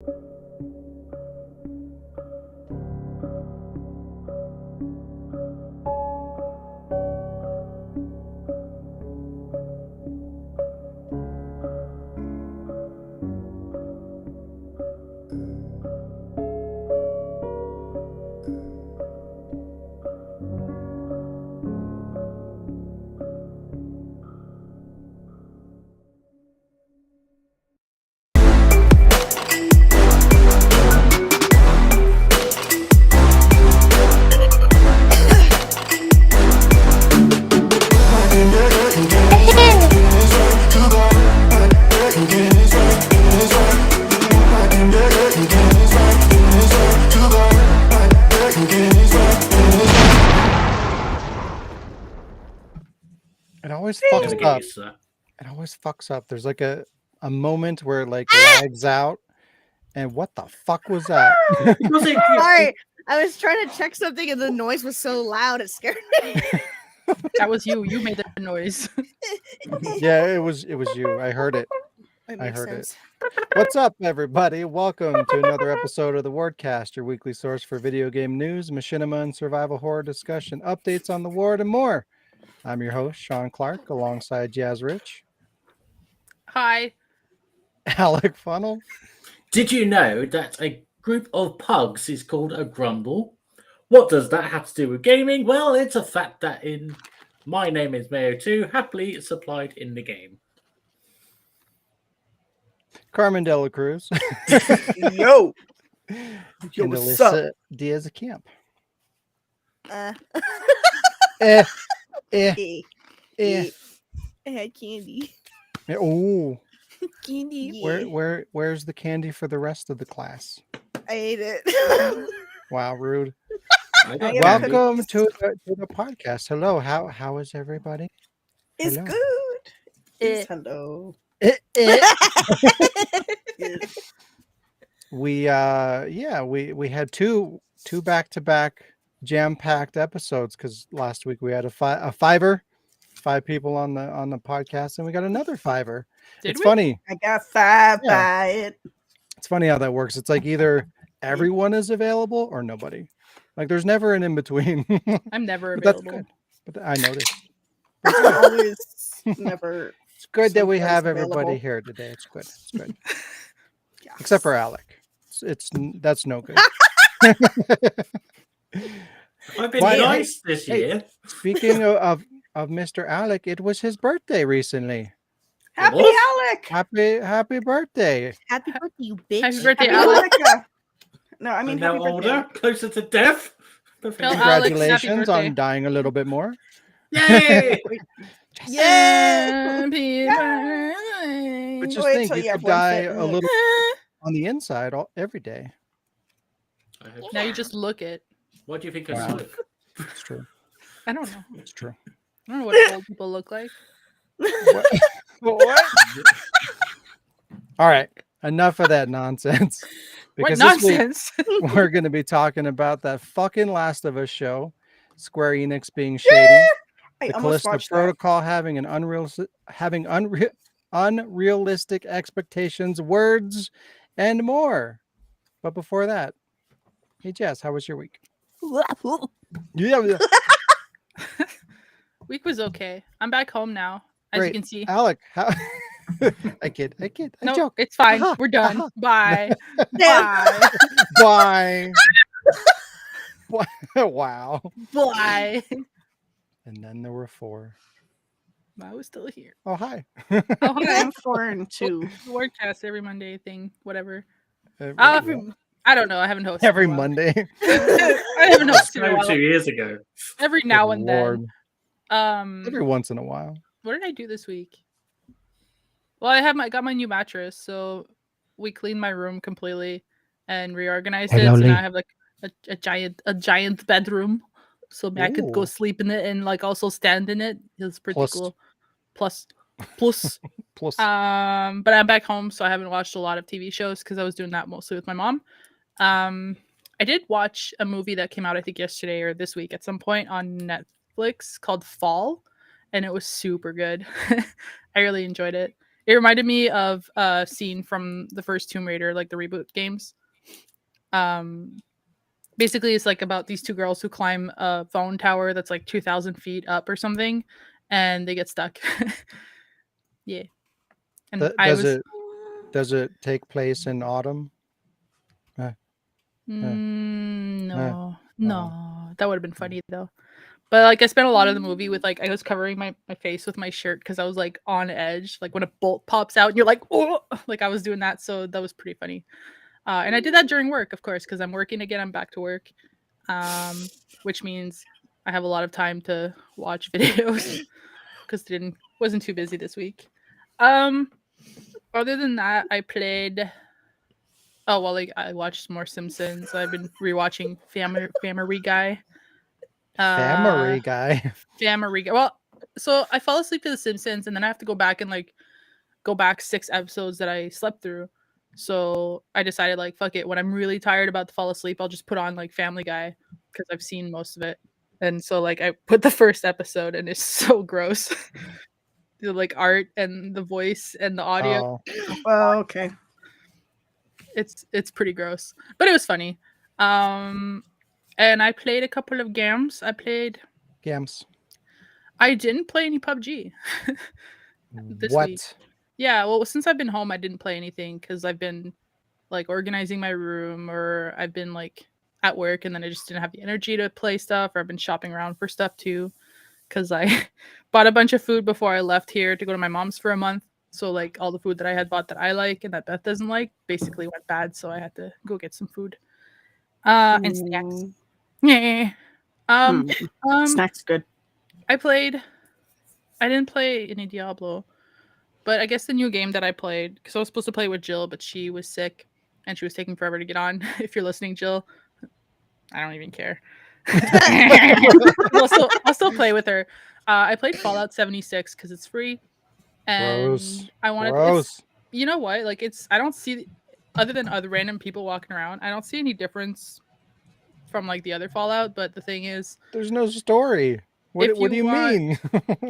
It always fucks up. It always fucks up. There's like a moment where it like lags out. And what the fuck was that? Sorry, I was trying to check something and the noise was so loud it scared me. That was you. You made the noise. Yeah, it was you. I heard it. I heard it. What's up, everybody? Welcome to another episode of the Wardcast, your weekly source for video game news, machinima, and survival horror discussion, updates on the ward, and more. I'm your host, Sean Clark, alongside Jazz Rich. Hi. Alec Funnel. Did you know that a group of pugs is called a grumble? What does that have to do with gaming? Well, it's a fact that in My Name is Mayo 2, happily supplied in the game. Carmen Dela Cruz. Yo, And what's up? Alyssa Diaz Camp. I had candy. Oh, Candy. where's the candy for the rest of the class? I ate it. Wow, rude. Welcome. Welcome to the podcast. Hello, how is everybody? It's Hello. good. Yes, hello. We had two back-to-back jam-packed episodes because last week we had a fiver, 5 people on the podcast, and we got another fiver. It's funny. I got 5 Yeah. by it. It's funny how that works. It's like either everyone is available or nobody. Like there's never an in between. I'm never But that's available. good. But I noticed. I'm always never. It's good that we Sometimes have everybody available. here today. It's good. It's good. Yes. Except for Alec. That's no good. I've been Why- nice this hey. year. Speaking of Mr. Alec, it was his birthday recently. Happy What? Alec. Happy birthday. Happy birthday, you bitch. Happy birthday, Happy Alec. Alec. No, I mean I'm now happy birthday. older, closer to death. Tell Alex, Congratulations happy on birthday. dying a little bit more. Yay! Yeah. Happy birthday. But just Wait think, till you you have could one die foot in a the- little on the inside every day. I hope Now so. you just look it. What do you think I Wow. smoke? It's true. I don't know. It's true. I don't know what old people look like. What? All right. Enough of that nonsense. What Because this week nonsense? we're going to be talking about that fucking Last of Us show, Square Enix being shady, I the almost Callisto watched that. Protocol having unrealistic expectations, words, and more. But before that, hey Jess, how was your week? Yeah, Week was okay. I'm back home now, as Great. you can see. Alec, how? I kid. I No, joke. it's fine. Aha, We're done. aha. Bye. Damn. Bye. Bye. Wow. Bye. And then there were 4. I was still here. Oh, hi. Oh, hi. I'm 4 and 2. Wordcast every Monday thing, whatever. Every, I don't know. I haven't hosted every in a while. Monday. I haven't hosted in a No, while. 2 years ago. Every now Good and Lord. then. Every once in a while. What did I do this week? Well, I got my new mattress, so we cleaned my room completely and reorganized it. So now I have like a giant bedroom, so I could go Ooh. sleep in it and like also stand in it. It's pretty Plus. cool. Plus. Plus, But I'm back home, so I haven't watched a lot of TV shows because I was doing that mostly with my mom. I did watch a movie that came out, I think yesterday or this week at some point on Netflix called Fall, and it was super good. I really enjoyed it. It reminded me of a scene from the first Tomb Raider, like the reboot games. Basically, it's like about these two girls who climb a phone tower that's like 2,000 feet up or something, and they get stuck. Yeah, and Does it take place in autumn? No, that would have been funny though. But like I spent a lot of the movie with like I was covering my face with my shirt because I was like on edge, like when a bolt pops out and you're like, oh, like I was doing that, so that was pretty funny. And I did that during work, of course, because I'm working again. I'm back to work, which means I have a lot of time to watch videos because wasn't too busy this week. Other than that, I played. Oh well, like I watched more Simpsons. I've been rewatching Family Guy. Family Guy. Family Guy. Well, so I fall asleep to The Simpsons, and then I have to go back and like go back 6 episodes that I slept through. So I decided like fuck it. When I'm really tired about to fall asleep, I'll just put on like Family Guy because I've seen most of it. And so like I put the first episode, and it's so gross. The like art and the voice and the audio. Oh. Well, okay. It's pretty gross, but it was funny. And I played a couple of games. Games. I didn't play any PUBG this week. Yeah, well, since I've been home, I didn't play anything because I've been like organizing my room, or I've been like at work, and then I just didn't have the energy to play stuff, or I've been shopping around for stuff too because I bought a bunch of food before I left here to go to my mom's for a month. So like all the food that I had bought that I like and that Beth doesn't like basically went bad, so I had to go get some food. And snacks. Yeah. Snacks good. I didn't play any Diablo, but I guess the new game that I played, because I was supposed to play with Jill, but she was sick and she was taking forever to get on. If you're listening, Jill, I don't even care. I'll still play with her. I played Fallout 76 because it's free. And Gross. I wanted you know what? Like I don't see, other than other random people walking around, I don't see any difference from like the other Fallout. But the thing is, there's no story. What do you mean?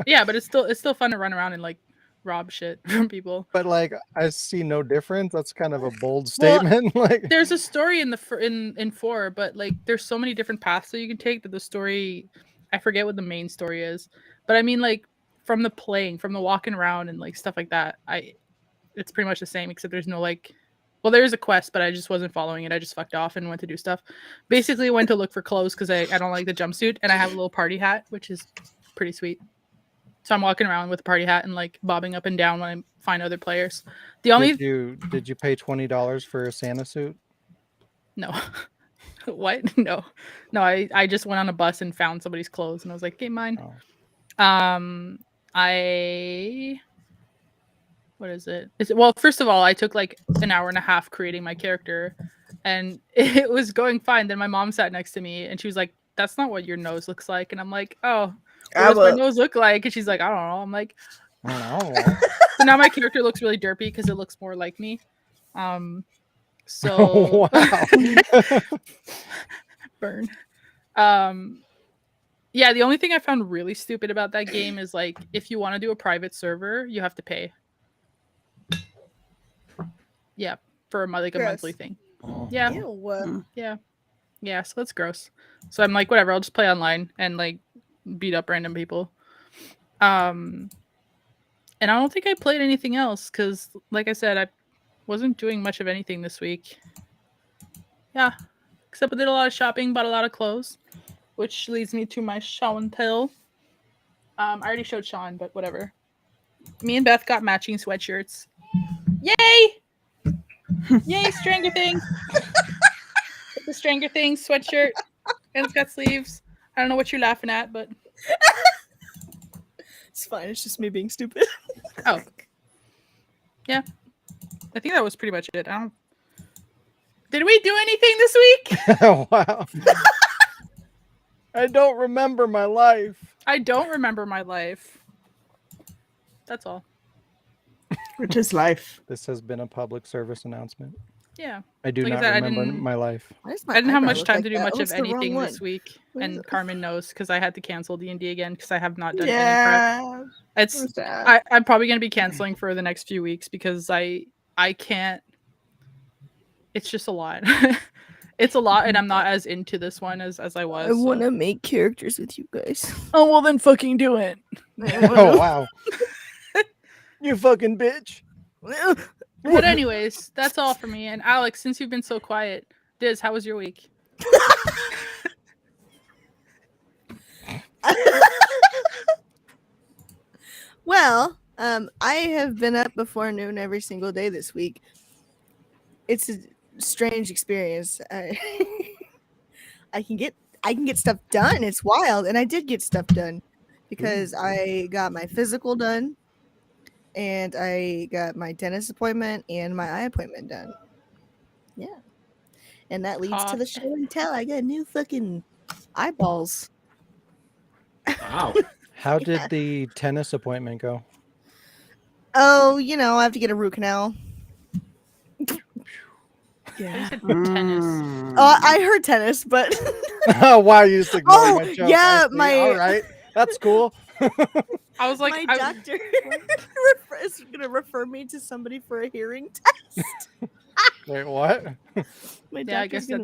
Yeah, but it's still fun to run around and like rob shit from people. But like I see no difference. That's kind of a bold statement. Well, like there's a story in in 4, but like there's so many different paths that you can take that the story, I forget what the main story is. But I mean like from the playing, from the walking around and like stuff like that, it's pretty much the same, except there's no like, well, there is a quest, but I just wasn't following it. I just fucked off and went to do stuff. Basically went to look for clothes because I don't like the jumpsuit, and I have a little party hat, which is pretty sweet. So I'm walking around with a party hat and like bobbing up and down when I find other players. The only did you pay $20 for a Santa suit? No. What? No. I just went on a bus and found somebody's clothes, and I was like, "Okay, mine." Oh. What is it? Well, first of all, I took like an hour and a half creating my character, and it was going fine. Then my mom sat next to me, and she was like, "That's not what your nose looks like." And I'm like, "Oh, what does my nose look like?" And she's like, "I don't know." I'm like, I don't know. So now my character looks really derpy because it looks more like me. So wow. Burn. Yeah, the only thing I found really stupid about that game is like if you want to do a private server, you have to pay. Yeah, for a monthly thing. Yeah. Ew. Yeah, so that's gross. So I'm like, whatever, I'll just play online and like beat up random people. And I don't think I played anything else because, like I said, I wasn't doing much of anything this week. Yeah, except I did a lot of shopping, bought a lot of clothes, which leads me to my show and tell. I already showed Sean, but whatever. Me and Beth got matching sweatshirts. Yay! Yay, Stranger Things! It's a Stranger Things sweatshirt, and it's got sleeves. I don't know what you're laughing at, but It's fine. It's just me being stupid. oh, yeah. I think that was pretty much it. Did we do anything this week? Wow. I don't remember my life. I don't remember my life. That's all. Which is life. This has been a public service announcement. Yeah. I do Like I not said, I remember didn't- my life. Why does I my didn't have eyebrow much look time like to do that? much Oh, of it's the wrong anything one. this week, What is and it? Carmen knows because I had to cancel D&D again because I have not done any prep. Yeah. It's I'm sad. I'm probably gonna be canceling for the next few weeks because I can't. It's just a lot. It's a lot, and I'm not as into this one as I was. I want So. to make characters with you guys. Oh well, then fucking do it. Oh wow. You fucking bitch. But anyways, that's all for me. And Alex, since you've been so quiet, Diz, how was your week? Well, I have been up before noon every single day this week. It's a strange experience. I can get stuff done. It's wild, and I did get stuff done because I got my physical done, and I got my dentist appointment and my eye appointment done. Yeah, and that leads to the show and tell. I got new fucking eyeballs. Wow. How Yeah. did the tennis appointment go? Oh, I have to get a root canal. I said Mm. tennis. I heard tennis, but Oh wow, you just ignored Oh, my joke. yeah, I see. my- All right, that's cool. I was like, my I, doctor is gonna refer me to somebody for a hearing test. Wait, what? My Yeah, I doctor's guess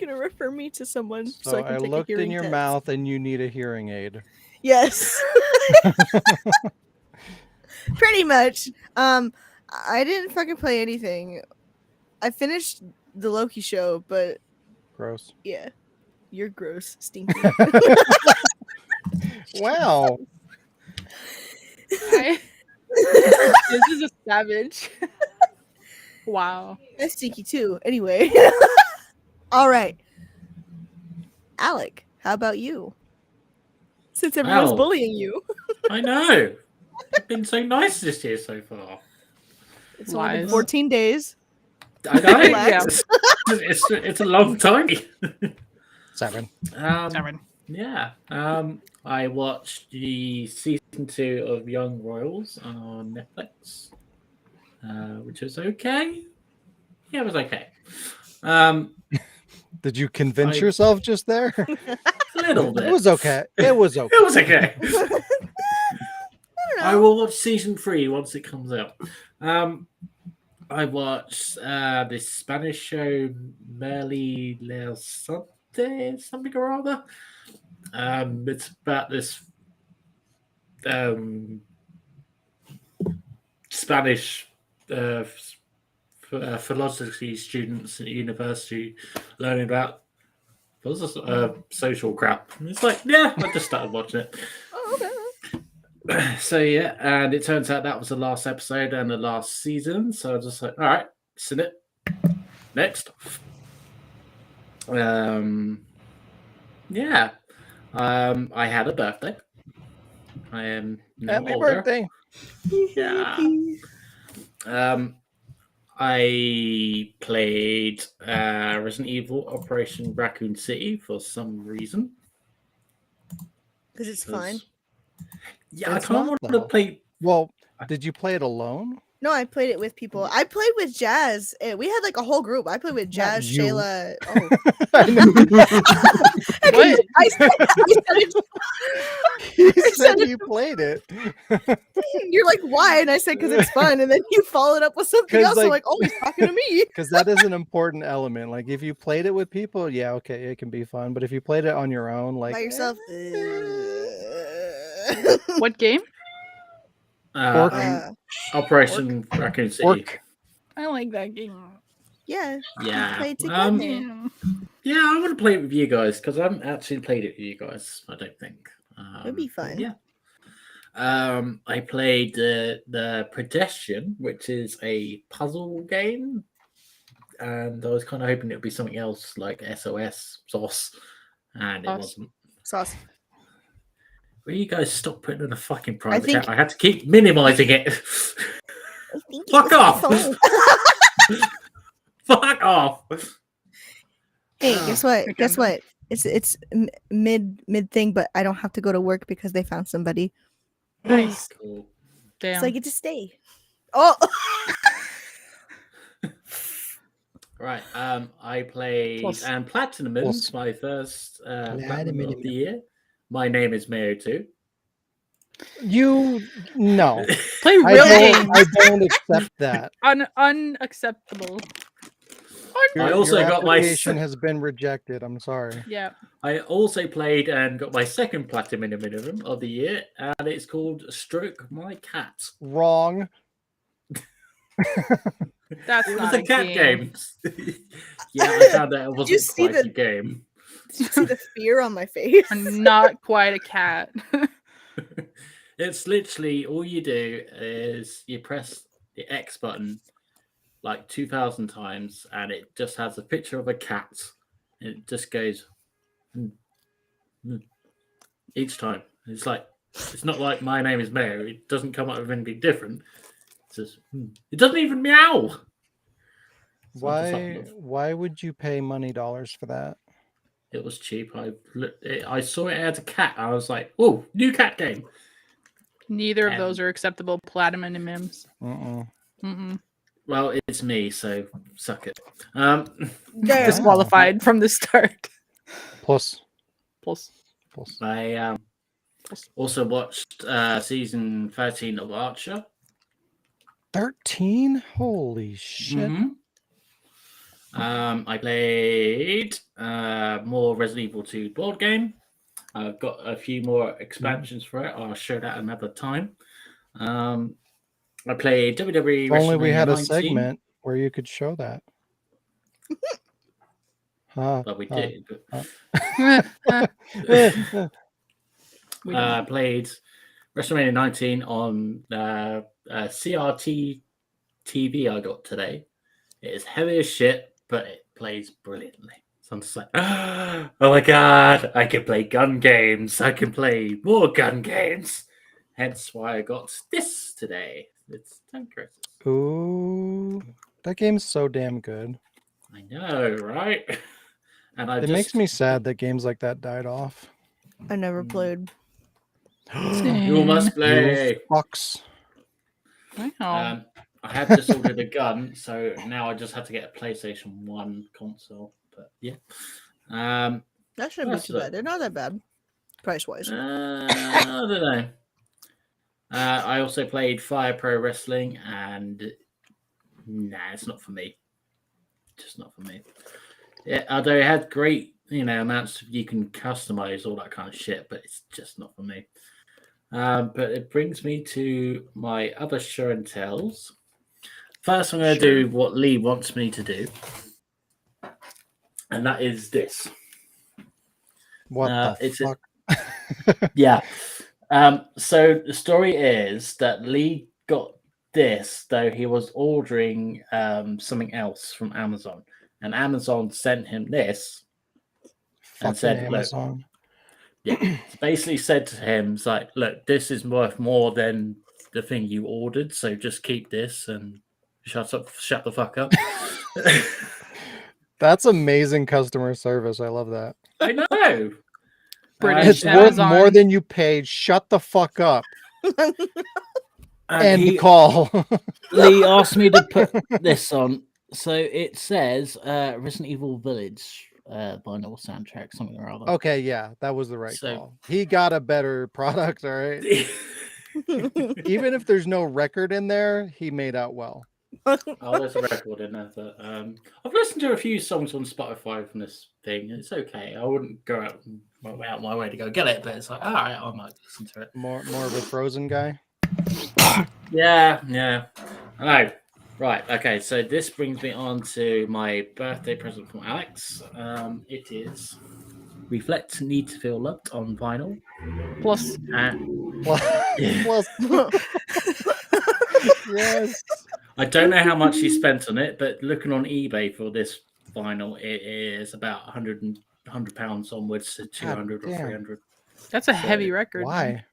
gonna refer me to someone so, So I can I take looked a hearing in your test. mouth, and you need a hearing aid. Yes. Pretty much. I didn't fucking play anything. I finished the Loki show, but Gross. yeah, you're gross, stinky. Wow. this is a savage. Wow. That's stinky too. Anyway. All right. Alec, how about you? Since everyone's Ow. bullying you. I know. You've been so nice this year so far. It's only been Lies. 14 days. I know. Yeah. It's a long time. 7. Seven. Yeah. I watched the season 2 of Young Royals on Netflix, which was okay. Yeah, it was okay. Did you convince I- yourself just there? A little bit. It was okay. It was okay. It was okay. I don't know. I will watch season 3 once it comes out. I watched this Spanish show, Merly Le Sante, something or other. It's about this Spanish philosophy students at university learning about social crap. And it's like, yeah, I just started watching it. Oh, okay. So yeah, and it turns out that was the last episode and the last season. So I was just like, all right, send it. Next. Yeah. I had a birthday. I am now Happy older. birthday. Yeah. I played Resident Evil Operation Raccoon City for some reason. Because it's fun. Yeah, It's I kind of not, wanted to though. play. Well, did you play it alone? No, I played it with people. I played with Jazz. We had like a whole group. I played with Jazz, you. Shayla. Oh. I know. What? I said it. He said said it. you played it. You're like, why? And I said, because it's fun. And then you followed up with something 'Cause, else. I'm like- like, oh, he's talking to me. Because that is an important element. Like, if you played it with people, yeah, okay, it can be fun. But if you played it on your own, like By yourself. What game? Orc. Operation Raccoon City. Orc. I like that game. Yeah. Yeah. Play it together. Yeah. Yeah, I want to play it with you guys because I haven't actually played it with you guys. I don't think. It'd be fun. Yeah. I played the Pedestrian, which is a puzzle game, and I was kind of hoping it would be something else like SOS sauce, and it Sauce. wasn't. Sauce. Will you guys stop putting in a fucking private think- chat? I had to keep minimizing it. I think it Fuck was my off! phone. Fuck off! Hey, guess what? Okay, Guess I'm what? It's mid thing, but I don't have to go to work because they found somebody, Nice. Cool. Damn. so I get to stay. Oh, Right. I played Plus. and Platinum Plus. my first Platinum Platinum. of the year. My name is Mayo 2. No. Play real games. I don't accept that. Unacceptable. I also Your got my application has been rejected. I'm sorry. Yeah. I also played and got my second Platinum of the year, and it's called Stroke My Cat. Wrong. That's It was not a cat game. Yeah, I found out it wasn't see quite a game. Did you see the fear on my face? I'm not quite a cat. It's literally all you do is you press the X button like 2,000 times, and it just has a picture of a cat. It just goes each time. It's like it's not like my name is Mayo. It doesn't come up with anything different. It's just it doesn't even meow. So Why would you pay money dollars for that? It was cheap. I saw it as a cat. I was like, "Oh, new cat game." Neither of those are acceptable platinum and MIMs. Well, it's me, so suck it. Disqualified from the start. Plus. I also watched season 13 of Archer. 13? Holy shit. I played more Resident Evil 2 board game. I've got a few more expansions for it. I'll show that another time. I played WWE If only we had a 19. segment where you could show that. But we did. Played WrestleMania 19 on CRT TV I got today. It is heavy as shit, but it plays brilliantly. So I'm just like, oh my god, I can play gun games. I can play more gun games. Hence why I got this today. It's Tank Crisis. Ooh, that game's so damn good. I know, right? And It makes me sad that games like that died off. I never played. You must play. You fucks. I had just ordered a gun, so now I just had to get a PlayStation 1 console. But yeah. That shouldn't be too bad. They're not that bad, price-wise. I don't know. I also played Fire Pro Wrestling, and nah, it's not for me. Just not for me. Yeah, although it had great, amounts you can customize all that kind of shit, but it's just not for me. But it brings me to my other show and tells. First, I'm going to do what Lee wants me to do, and that is this. What the fuck? Yeah. So the story is that Lee got this, though he was ordering something else from Amazon, and Amazon sent him this and said, Amazon. Look, basically said to him, it's like, look, this is worth more than the thing you ordered, so just keep this and shut the fuck up. That's amazing customer service. I love that. I know. British It's worth more than you paid. Shut the fuck up. End call. Lee asked me to put this on. So it says Resident Evil Village vinyl soundtrack, something or other. Okay, yeah, that was the right call. He got a better product, all right? Even if there's no record in there, he made out well. Oh, there's a record in there. But, I've listened to a few songs on Spotify from this thing. It's okay. I wouldn't go out my way to go get it, but it's like, all right, I might listen to it. More of a Frozen guy? Yeah. I know. Right, okay, so this brings me on to my birthday present from Alex. It is Reflect Need to Feel Loved on vinyl. Plus. Yes. I don't know how much he spent on it, but looking on eBay for this vinyl, it is about £100 onwards to 200 or 300. That's a heavy record. Why?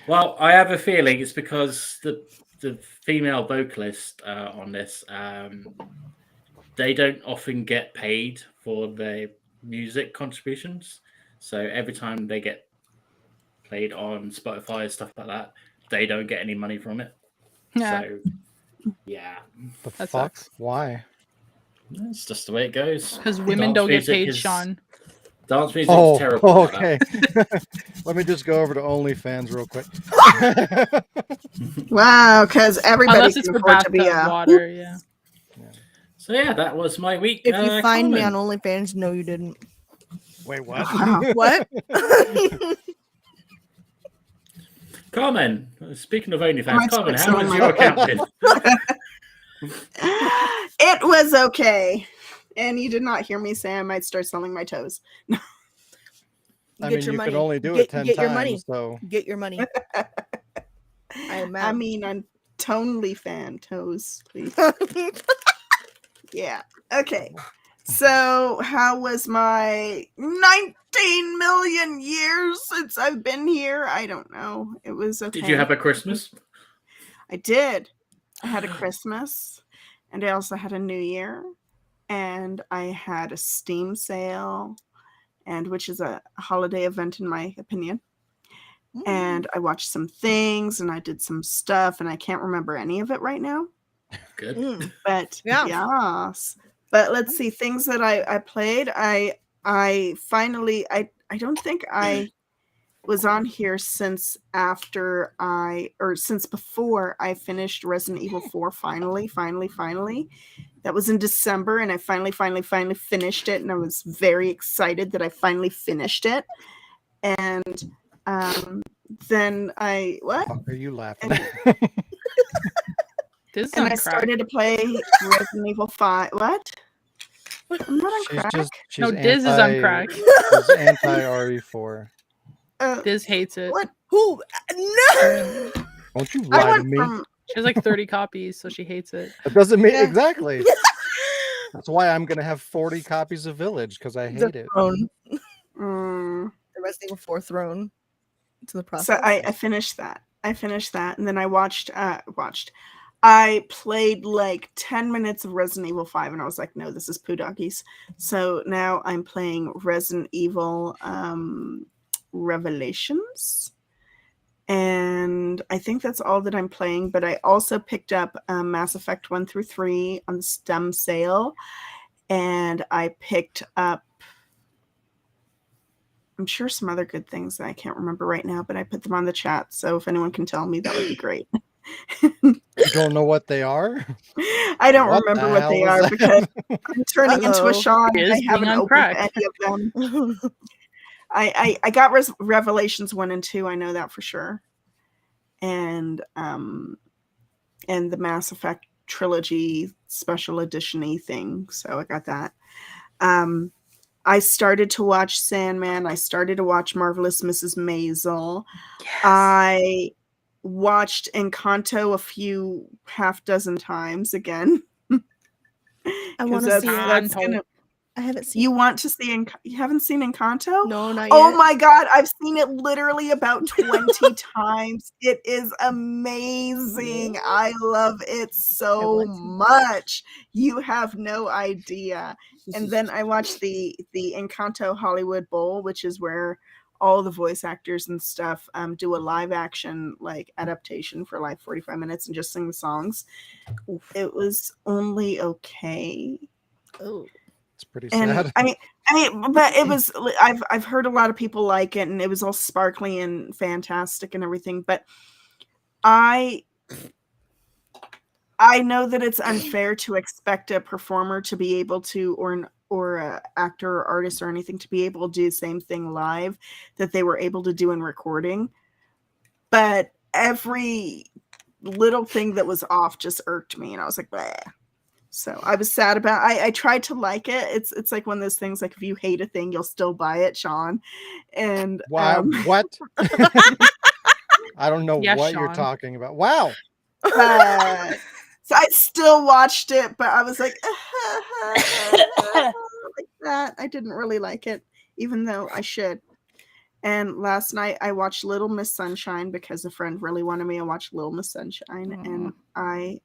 Well, I have a feeling it's because the female vocalist on this, they don't often get paid for their music contributions. So every time they get played on Spotify and stuff like that, they don't get any money from it. Yeah. So Yeah, The That fuck? sucks. Why? it's just the way it goes. Because women Dance don't get music paid, is- Sean. Dance music Oh, is terrible. like okay. Let me just go over to OnlyFans real quick. Wow, because everybody Unless it's can for afford to be bathtub a water, yeah. So yeah, that was my week. If you find me on Carmen. OnlyFans, no, you didn't. Wait, what? Wow. What? Carmen, speaking of I OnlyFans, might Carmen, start how selling was my- your account been? It was okay. And you did not hear me say I might start selling my toes. I Get mean, your you money. can only do Get- it 10 get your times, money. so Get your money. I am I mad. mean, I'm tonally fan toes, please. Yeah. Okay. So, how was my 19 million years since I've been here? I don't know. It was okay. Did you have a Christmas? I did. I had a Christmas, and I also had a New Year, and I had a Steam sale, and which is a holiday event in my opinion. And I watched some things, and I did some stuff, and I can't remember any of it right now. Good. Mm. But Yeah. yes. But let's see, things that I played. I finally I don't think I was on here since since before I finished Resident Evil 4 finally. That was in December, and I finally finished it, and I was very excited that I finally finished it. And then what? fuck are you laughing And, at? This is and on I crack. started to play Resident Evil 5. What? I'm not on She's crack. just she's No, Diz is on crack. She's anti RE4. Diz hates it. What? Who? No. Don't you I lie to went me. from She has like 30 copies, so she hates it. That doesn't mean Yeah. exactly. That's why I'm gonna have 40 copies of Village because I hate it. Throne. mm, The Resident Evil 4 Throne. To the process. so I finished that. And then I I played like 10 minutes of Resident Evil 5, and I was like, no, this is poo doggies. So now I'm playing Resident Evil Revelations. And I think that's all that I'm playing, but I also picked up Mass Effect 1 through 3 on the Steam sale. And I picked up, I'm sure, some other good things that I can't remember right now, but I put them on the chat. So if anyone can tell me, that would be great. You don't know what they are? I don't What remember the what they hell are was because that? I'm turning into a Uh-oh. Sean. Is I being haven't on opened crack. any of them. I got Revelations 1 and 2. I know that for sure. And the Mass Effect trilogy special edition-y thing. So I got that. I started to watch Sandman. I started to watch Marvelous Mrs. Maisel. Yes. I watched Encanto a few half dozen times again. I want to That's- see it. that's Encanto. gonna- I haven't seen You want to see you haven't seen Encanto? No, not yet. Oh my god, I've seen it literally about 20 times. It is amazing. Yeah. I love it so want to. much. You have no idea. And then I watched the Encanto Hollywood Bowl, which is where all the voice actors and stuff do a live action like adaptation for like 45 minutes and just sing the songs. It was only okay. Oh. It's pretty And sad. I mean, but it was. I've heard a lot of people like it, and it was all sparkly and fantastic and everything. But I know that it's unfair to expect a performer to be able to, or a actor or artist or anything to be able to do the same thing live that they were able to do in recording. But every little thing that was off just irked me, and I was like, bleh. So I was sad about. I tried to like it. It's like one of those things. Like if you hate a thing, you'll still buy it, Sean. And Wow, what? I don't know Yeah, what you're Sean. talking about. Wow. so I still watched it, but I was like, like that. I didn't really like it, even though I should. And last night I watched Little Miss Sunshine because a friend really wanted me to watch Little Miss Sunshine, and I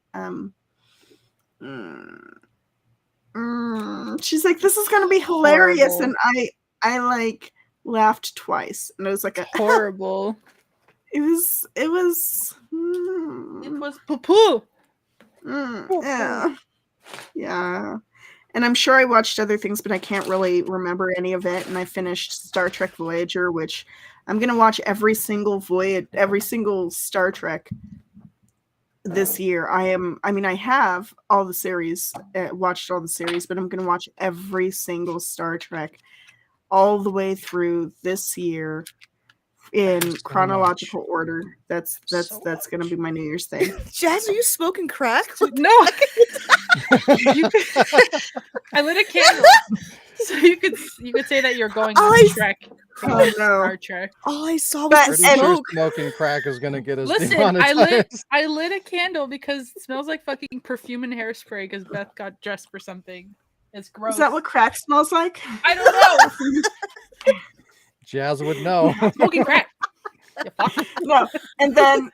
she's like, this is gonna be hilarious. Horrible. And I like laughed twice, and it was like Horrible. it was It was poo poo. Yeah. Yeah. And I'm sure I watched other things, but I can't really remember any of it. And I finished Star Trek Voyager, which I'm gonna watch every single Star Trek this year. I have all the series, watched all the series, but I'm gonna watch every single Star Trek all the way through this year in chronological order. That's gonna be my New Year's thing. Jazz, are you smoking crack? No. I lit a candle, so you could say that you're going on Trek. Oh, no. Star Trek. All I saw But- was Pretty the sure smoke. smoking crack is gonna get us Listen, demonetized. I lit a candle because it smells like fucking perfume and hairspray because Beth got dressed for something. It's gross. Is that what crack smells like? I don't know. Jazz would know. Smoking crack. You fuck. No. And then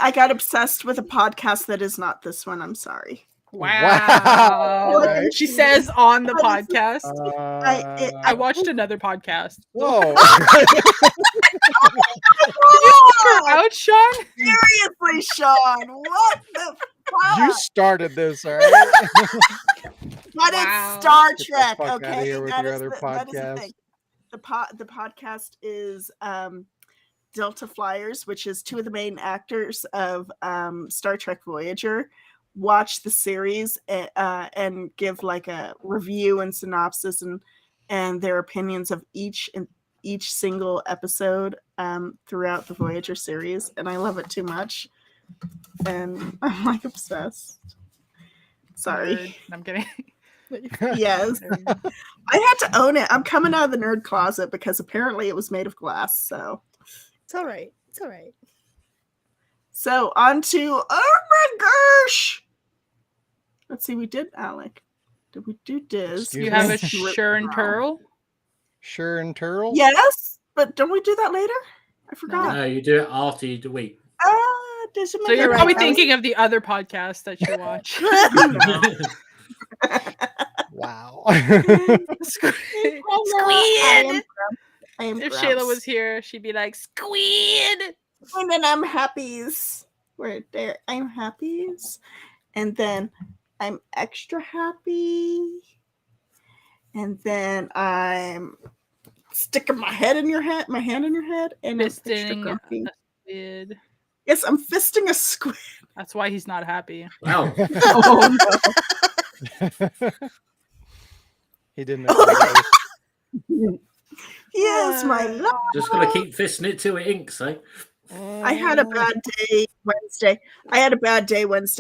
I got obsessed with a podcast that is not this one. I'm sorry. Wow. Right. She says on the podcast. I Uh, watched another podcast. whoa. Out, Sean? Seriously, Sean, what the fuck? You started this, all right? But Wow. it's Star Get the Trek, fuck outta okay? here with That your is other that is the podcast. thing. The podcast is Delta Flyers, which is two of the main actors of Star Trek Voyager. Watch the series and give like a review and synopsis and their opinions of each single episode throughout the Voyager series, and I love it too much, and I'm like obsessed. Sorry. Nerd. I'm kidding. Yes. I had to own it. I'm coming out of the nerd closet because apparently it was made of glass. So It's all right. It's all right. on to, oh my gosh. Let's see, we did Alec. Did we do Diz? Excuse You have me? a Sure and Turl? Sure and Turl? Yes, but don't we do that later? I forgot. No, you do it after you do week. Diz, So you're probably thinking of the other podcast that you watch. Wow. Squid. I am If Grumps. Shayla was here, she'd be like, Squid! And then I'm happies. We're there. I'm happies. And then I'm extra happy. And then I'm sticking my hand in your head, and I'm extra Fisting grumpy. a squid. Yes, I'm fisting a squid. That's why he's not happy. Wow. Oh, no. He didn't know. Yes, my love. Just gotta keep fisting it till it inks, eh? I had a bad day Wednesday.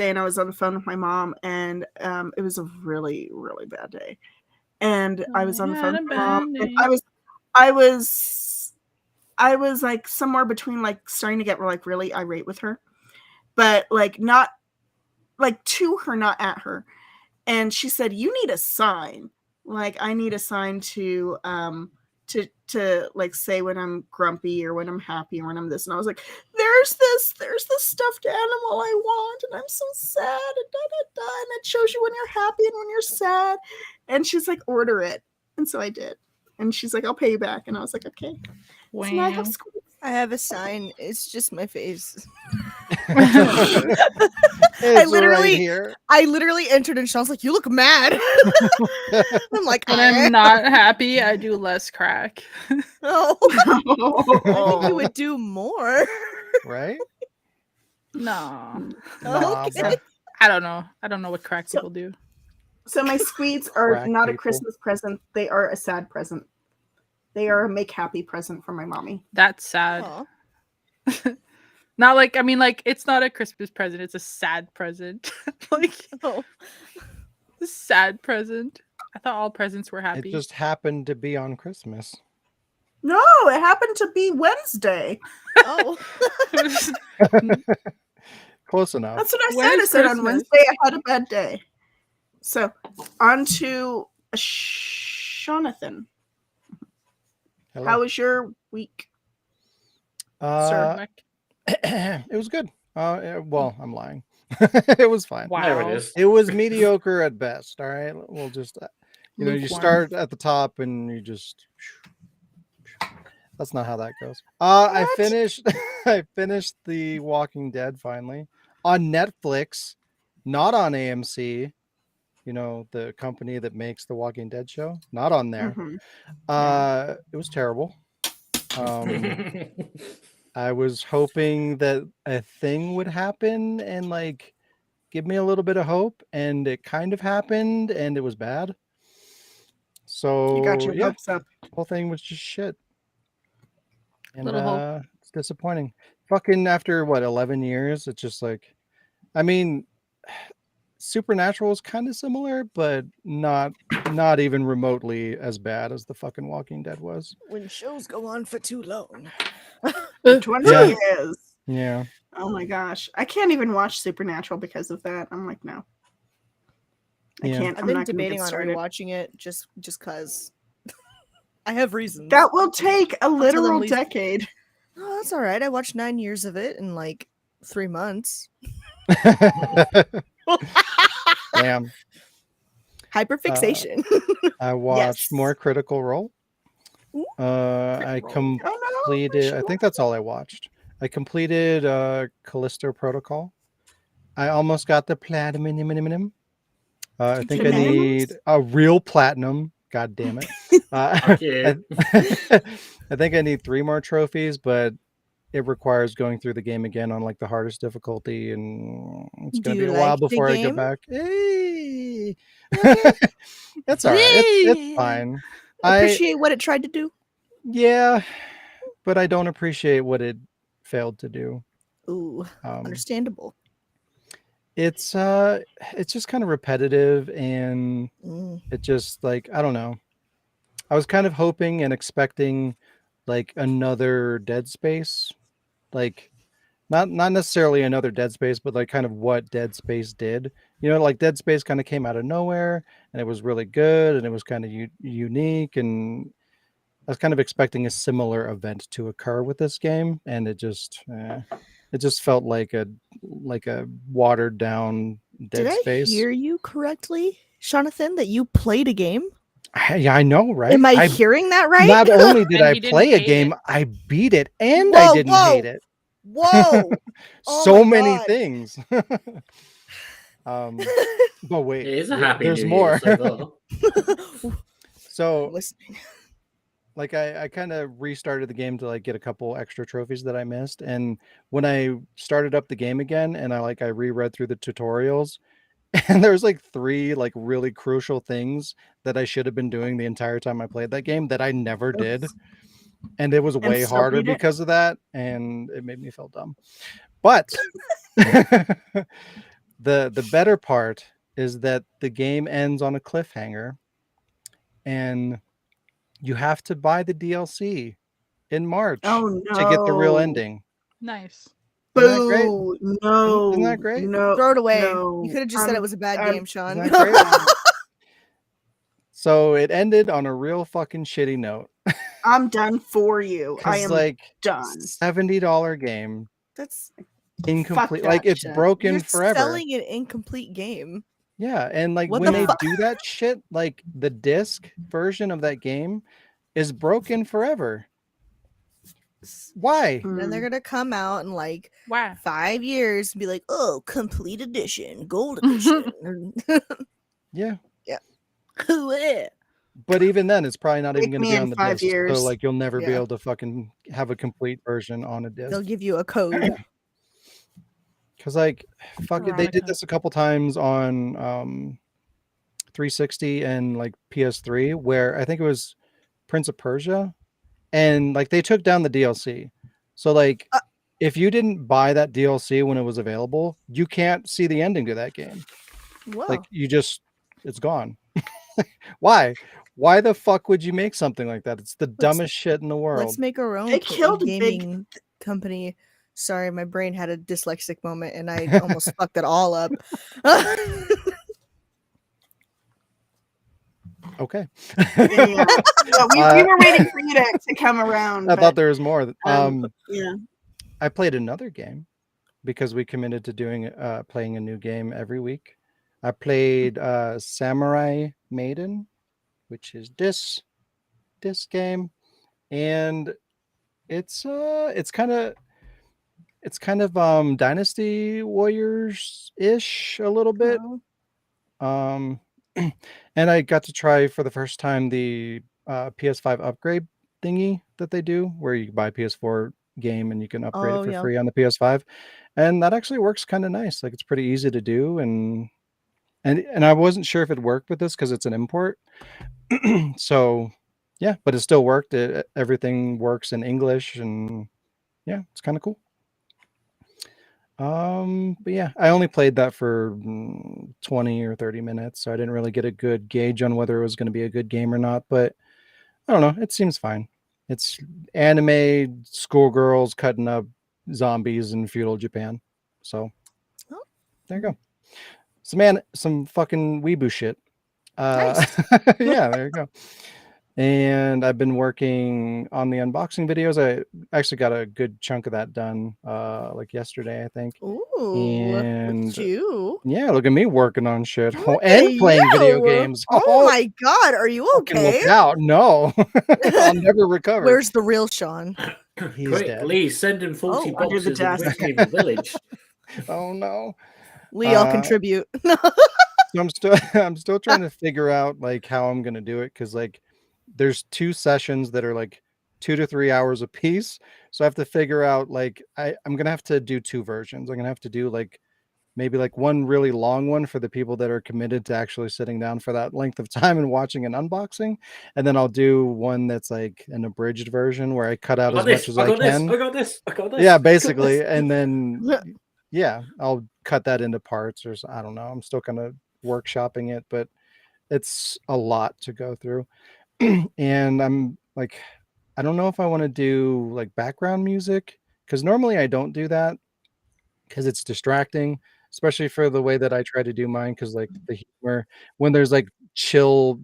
And I was on the phone with my mom, and it was a really, really bad day. And I was on the phone with my mom, and I was like somewhere between like starting to get like really irate with her, but like not like to her, not at her. And she said, "You need a sign. Like I need a sign to like say when I'm grumpy or when I'm happy or when I'm this." And I was like, there's this stuffed animal I want, and I'm so sad, and and it shows you when you're happy and when you're sad. And she's like, order it. And so I did. And she's like, I'll pay you back. And I was like, okay. Wow. So now I have squid. I have a sign. It's just my face. It's literally- right here. I literally entered and Sean's like, "You look mad." I'm like, When I'm not happy, I do less crack. "Oh, I think you would do more." Right? No. Nah, Okay. bruh. I don't know. I don't know what crack So- people do. So my squeeds are Crack not a people. Christmas present. They are a sad present. They are a make happy present for my mommy. That's sad. Aw. Not like, I mean, like, it's not a Christmas present. It's a sad present. Like, Oh. a sad present. I thought all presents were It happy. just happened to be on Christmas. No, it happened to be Wednesday. Oh. Close enough. That's what I When said. I is said on Christmas? Wednesday I had a bad day. So on to Jonathan. Hello. How was your week? Uh, it was good. Well, I'm lying. It was fine. Wow. There it is. It was mediocre at best. All right. We'll just, you Lukewarm. start at the top and you just. That's not how that goes. I finished. I finished The Walking Dead finally on Netflix. not on AMC, you know, the company that makes the Walking Dead show, not on there. Mhm. It was terrible. I was hoping that a thing would happen and like give me a little bit of hope, and it kind of happened, and it was bad. You got So your yeah, hopes up. the whole thing was just shit, and Little hope. it's disappointing. Fucking after what 11 years, it's just like, I mean, Supernatural is kind of similar, but not even remotely as bad as the fucking Walking Dead was. When shows go on for too long. 20 Yeah. years. Yeah. Oh my gosh. I can't even watch Supernatural because of that. I'm like, no. I Yeah. can't. I've I'm been not gonna debating get on started. rewatching it just cause I have reasons. That will take a tell them literal least- decade. Oh, that's all right. I watched 9 years of it in like 3 months. Damn. Hyperfixation. I watched Yes. more Critical Role. Ooh, I Critical Role. completed. I think that's all I watched. I completed Callisto Protocol. I almost got the platinum. I think I need a real platinum. God damn it. Fuck you. I think I need 3 more trophies, but it requires going through the game again on like the hardest difficulty, and it's Do gonna be you a while like the before I go game? back. Hey. Okay. It's all right. It's fine. Appreciate what it tried to do. Yeah, but I don't appreciate what it failed to do. Ooh, understandable. It's just kind of repetitive, and it just like, I don't know. I was kind of hoping and expecting like another Dead Space, like not necessarily another Dead Space, but like kind of what Dead Space did. You know, like Dead Space kind of came out of nowhere, and it was really good, and it was kind of unique, and I was kind of expecting a similar event to occur with this game, and it just felt like a watered down Dead Did Space. I hear you correctly, Jonathan, that you played a game? Yeah, I know, right? Am I hearing that right? Not only did And I he didn't play a hate game, it. I beat it, and I didn't hate it. Whoa! Oh So my many God. things. But wait, It is a happy there's new more. year so far. So Listening. like I kind of restarted the game to like get a couple extra trophies that I missed, and when I started up the game again and I reread through the tutorials, and there's like 3 like really crucial things that I should have been doing the entire time I played that game that I never did, and it was way still harder beat it? because of that, and it made me feel dumb. But the better part is that the game ends on a cliffhanger, and you have to buy the DLC in March Oh to get the real no. ending. Nice. Isn't that great? Boo! No. Isn't that great? No. Throw it away. No. You could have just said it was a bad game, Sean. Isn't that great? So it ended on a real fucking shitty note. I'm done for you. I Because am like done. $70 game, That's incomplete. Fuck Like that it's shit. broken you're forever. selling an incomplete game. Yeah, and like What when the they fuck? do that shit, like the disc version of that game is broken forever. Why? And then they're gonna come out in like Wow. 5 years and be like, "Oh, complete edition, gold edition." Yeah. Yeah. But even then, it's probably not even Take going to me be in on the 5 disc. So years. like you'll never be Yeah. able to fucking have a complete version on a They'll disc. give you a code. Because like fuck it, they did Veronica. this a couple times on 360 and like PS3, where I think it was Prince of Persia, and like they took down the DLC. So like if you didn't buy that DLC when it was available, you can't see the ending to that game. Whoa. Like it's gone. Why? Why the fuck would you make something like that? It's the dumbest shit in the world. Let's make our own They killed a big- gaming company. Sorry, my brain had a dyslexic moment and I almost fucked it all up. Okay. Yeah. We were waiting for you to come around. I but, thought there was more. yeah. I played another game because we committed to doing playing a new game every week. I played Samurai Maiden, which is this game, and it's kind of It's kind of Dynasty Warriors-ish a little bit. Oh. And I got to try for the first time the PS5 upgrade thingy that they do, where you buy PS4 game and you can upgrade it for free on the PS5, and that actually works kind of nice. Like, it's pretty easy to do, and I wasn't sure if it worked with this because it's an import. So yeah, but it still worked. Everything works in English, and yeah, it's kind of cool. But yeah, I only played that for 20 or 30 minutes, so I didn't really get a good gauge on whether it was going to be a good game or not, but I don't know, it seems fine. It's anime schoolgirls cutting up zombies in feudal Japan. So there you go. Some fucking weeboo shit. Nice. Yeah, there you go. And I've been working on the unboxing videos. I actually got a good chunk of that done like yesterday, I think. Ooh, And look at you. yeah, look at me working on shit Look and at playing video you. games. Oh my god, are you Fucking okay? look out. No. I'll never recover. Where's the real Sean? He's Quick, dead. Lee, send him 40 under the boxes of desk. Resident Evil Village. Oh no. Lee, I'll contribute. So I'm still trying to figure out like how I'm gonna do it, because like there's 2 sessions that are like 2 to 3 hours a piece. So I have to figure out like I'm gonna have to do 2 versions. I'm gonna have to do like maybe like one really long one for the people that are committed to actually sitting down for that length of time and watching an unboxing, and then I'll do one that's like an abridged version where I cut out as much as I can. I got this. Yeah, basically, and then yeah, I'll cut that into parts, or I don't know. I'm still kind of workshopping it, but it's a lot to go through. And I'm like, I don't know if I want to do like background music, because normally I don't do that because it's distracting, especially for the way that I try to do mine, because like the humor, when there's like chill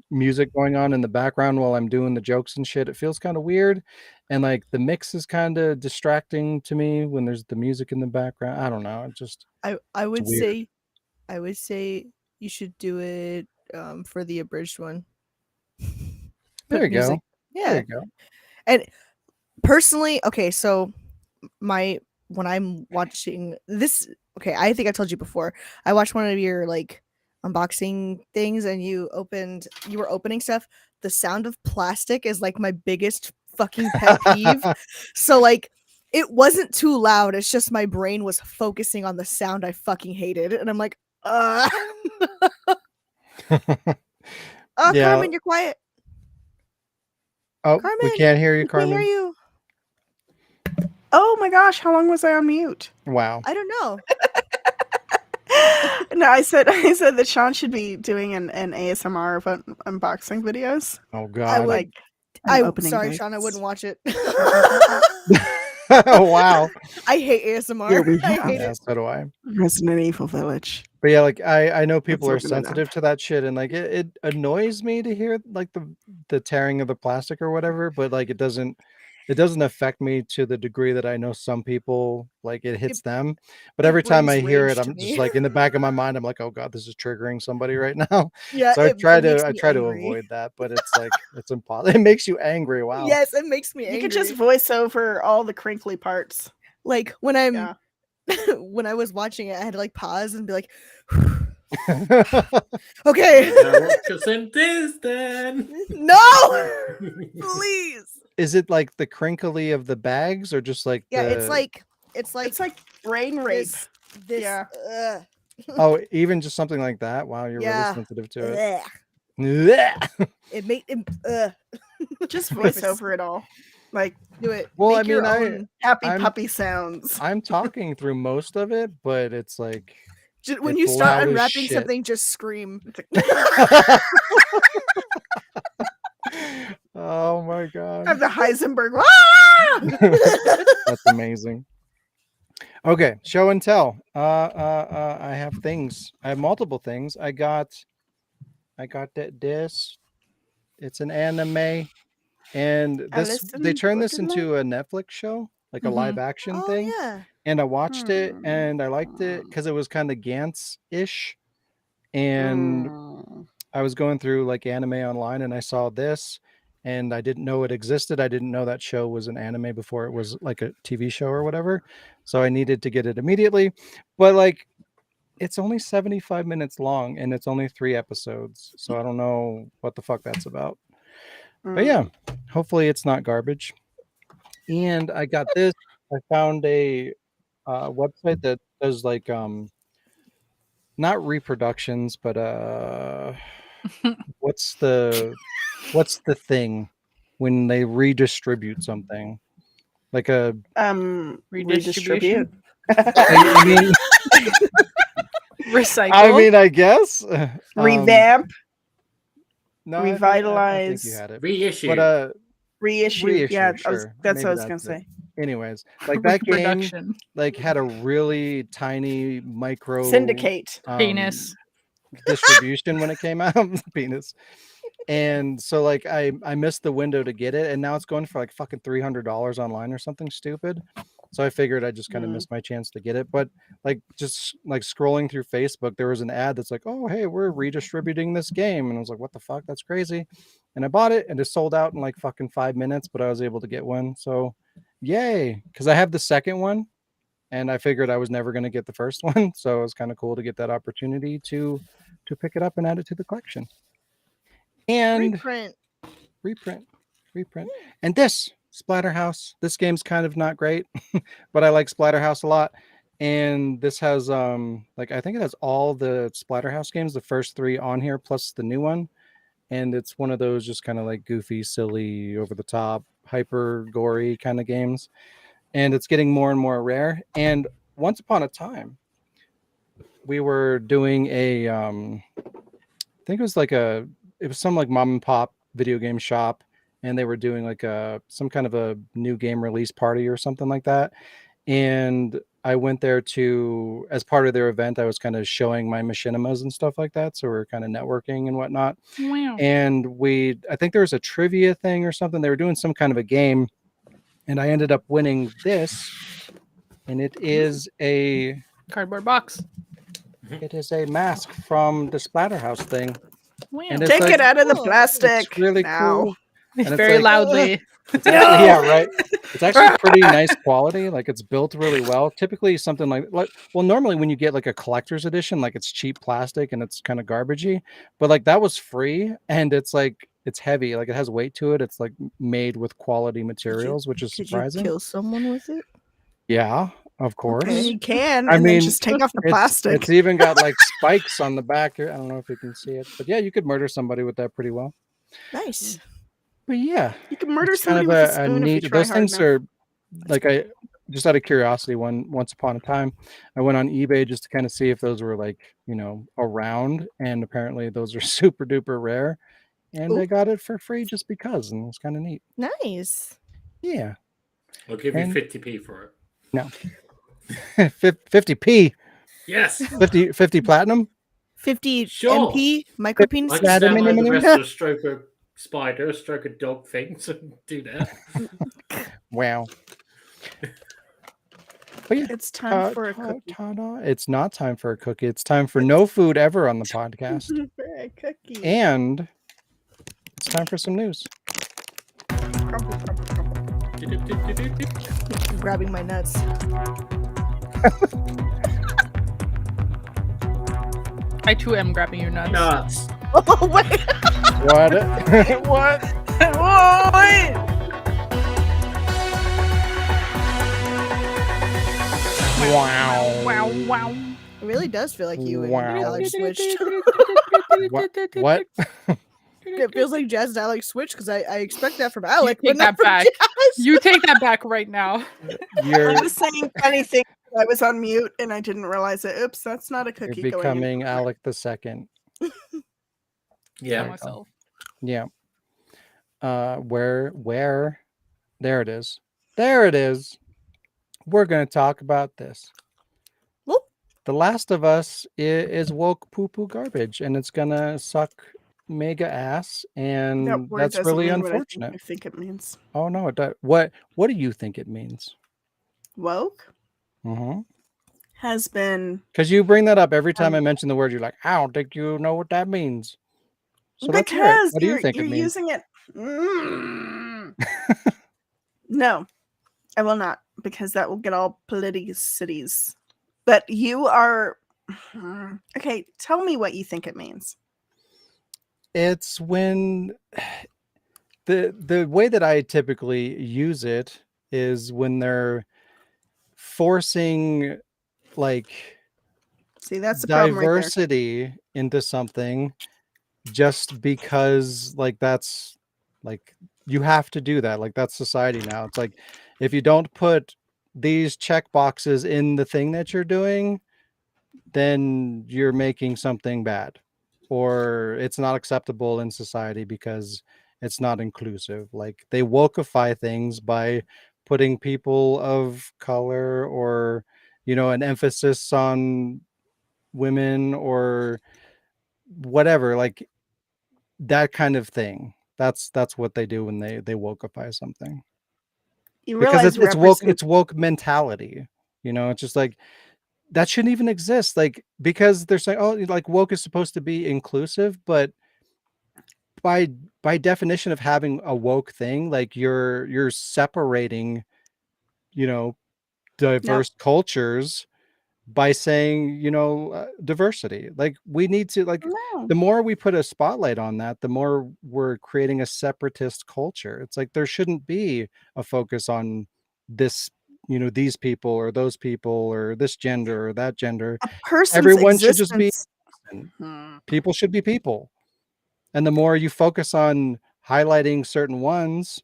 music going on in the background while I'm doing the jokes and shit, it feels kind of weird. And like the mix is kind of distracting to me when there's the music in the background. I don't know. It just I would weird. say you should do it for the abridged one. There you go. Yeah. There you go. And personally, okay, so when I'm watching this, okay, I think I told you before, I watched one of your like unboxing things and you were opening stuff. The sound of plastic is like my biggest fucking pet peeve. So like it wasn't too loud, it's just my brain was focusing on the sound I fucking hated, and I'm like, Yeah. Carmen, you're quiet. Oh, we Carmen, can't hear you, we can't hear Carmen. you. Oh my gosh, how long was I on mute? Wow. I don't know. No, I said that Sean should be doing an ASMR of unboxing videos. Oh I God. would. Sorry, gifts. Sean, I wouldn't watch it. Wow. I hate ASMR. Here we I go. hate Yeah, it. so do I. Resident Evil Village. But yeah, like I know people Let's are open it up. sensitive to that shit, and like it annoys me to hear like the tearing of the plastic or whatever, but like it doesn't affect me to the degree that I know some people, like it hits them. But it every time I brings hear rage it, to I'm just me. like in the back of my mind, I'm like, oh God, this is triggering somebody right now. Yeah, So I it try makes to me to angry. avoid that, but it's like it's impossible. It makes you angry. Wow. Yes, it makes me angry. You could just voice over all the crinkly parts. like when I'm Yeah. when I was watching it, I had to like pause and be like, okay, Now watch us in this then. no, please. Is it like the crinkly of the bags, or just like Yeah, the... it's like It's like brain rape. this. Yeah. Oh, even just something like that? Wow, you're Yeah. really sensitive to it. Ugh. Blech. It made it. Just voice over it all. Like, Do it. Well, Make I mean, your own. happy I'm- puppy sounds. I'm talking through most of it, but it's like When it's you start loud as unwrapping shit. something, just scream. Oh my Have God. the Heisenberg. Ah! That's amazing. Okay, show and tell. I have things. I have multiple things. I got this. It's an anime, and this they turned this into a Netflix show, like a live action Oh thing. yeah. And I watched it and I liked it because it was kind of Gantz-ish. And I was going through like anime online and I saw this, and I didn't know it existed. I didn't know that show was an anime before it was like a TV show or whatever. So I needed to get it immediately. But like, it's only 75 minutes long and it's only 3 episodes. So I don't know what the fuck that's about. But yeah, hopefully it's not garbage. And I got this. I found a website that does like not reproductions, but what's the thing when they redistribute something? Like a Redistribute. I mean, Recycle. I mean, I guess Revamp. no, I think you Revitalize. had it. Reissue. But Reissue. Yeah, sure. that's Maybe what I was gonna it. say. Anyways, like that game Reproduction. like had a really tiny micro Syndicate. Penis. distribution when it came out. Penis. And so like I missed the window to get it, and now it's going for like fucking $300 online or something stupid. So I figured I just kind of missed my chance to get it. But like just like scrolling through Facebook, there was an ad that's like, oh hey, we're redistributing this game. And I was like, what the fuck? That's crazy. And I bought it and it sold out in like fucking 5 minutes, but I was able to get one. So yay. Because I have the second one and I figured I was never going to get the first one. So it was kind of cool to get that opportunity to pick it up and add it to the collection. And reprint. And this Splatterhouse, this game's kind of not great, but I like Splatterhouse a lot. And this has like I think it has all the Splatterhouse games, the first 3 on here plus the new one. And it's one of those just kind of like goofy, silly, over the top, hyper gory kind of games. And it's getting more and more rare. And once upon a time, we were doing a I think it was some like mom and pop video game shop, and they were doing like some kind of a new game release party or something like that. And I went there to, as part of their event, I was kind of showing my machinimas and stuff like that. So we're kind of networking and whatnot. Wow. And I think there was a trivia thing or something. They were doing some kind of a game, and I ended up winning this. And it is a cardboard box. It is a mask from the Splatterhouse thing. Wow. And it's Take like, it out of the plastic. It's really now. cool. It's And very like, loudly. It's actually, yeah, right. It's actually pretty nice quality. Like it's built really well. Typically something like well, normally when you get like a collector's edition, like it's cheap plastic and it's kind of garbagey, but like that was free and it's like it's heavy. Like it has weight to it. It's like made with quality materials, which is surprising. Could you kill someone with it? Yeah, of course. Okay, you can. I And mean, then just take off the plastic. It's even got like spikes on the back here. I don't know if you can see it, but yeah, you could murder somebody with that pretty well. Nice. But yeah, You can murder it's somebody kind of with a spoon if you try those hard things enough. are like I just out of curiosity. Once upon a time, I went on eBay just to kind of see if those were like around, and apparently those are super duper rare. And I got it for free just because, and it was kind of neat. Nice. Yeah, I'll give you 50p for it. No, 50p. Yes, 50 platinum. 50 Sure. MP micro penis. I can stand like the rest of stroke a spider, stroke a dog things, and do that. Wow. But yeah, It's time for a cookie. It's not time for a cookie. It's time for no food ever on the podcast. For a cookie. And it's time for some news. Crumple, crumple, crumple. I'm grabbing my nuts. I too am grabbing your nuts. Nuts. Oh wait. What? What? Oh, wait. Wow. Wow, wow. It really does feel like you and Wow. Alex switched. What? It feels like Jazz and Alex switched because I expect that from Alex. take but not that from back. Jazz. You take that back right now. You're I was saying funny things. I was on mute and I didn't realize it. Oops, that's not a cookie. you're becoming going in. Alec the Second. Yeah. Myself. Yeah. Where? There it is. There it is. We're gonna talk about this. Whoop. The Last of Us is woke poo poo garbage, and it's gonna suck mega ass, and That word that's doesn't really mean what unfortunate. I think it means. Oh no, it does. What do you think it means? Woke has been Because you bring that up every time I mention the word. You're like, I don't think you know what that means. So let's hear it. because What do you you're think it means? using it No, I will not, because that will get all cities. But you are okay. Tell me what you think it means. It's when the way that I typically use it is when they're forcing like See, that's the problem right there. diversity into something just because like that's like you have to do that. Like that's society now. It's like if you don't put these check boxes in the thing that you're doing, then you're making something bad, or it's not acceptable in society because it's not inclusive. Like they wokeify things by putting people of color or an emphasis on women or whatever, like that kind of thing. That's what they do when they wokeify something, You because realize it's woke mentality. It's just like that shouldn't even exist. Like, because they're saying, oh, like woke is supposed to be inclusive, but by definition of having a woke thing, like you're separating, you know, diverse cultures by saying, diversity. Like we need to, like, No. the more we put a spotlight on that, the more we're creating a separatist culture. It's like there shouldn't be a focus on this, these people or those people or this gender or that gender. A person's Everyone should just be existence. people should be people. And the more you focus on highlighting certain ones,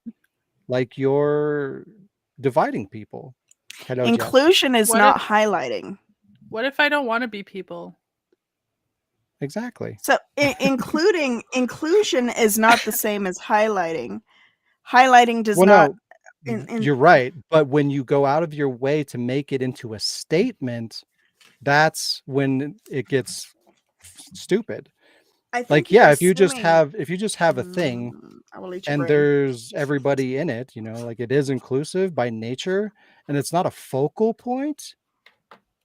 like you're dividing people. Hello, Jeff. Inclusion is What not if- highlighting. What if I don't want to be people? Exactly. So inclusion is not the same as highlighting. Highlighting does Well, not. no, you're right. But when you go out of your way to make it into a statement, that's when it gets stupid. I think Like, you're yeah, if you just assuming- have a thing I will eat your and brain. there's everybody in it, like it is inclusive by nature and it's not a focal point,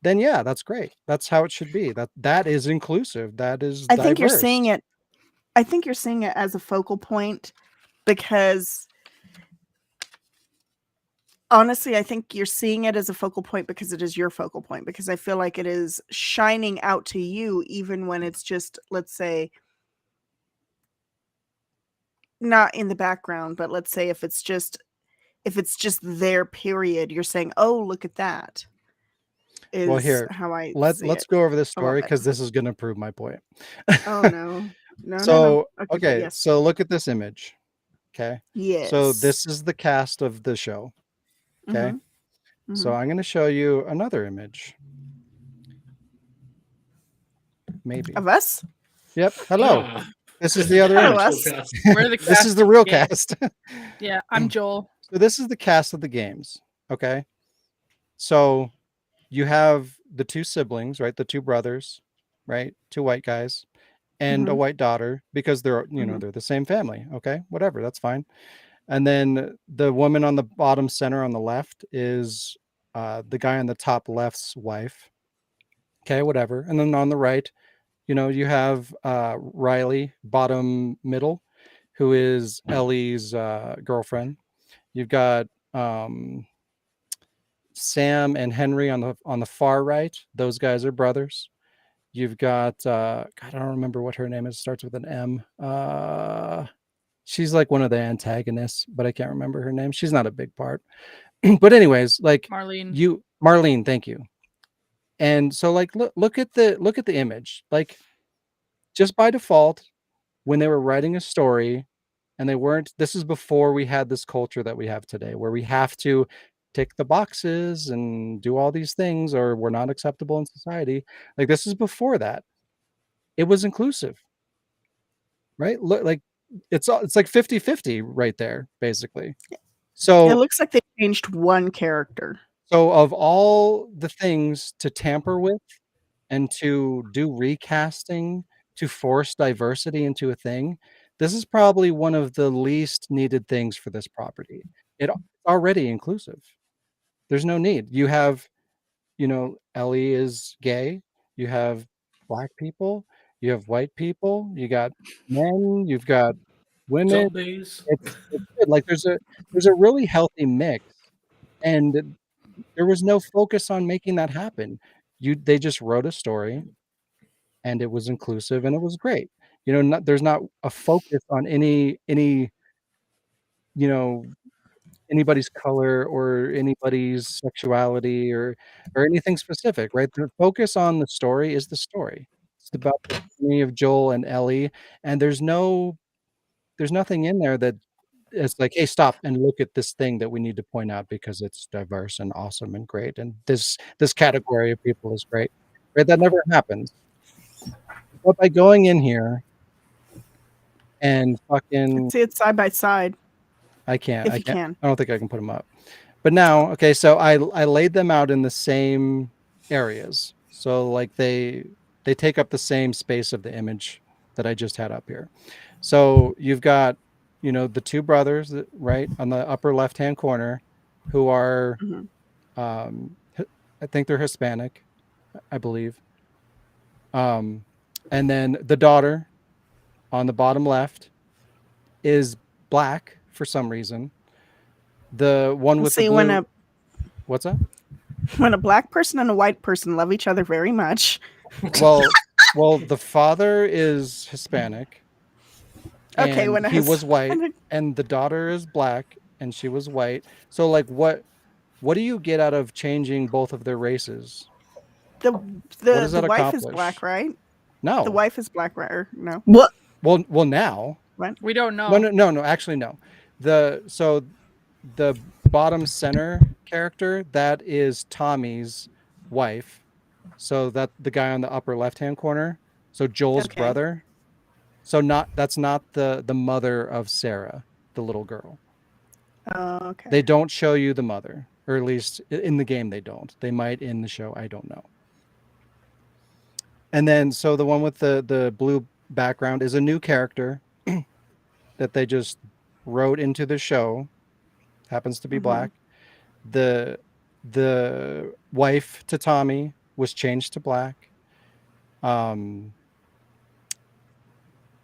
then yeah, that's great. That's how it should be. That is inclusive. That is I diverse. think you're seeing it. I think you're seeing it as a focal point because honestly, I think you're seeing it as a focal point because it is your focal point, because I feel like it is shining out to you even when it's just, let's say, not in the background, but let's say if it's just there, period, you're saying, "Oh, look at that." Well, here, how I let's see it. go over this I love story it. because this is going to prove my point. Oh no. No, So, no. Okay, but okay, yes. so look at this image. Okay. Yes. So this is the cast of the show. Okay. Mhm. So I'm going to show you another image. Maybe. Of us? Yep. Hello. Ah, This is the other Hello, image. us. We're the This is cast the of real game. cast. Yeah, I'm Joel. So this is the cast of the games. Okay. So you have the two siblings, right? The two brothers, right? Two white guys and a Mhm. white daughter, because they're, Mhm. they're the same family. Okay. Whatever. That's fine. And then the woman on the bottom center on the left is the guy on the top left's wife. Okay. Whatever. And then on the right, you have Riley, bottom middle, who is Ellie's girlfriend. You've got Sam and Henry on the far right. Those guys are brothers. You've got God, I don't remember what her name is. It starts with an M. She's like one of the antagonists, but I can't remember her name. She's not a big part. But anyways, like Marlene, thank you. And so like look at the image. Like just by default, when they were writing a story and this is before we had this culture that we have today, where we have to tick the boxes and do all these things or we're not acceptable in society. Like this is before that. It was inclusive. Right? Look, like it's like 50-50 right there, basically. So it looks like they changed one character. So of all the things to tamper with and to do recasting, to force diversity into a thing, this is probably one of the least needed things for this property. It's already inclusive. There's no need. You have, Ellie is gay. You have black people. You have white people. You got men. You've got, women. Zombies. It's good. Like there's a really healthy mix, and there was no focus on making that happen. They just wrote a story, and it was inclusive, and it was great. There's not a focus on any you know anybody's color or anybody's sexuality or anything specific, right? The focus on the story is the story. It's about the journey of Joel and Ellie, and there's nothing in there that is like, hey, stop and look at this thing that we need to point out because it's diverse and awesome and great, and this category of people is great, right? That never happens. But by going in here and fucking, See it side by side. I can't. If you can. I don't think I can put them up. But now, okay, so I laid them out in the same areas. So like they take up the same space of the image that I just had up here. So you've got, the two brothers, right, on the upper left-hand corner, who are, I think they're Hispanic, I believe. And then the daughter on the bottom left is black for some reason. The one with the blue. What's that? When a black person and a white person love each other very much. Well, the father is Hispanic. Okay, and he was white, and the daughter is black, and she was white. So, like, what do you get out of changing both of their races? The does that wife is accomplish? black, right? No. The wife is black, right? Or no? What? Well, now. What? We don't know. No. Actually, no. So the bottom center character, that is Tommy's wife. So that the guy on the upper left-hand corner. So Joel's brother. So that's not the mother of Sarah, the little girl. Oh, okay. They don't show you the mother, or at least in the game they don't. They might in the show, I don't know. And then so the one with the blue background is a new character that they just wrote into the show. Happens to be black. The wife to Tommy was changed to black.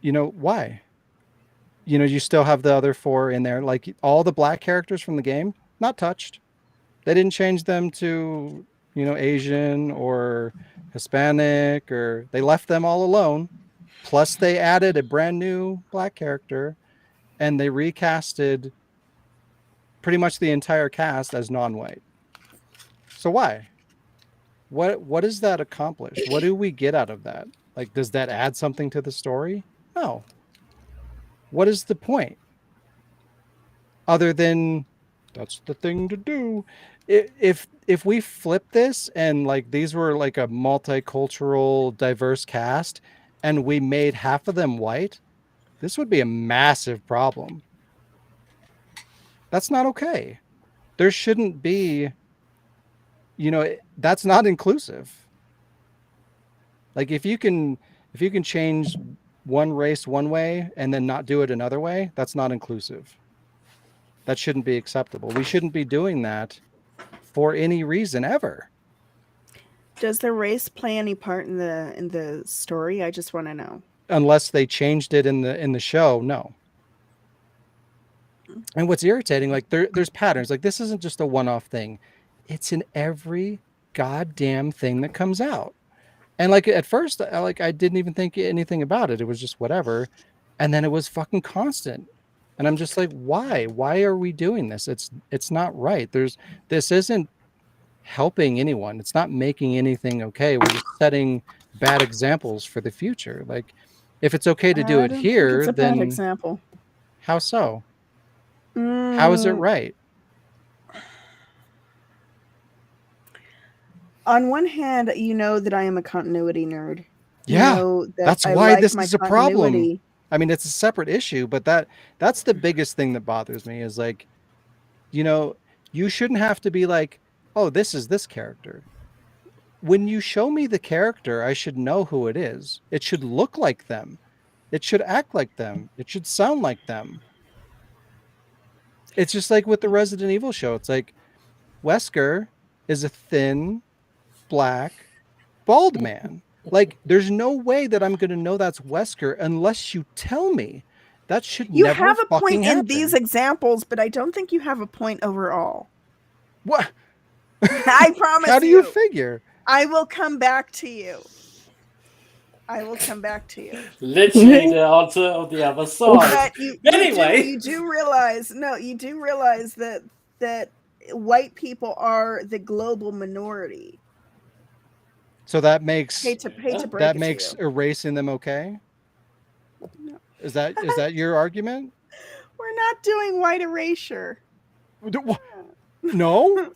Why? You still have the other four in there. Like all the black characters from the game, not touched. They didn't change them to, Asian or Hispanic, or they left them all alone. Plus they added a brand new black character, and they recasted pretty much the entire cast as non-white. So why? What does that accomplish? What do we get out of that? Like, does that add something to the story? No. What is the point? Other than that's the thing to do. If we flip this and like these were like a multicultural, diverse cast, and we made half of them white, this would be a massive problem. That's not okay. There shouldn't be, that's not inclusive. Like if you can change one race one way and then not do it another way, that's not inclusive. That shouldn't be acceptable. We shouldn't be doing that for any reason ever. Does the race play any part in the story? I just want to know. Unless they changed it in the show, no. And what's irritating, like there's patterns. Like this isn't just a one-off thing. It's in every goddamn thing that comes out. And like at first, I didn't even think anything about it. It was just whatever. And then it was fucking constant. And I'm just like, why? Why are we doing this? It's not right. This isn't helping anyone. It's not making anything okay. We're just setting bad examples for the future. Like if it's okay to do it here, it's a then bad example. How so? How is it right? On one hand, you know that I am a continuity nerd. Yeah, that's why this is a problem. I mean, it's a separate issue, but that's the biggest thing that bothers me is like, you shouldn't have to be like, oh, this is this character. When you show me the character, I should know who it is. It should look like them. It should act like them. It should sound like them. It's just like with the Resident Evil show. It's like Wesker is a thin, black, bald man. Like, there's no way that I'm going to know that's Wesker unless you tell me. That should You never have a fucking point happen. in these examples, but I don't think you have a point overall. What? I promise How do you figure? I will come back to you. I will come back to you. Literally the answer on the other side. But you Anyway. do realize that white people are the global minority. So that makes Hate to break that it makes to you. erasing them okay? No. Is that your argument? We're not doing white erasure. No?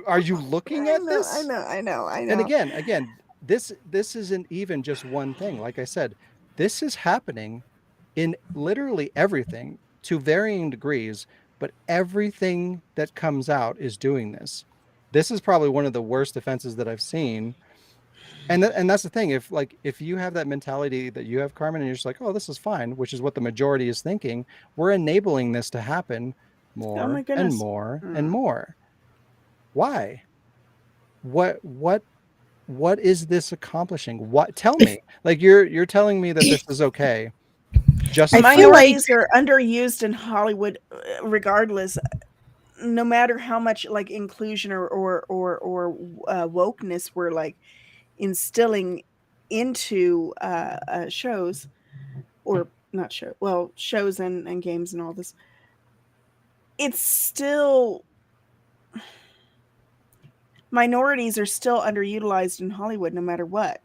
Are you looking at this? I know. And again, this isn't even just one thing. Like I said, this is happening in literally everything to varying degrees, but everything that comes out is doing this. This is probably one of the worst offenses that I've seen. And that's the thing. If you have that mentality that you have, Carmen, and you're just like, oh, this is fine, which is what the majority is thinking, we're enabling this to happen more my and goodness. more and more. Why? What is this accomplishing? What? Tell me. Like you're telling me that this is okay. Just minorities are underused in Hollywood, regardless. No matter how much like inclusion or wokeness we're like instilling into shows, or not shows and games and all this, it's still, minorities are still underutilized in Hollywood no matter what.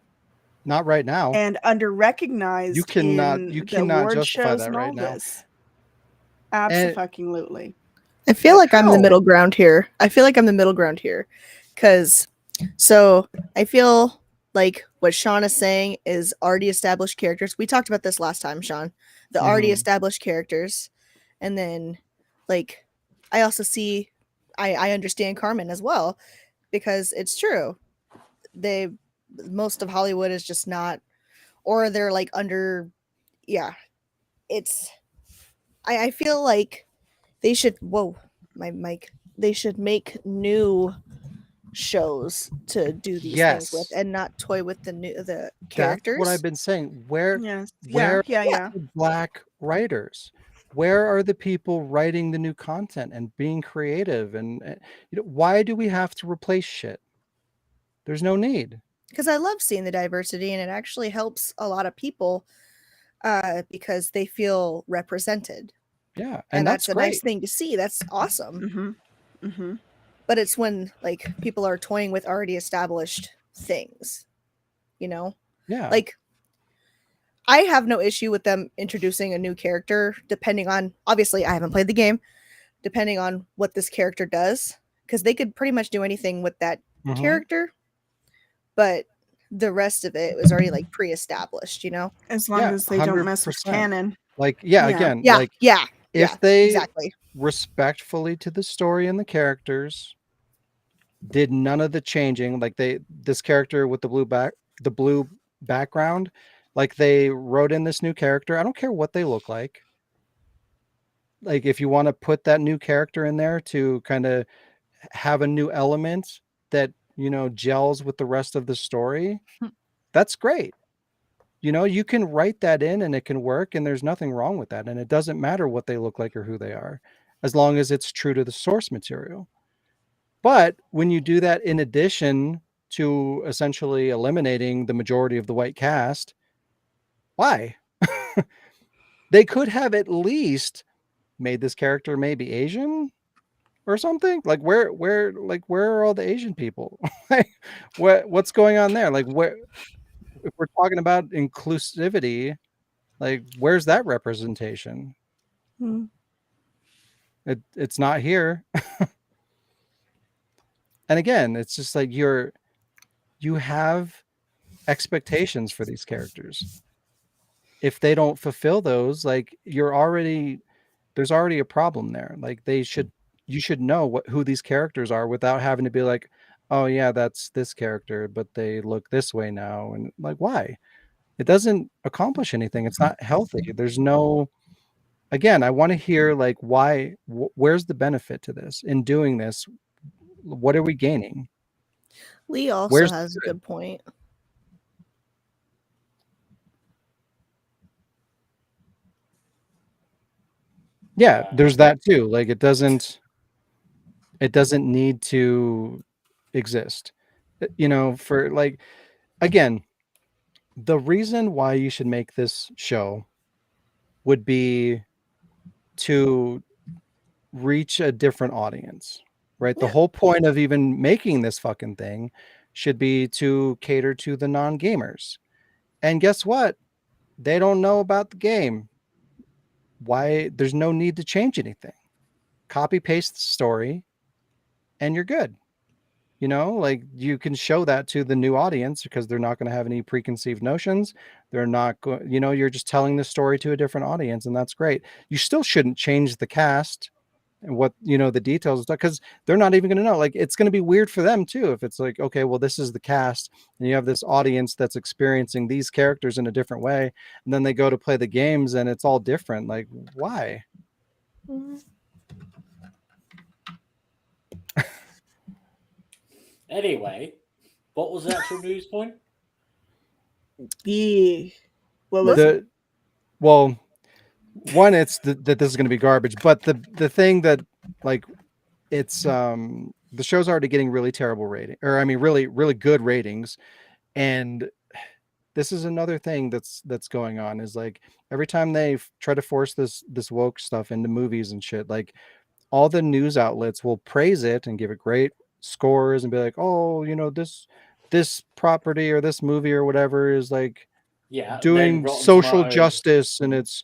Not right now. And under-recognized. You cannot justify that right now. Absolutely. I feel like I'm the middle ground here. Because I feel like what Sean is saying is already established characters. We talked about this last time, Sean. The already established characters. And then, like, I also see, I understand Carmen as well, because it's true. Most of Hollywood is just not, or they're like under, I feel like they should, they should make new shows to do these things with and not toy with the characters. That's what I've been saying. Where are the Black writers? Where are the people writing the new content and being creative? And why do we have to replace shit? There's no need. Because I love seeing the diversity, and it actually helps a lot of people because they feel represented. Yeah, and that's a great. nice thing to see. That's awesome. But it's when like people are toying with already established things, Yeah. Like I have no issue with them introducing a new character, depending on, obviously I haven't played the game, depending on what this character does, because they could pretty much do anything with that character, but the rest of it was already like pre-established, as long as they don't mess with canon. Like if they respectfully to the story and the characters did none of the changing, like this character with the blue background, like they wrote in this new character. I don't care what they look like. Like if you want to put that new character in there to kind of have a new element that gels with the rest of the story, that's great. You can write that in and it can work, and there's nothing wrong with that, and it doesn't matter what they look like or who they are, as long as it's true to the source material. But when you do that in addition to essentially eliminating the majority of the white cast, why? They could have at least made this character maybe Asian or something. Like where are all the Asian people? What's going on there? Like if we're talking about inclusivity, like where's that representation? It's not here. And again, it's just like you have expectations for these characters. If they don't fulfill those, like there's already a problem there. Like you should know who these characters are without having to be like, oh yeah, that's this character, but they look this way now. And like, why? It doesn't accomplish anything. It's not healthy. There's no, again, I want to hear like why, where's the benefit to this in doing this? What are we gaining? Lee also has a good point. Yeah, there's that too. Like it doesn't need to exist. For like, again, the reason why you should make this show would be to reach a different audience, right? The Yeah. whole point of even making this fucking thing should be to cater to the non-gamers. And guess what? They don't know about the game. Why? There's no need to change anything. Copy paste the story and you're good. Like you can show that to the new audience because they're not going to have any preconceived notions. They're not going, you're just telling the story to a different audience, and that's great. You still shouldn't change the cast and what, the details and stuff, because they're not even going to know. Like it's going to be weird for them too if it's like, okay, well, this is the cast and you have this audience that's experiencing these characters in a different way, and then they go to play the games and it's all different. Like, why? Anyway, what was the actual news point? Yeah. What was it? Well, one, it's that this is going to be garbage, but the thing that, like, it's the show's already getting really terrible rating, or I mean really really good ratings, and this is another thing that's going on, is like every time they try to force this woke stuff into movies and shit, like all the news outlets will praise it and give it great scores and be like, oh, this property or this movie or whatever is like Yeah, then doing Rotten social Tomatoes. justice and it's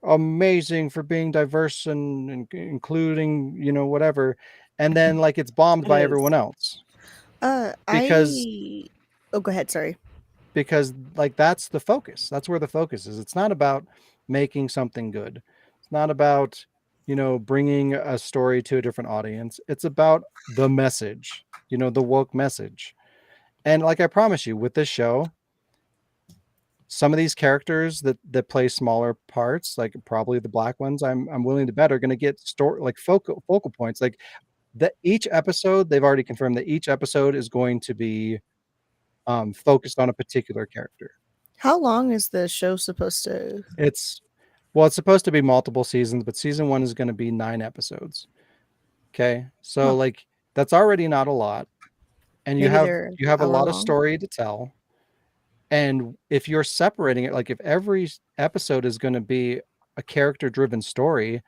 amazing for being diverse and including, whatever. And then like it's bombed It by is. everyone else. Because Oh, go ahead. Sorry. because like that's the focus. That's where the focus is. It's not about making something good. It's not about, bringing a story to a different audience. It's about the message, the woke message. And like I promise you, with this show, some of these characters that play smaller parts, like probably the black ones, I'm willing to bet are going to get focal points. Like that each episode, they've already confirmed that each episode is going to be focused on a particular character. How long is the show supposed to? It's supposed to be multiple seasons, but season 1 is going to be 9 episodes. Okay, so like that's already not a lot, and you Maybe have they're a lot of hour-long? story to tell. And if you're separating it, like if every episode is going to be a character driven story,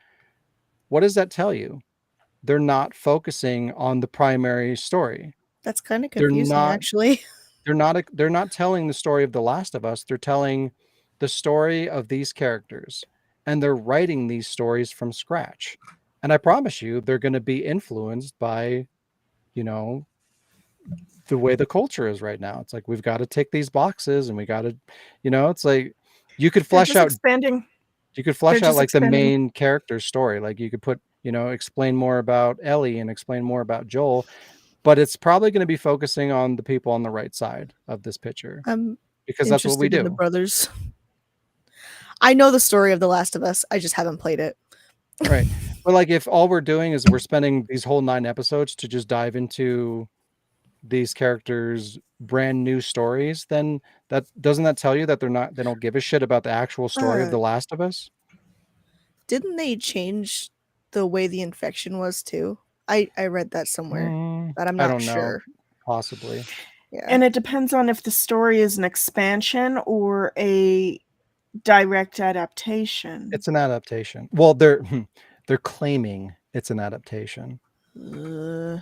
what does that tell you? They're not focusing on the primary story. That's kind of They're confusing, not actually. they're not telling the story of The Last of Us. They're telling the story of these characters, and they're writing these stories from scratch. And I promise you, they're going to be influenced by, the way the culture is right now. It's like we've got to tick these boxes, and we got to, it's like you could They're flesh just out expanding. you could flesh They're out just like the expanding. main character's story. Like you could put, explain more about Ellie and explain more about Joel, but it's probably going to be focusing on the people on the right side of this picture, I'm because that's what we interested in the do. brothers. I know the story of The Last of Us. I just haven't played it. Right. But like if all we're doing is we're spending these whole 9 episodes to just dive into these characters' brand new stories, then that doesn't tell you that they don't give a shit about the actual story of The Last of Us? Didn't they change the way the infection was too? I read that somewhere, but I'm I not don't know. sure. Possibly. Yeah. And it depends on if the story is an expansion or a direct adaptation. It's an adaptation. Well, they're claiming it's an adaptation. No.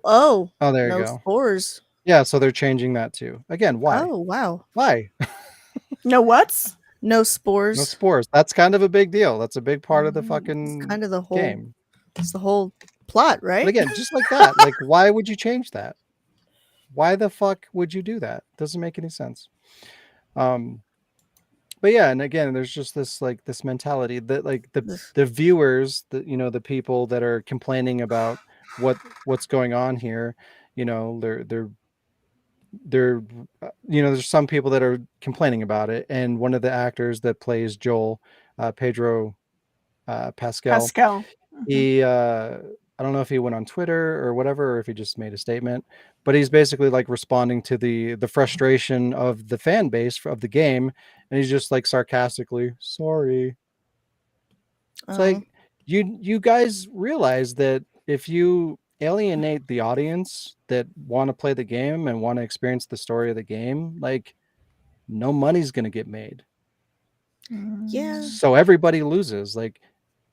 Oh, there you no go. spores. Yeah, so they're changing that too. Again, why? Oh, wow. Why? No what's? No spores. No spores. That's kind of a big deal. That's a big part of the fucking It's kind of the whole game. It's the whole plot, right? But again, just like that, like why would you change that? Why the fuck would you do that? Doesn't make any sense. But yeah, and again, there's just this like this mentality that like the viewers, the people that are complaining about what's going on here, they're there's some people that are complaining about it, and one of the actors that plays Joel, Pedro Pascal, Pascal. he I don't know if he went on Twitter or whatever, or if he just made a statement, but he's basically like responding to the frustration of the fan base of the game, and he's just like sarcastically, sorry. It's like you guys realize that if you alienate the audience that want to play the game and want to experience the story of the game, like no money's going to get made. Yeah. So everybody loses. Like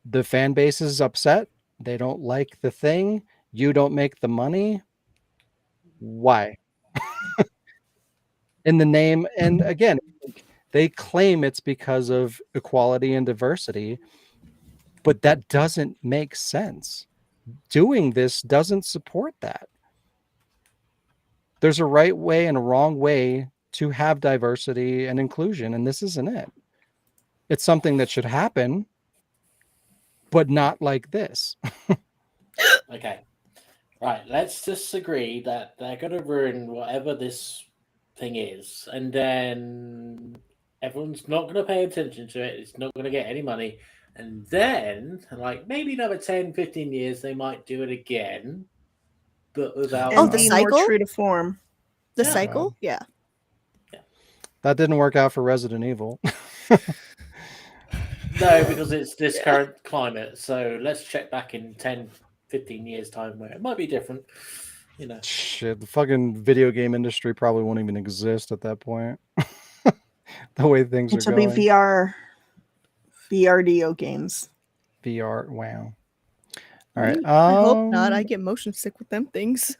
the fan base is upset. They don't like the thing. You don't make the money. Why? In the name, and again, they claim it's because of equality and diversity, but that doesn't make sense. Doing this doesn't support that. There's a right way and a wrong way to have diversity and inclusion, and this isn't it. It's something that should happen, but not like this. Okay. Right, let's just agree that they're going to ruin whatever this thing is, and then everyone's not going to pay attention to it. It's not going to get any money. And then, like, maybe another 10, 15 years, they might do it again, but without... Oh, And the be cycle? more true to form. The Yeah. cycle? Yeah. That didn't work out for Resident Evil. No, because it's this current climate. So let's check back in 10, 15 years' time where it might be different. You know. Shit, the fucking video game industry probably won't even exist at that point. The way things are It'll going. be VRDO games. VR. Wow. All right. I hope not. I get motion sick with them things.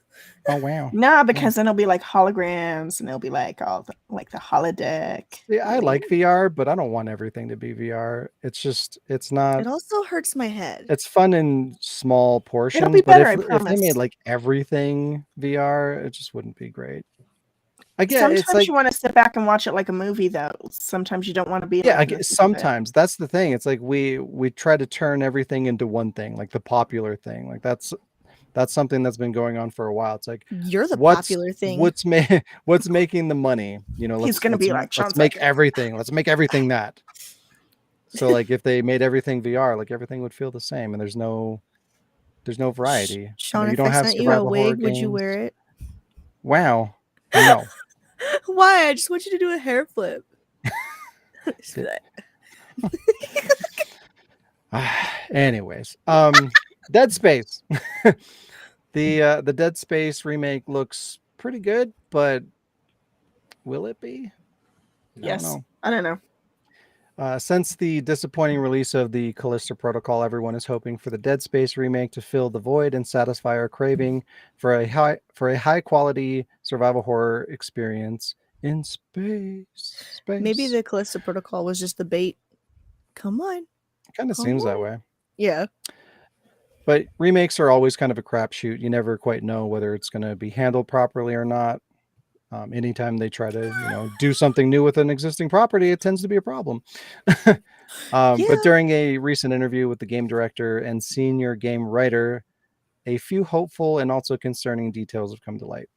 Oh wow. Nah, because then it'll be like holograms, and it'll be like all the, like the holodeck. Yeah, I like VR, but I don't want everything to be VR. It's just, it's not. It also hurts my head. It's fun in small portions. be better, I but if they promise. made like everything VR, it just wouldn't be great. I get Sometimes it's like you want to sit back and watch it like a movie, though. Sometimes you don't want to be. yeah, I like, get, listening to it. sometimes that's the thing. It's like we try to turn everything into one thing, like the popular thing. Like that's something that's been going on for a while. It's like You're the what's popular thing. what's making the money? You know, He's gonna be like, let's Sean's make like- everything. Let's make everything that. So like if they made everything VR, like everything would feel the same, and there's no variety. You know, Sean, you if don't I have sent you a survival horror wig, would you games. wear it? Wow. No. Why? I just want you to do a hair flip. Just be like, Anyways, Dead Space. The Dead Space remake looks pretty good, but will it be? Yes. I don't know. Since the disappointing release of the Callisto Protocol, everyone is hoping for the Dead Space remake to fill the void and satisfy our craving for a high quality survival horror experience in space. maybe the Callisto Protocol was just the bait. Come on. Kind of come seems that on. way. Yeah. But remakes are always kind of a crapshoot. You never quite know whether it's going to be handled properly or not. Anytime they try to, do something new with an existing property, it tends to be a problem. But during a recent interview with the game director and senior game writer, a few hopeful and also concerning details have come to light.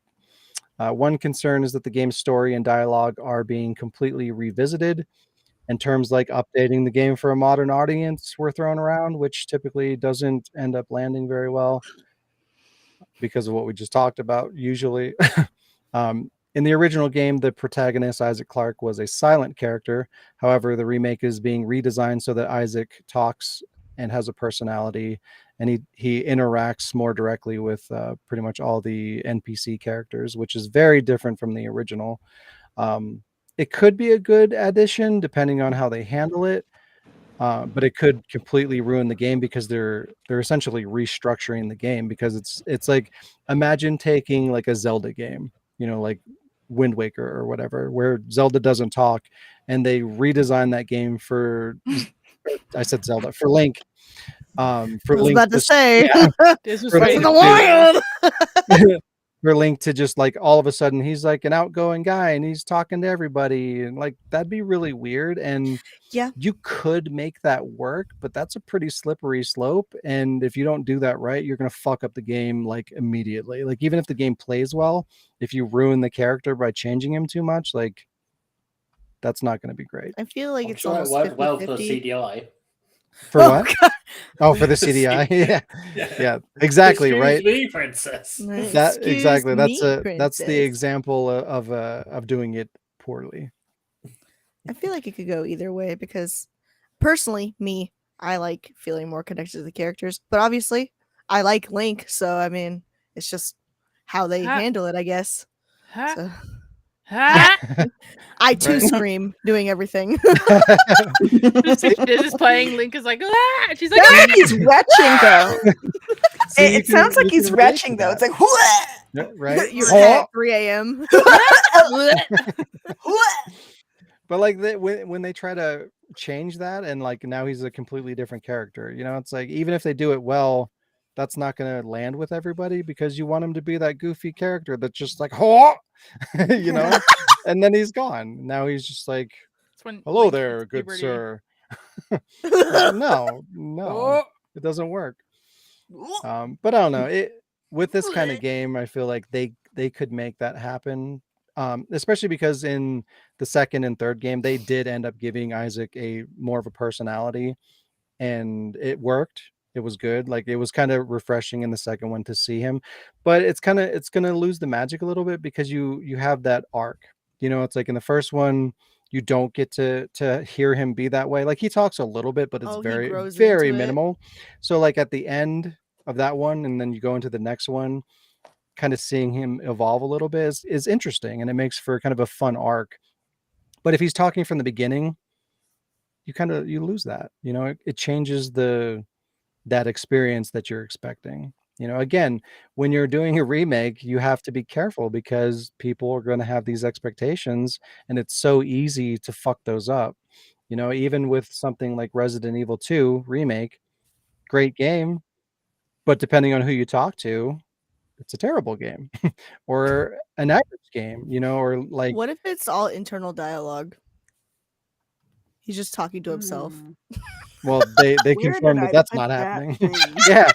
One concern is that the game's story and dialogue are being completely revisited, and terms like updating the game for a modern audience were thrown around, which typically doesn't end up landing very well because of what we just talked about usually. In the original game, the protagonist, Isaac Clarke, was a silent character. However, the remake is being redesigned so that Isaac talks and has a personality, and he interacts more directly with pretty much all the NPC characters, which is very different from the original. It could be a good addition depending on how they handle it, but it could completely ruin the game because they're essentially restructuring the game, because it's like, imagine taking like a Zelda game, like Wind Waker or whatever, where Zelda doesn't talk, and they redesign that game for I said Zelda, for Link. For I was Link about to say. This was For right In Link the wild. for Link to just like all of a sudden he's like an outgoing guy and he's talking to everybody, and like that'd be really weird. And Yeah. you could make that work, but that's a pretty slippery slope, and if you don't do that right, you're going to fuck up the game like immediately. Like even if the game plays well, if you ruin the character by changing him too much, like that's not going to be great. I feel like I'm it's sure it almost worked well for 50-50. CDI. For what? God. Oh, for the CDI. Yeah, exactly. Excuse right. me, princess. That Excuse exactly. That's me, that's the princess. example of doing it poorly. I feel like it could go either way because personally, I like feeling more connected to the characters, but obviously, I like Link, so I mean, it's just how they Ha- handle it, I guess. Ha- So ha. I too Right. scream doing everything. This is playing. Link is like, ah! And she's like, Sounds ah! like he's retching though. See, It sounds like he's retching though. It's like Yeah, right. Your Oh! cat 3 a.m. But like when they try to change that and like now he's a completely different character, it's like even if they do it well, that's not going to land with everybody because you want him to be that goofy character that's just like, oh, and then he's gone. Now he's just like, It's when hello Link there, hits good puberty. sir. No, Oh. it doesn't work. But I don't know. With this kind of game, I feel like they could make that happen. Especially because in the second and third game, they did end up giving Isaac a more of a personality, and it worked. It was good. Like it was kind of refreshing in the second one to see him, but it's gonna lose the magic a little bit because you have that arc. It's like in the first one, you don't get to hear him be that way. Like he talks a little bit, but it's He very, grows very into it. minimal. So like at the end of that one, and then you go into the next one, kind of seeing him evolve a little bit is interesting, and it makes for kind of a fun arc. But if he's talking from the beginning, you lose that. It changes that experience that you're expecting. Again, when you're doing a remake, you have to be careful because people are going to have these expectations, and it's so easy to fuck those up. Even with something like Resident Evil 2 remake, great game, but depending on who you talk to, it's a terrible game or an average game, or like, What if it's all internal dialogue? He's just talking to himself. well, they Where confirmed did that I that's put not that happening. thing? Yeah.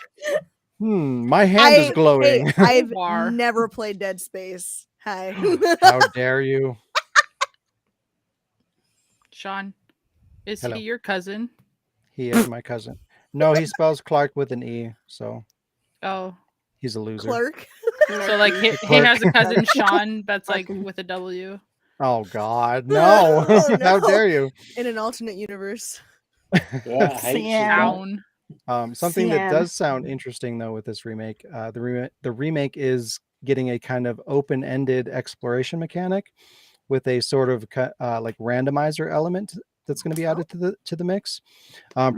My hand is glowing. I've War. never played Dead Space. Hi. How dare you? Sean, is Hello. he your cousin? He is my cousin. No, he spells Clark with an E, so Oh, he's a loser. Clerk. so like he Clark. has a cousin Sean that's like Fucking- with a W. Oh God, no! Oh, How no. dare you? In an alternate universe. Yeah, I hate you. Sam. Down. Something that Sam. does sound interesting though with this remake, the remake is getting a kind of open-ended exploration mechanic with a sort of like randomizer element that's going to be added to the mix.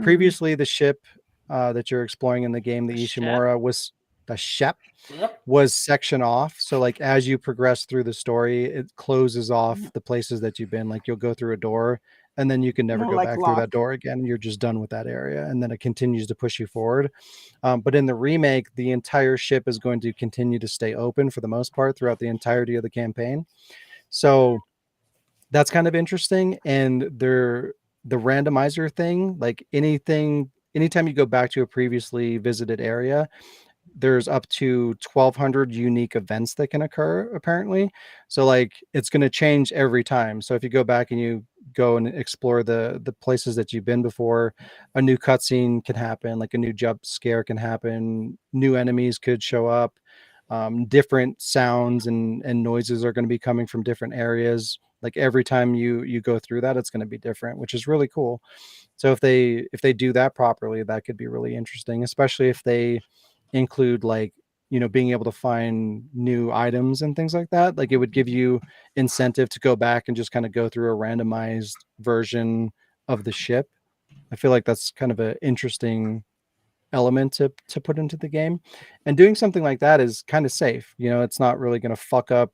Previously, the ship that you're exploring in the game, the Ishimura, was the ship Yep. was section off. So like as you progress through the story, it closes off the places that you've been. Like you'll go through a door and then you can never More go like back through that locked. door again. You're just done with that area, and then it continues to push you forward. But in the remake, the entire ship is going to continue to stay open for the most part throughout the entirety of the campaign. So that's kind of interesting. And the randomizer thing, like anytime you go back to a previously visited area, there's up to 1,200 unique events that can occur apparently. So like it's going to change every time. So if you go back and you go and explore the places that you've been before, a new cutscene can happen, like a new jump scare can happen, new enemies could show up, different sounds and noises are going to be coming from different areas. Like every time you go through that, it's going to be different, which is really cool. So if they do that properly, that could be really interesting, especially if they include like being able to find new items and things like that. Like it would give you incentive to go back and just kind of go through a randomized version of the ship. I feel like that's kind of an interesting element to put into the game, and doing something like that is kind of safe. It's not really going to fuck up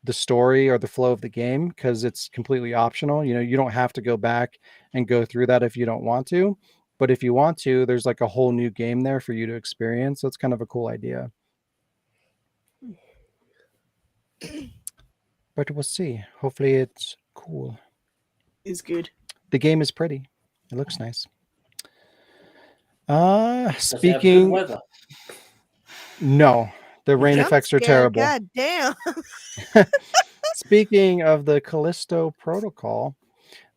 the story or the flow of the game because it's completely optional. You don't have to go back and go through that if you don't want to, but if you want to, there's like a whole new game there for you to experience. So it's kind of a cool idea, but we'll see. Hopefully it's cool. Is good. The game is pretty. It looks nice. Does it have good Speaking, weather? no, the rain Jump effects are scare, terrible. God damn. Speaking of the Callisto Protocol,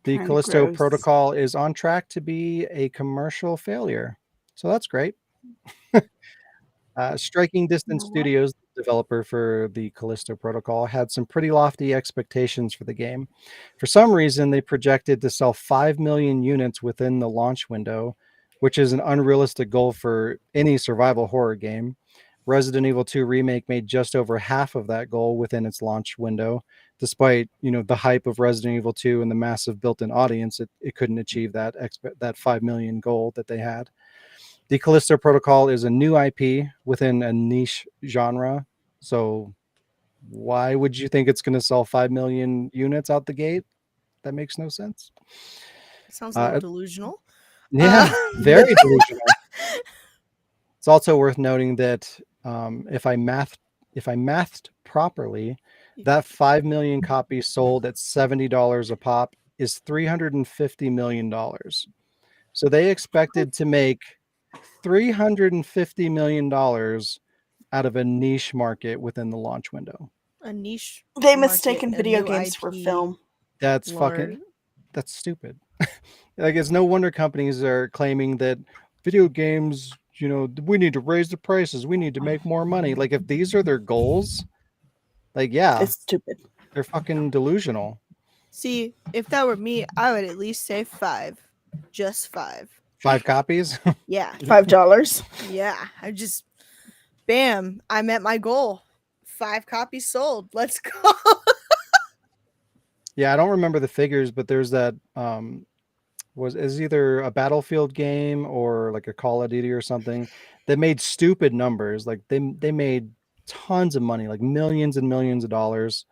The Kinda Callisto gross. Protocol is on track to be a commercial failure. So that's great. Striking Distance What? Studios, developer for the Callisto Protocol, had some pretty lofty expectations for the game. For some reason, they projected to sell 5 million units within the launch window, which is an unrealistic goal for any survival horror game. Resident Evil 2 Remake made just over half of that goal within its launch window. Despite, the hype of Resident Evil 2 and the massive built-in audience, it couldn't achieve that 5 million goal that they had. The Callisto Protocol is a new IP within a niche genre. So why would you think it's going to sell 5 million units out the gate? That makes no sense. Sounds a little delusional. Yeah, very delusional. It's also worth noting that if I mathed properly, that 5 million copies sold at $70 a pop is $350 million. So they expected to make $350 million out of a niche market within the launch window. A niche. They market, mistaken a video new games for IP film. That's lord. that's stupid. Like, it's no wonder companies are claiming that video games, we need to raise the prices, we need to make more money. Like, if these are their goals, like, yeah, It's stupid. they're fucking delusional. See, if that were me, I would at least say 5. Just 5. 5 copies? Yeah. $5. Yeah. I just bam, I met my goal. 5 copies sold. Let's go. Yeah, I don't remember the figures, but there's that is either a Battlefield game or like a Call of Duty or something that made stupid numbers. Like they made tons of money, like millions and millions of dollars,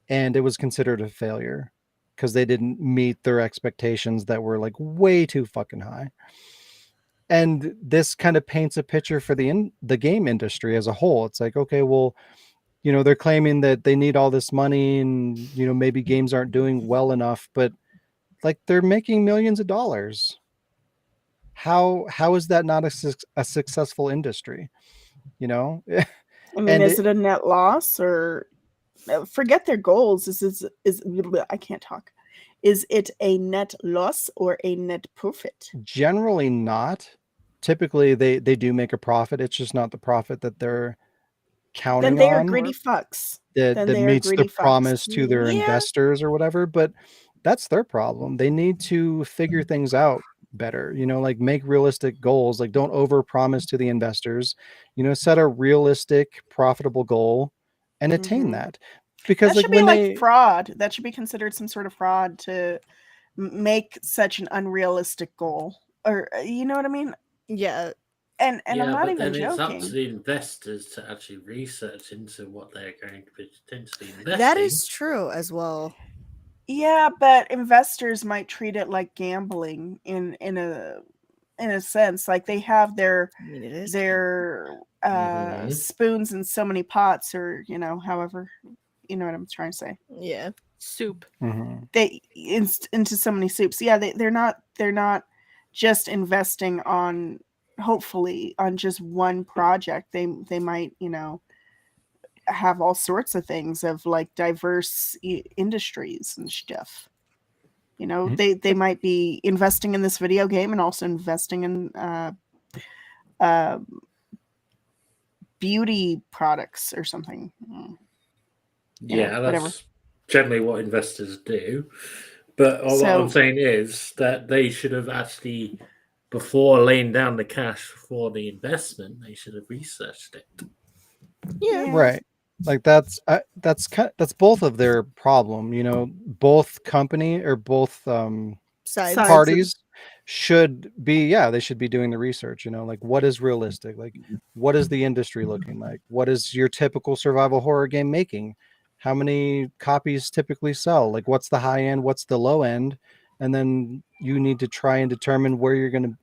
and it was considered a failure because they didn't meet their expectations that were like way too fucking high. And this kind of paints a picture for the game industry as a whole. It's like, okay, well, they're claiming that they need all this money and, maybe games aren't doing well enough, but like they're making millions of dollars. How is that not a successful industry? I mean, And is it a net loss or forget their goals? Is I can't talk. Is it a net loss or a net profit? generally not. Typically they do make a profit. It's just not the profit that they're counting Then they are on greedy fucks. that Then they are meets the greedy fucks. promise to their Yeah. investors or whatever. But that's their problem. They need to figure things out better, like make realistic goals. Like, don't over promise to the investors, set a realistic profitable goal and attain Mhm. that. Because That like should be when like fraud. That should be considered some sort of fraud to make such an unrealistic goal. Or you know what I mean? Yeah. And yeah, I'm not but even then it's up joking. to the investors to actually research into what they're going to be potentially investing. That is true as well. Yeah, but investors might treat it like gambling in a sense. Like they have their I mean, it is. spoons in so many pots, or however, you know what I'm trying to say. Yeah. Soup. Mhm. They into so many soups. Yeah, they're not just investing on, hopefully, on just one project. They might have all sorts of things of like diverse industries and stuff. Mhm. They might be investing in this video game and also investing in beauty products or something. Yeah, whatever. that's generally what investors do. But what I'm saying is that they should have actually, before laying down the cash for the investment, they should have researched it. Yeah. Right. Like that's both of their problem. Both company or both Sides. parties should be they should be doing the research. Like, what is realistic? Like, what is the industry looking like? What is your typical survival horror game making? How many copies typically sell? Like, what's the high end, what's the low end? And then you need to try and determine where you're going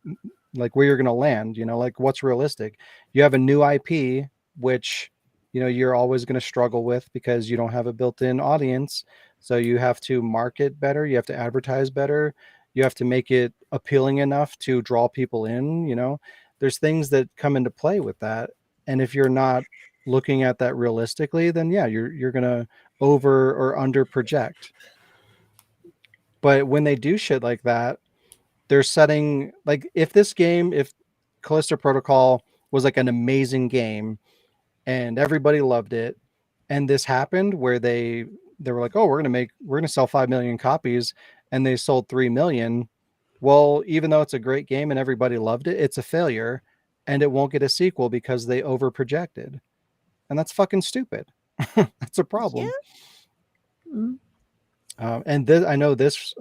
to land. Like, what's realistic? You have a new IP, which you're always going to struggle with because you don't have a built-in audience. So you have to market better, you have to advertise better, you have to make it appealing enough to draw people in. There's things that come into play with that. And if you're not looking at that realistically, then you're going to over or under project. But when they do shit like that, they're setting like if Callisto Protocol was like an amazing game and everybody loved it, and this happened where they were like, oh, we're gonna sell 5 million copies, and they sold 3 million. Well, even though it's a great game and everybody loved it, it's a failure, and it won't get a sequel because they over projected, and that's fucking stupid. That's a problem. Yeah. And I know this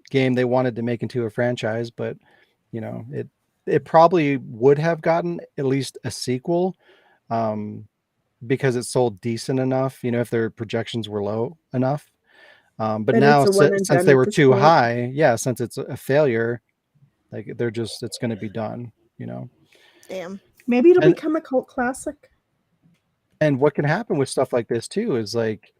game they wanted to make into a franchise, but you know, it probably would have gotten at least a sequel, because it sold decent enough, you know, if their projections were low enough. But But now it's a one and since done they at were this too point. high, yeah, since it's a failure, like it's going to be done, you know. Damn. Maybe it'll And become a cult classic. and what can happen with stuff like this too is like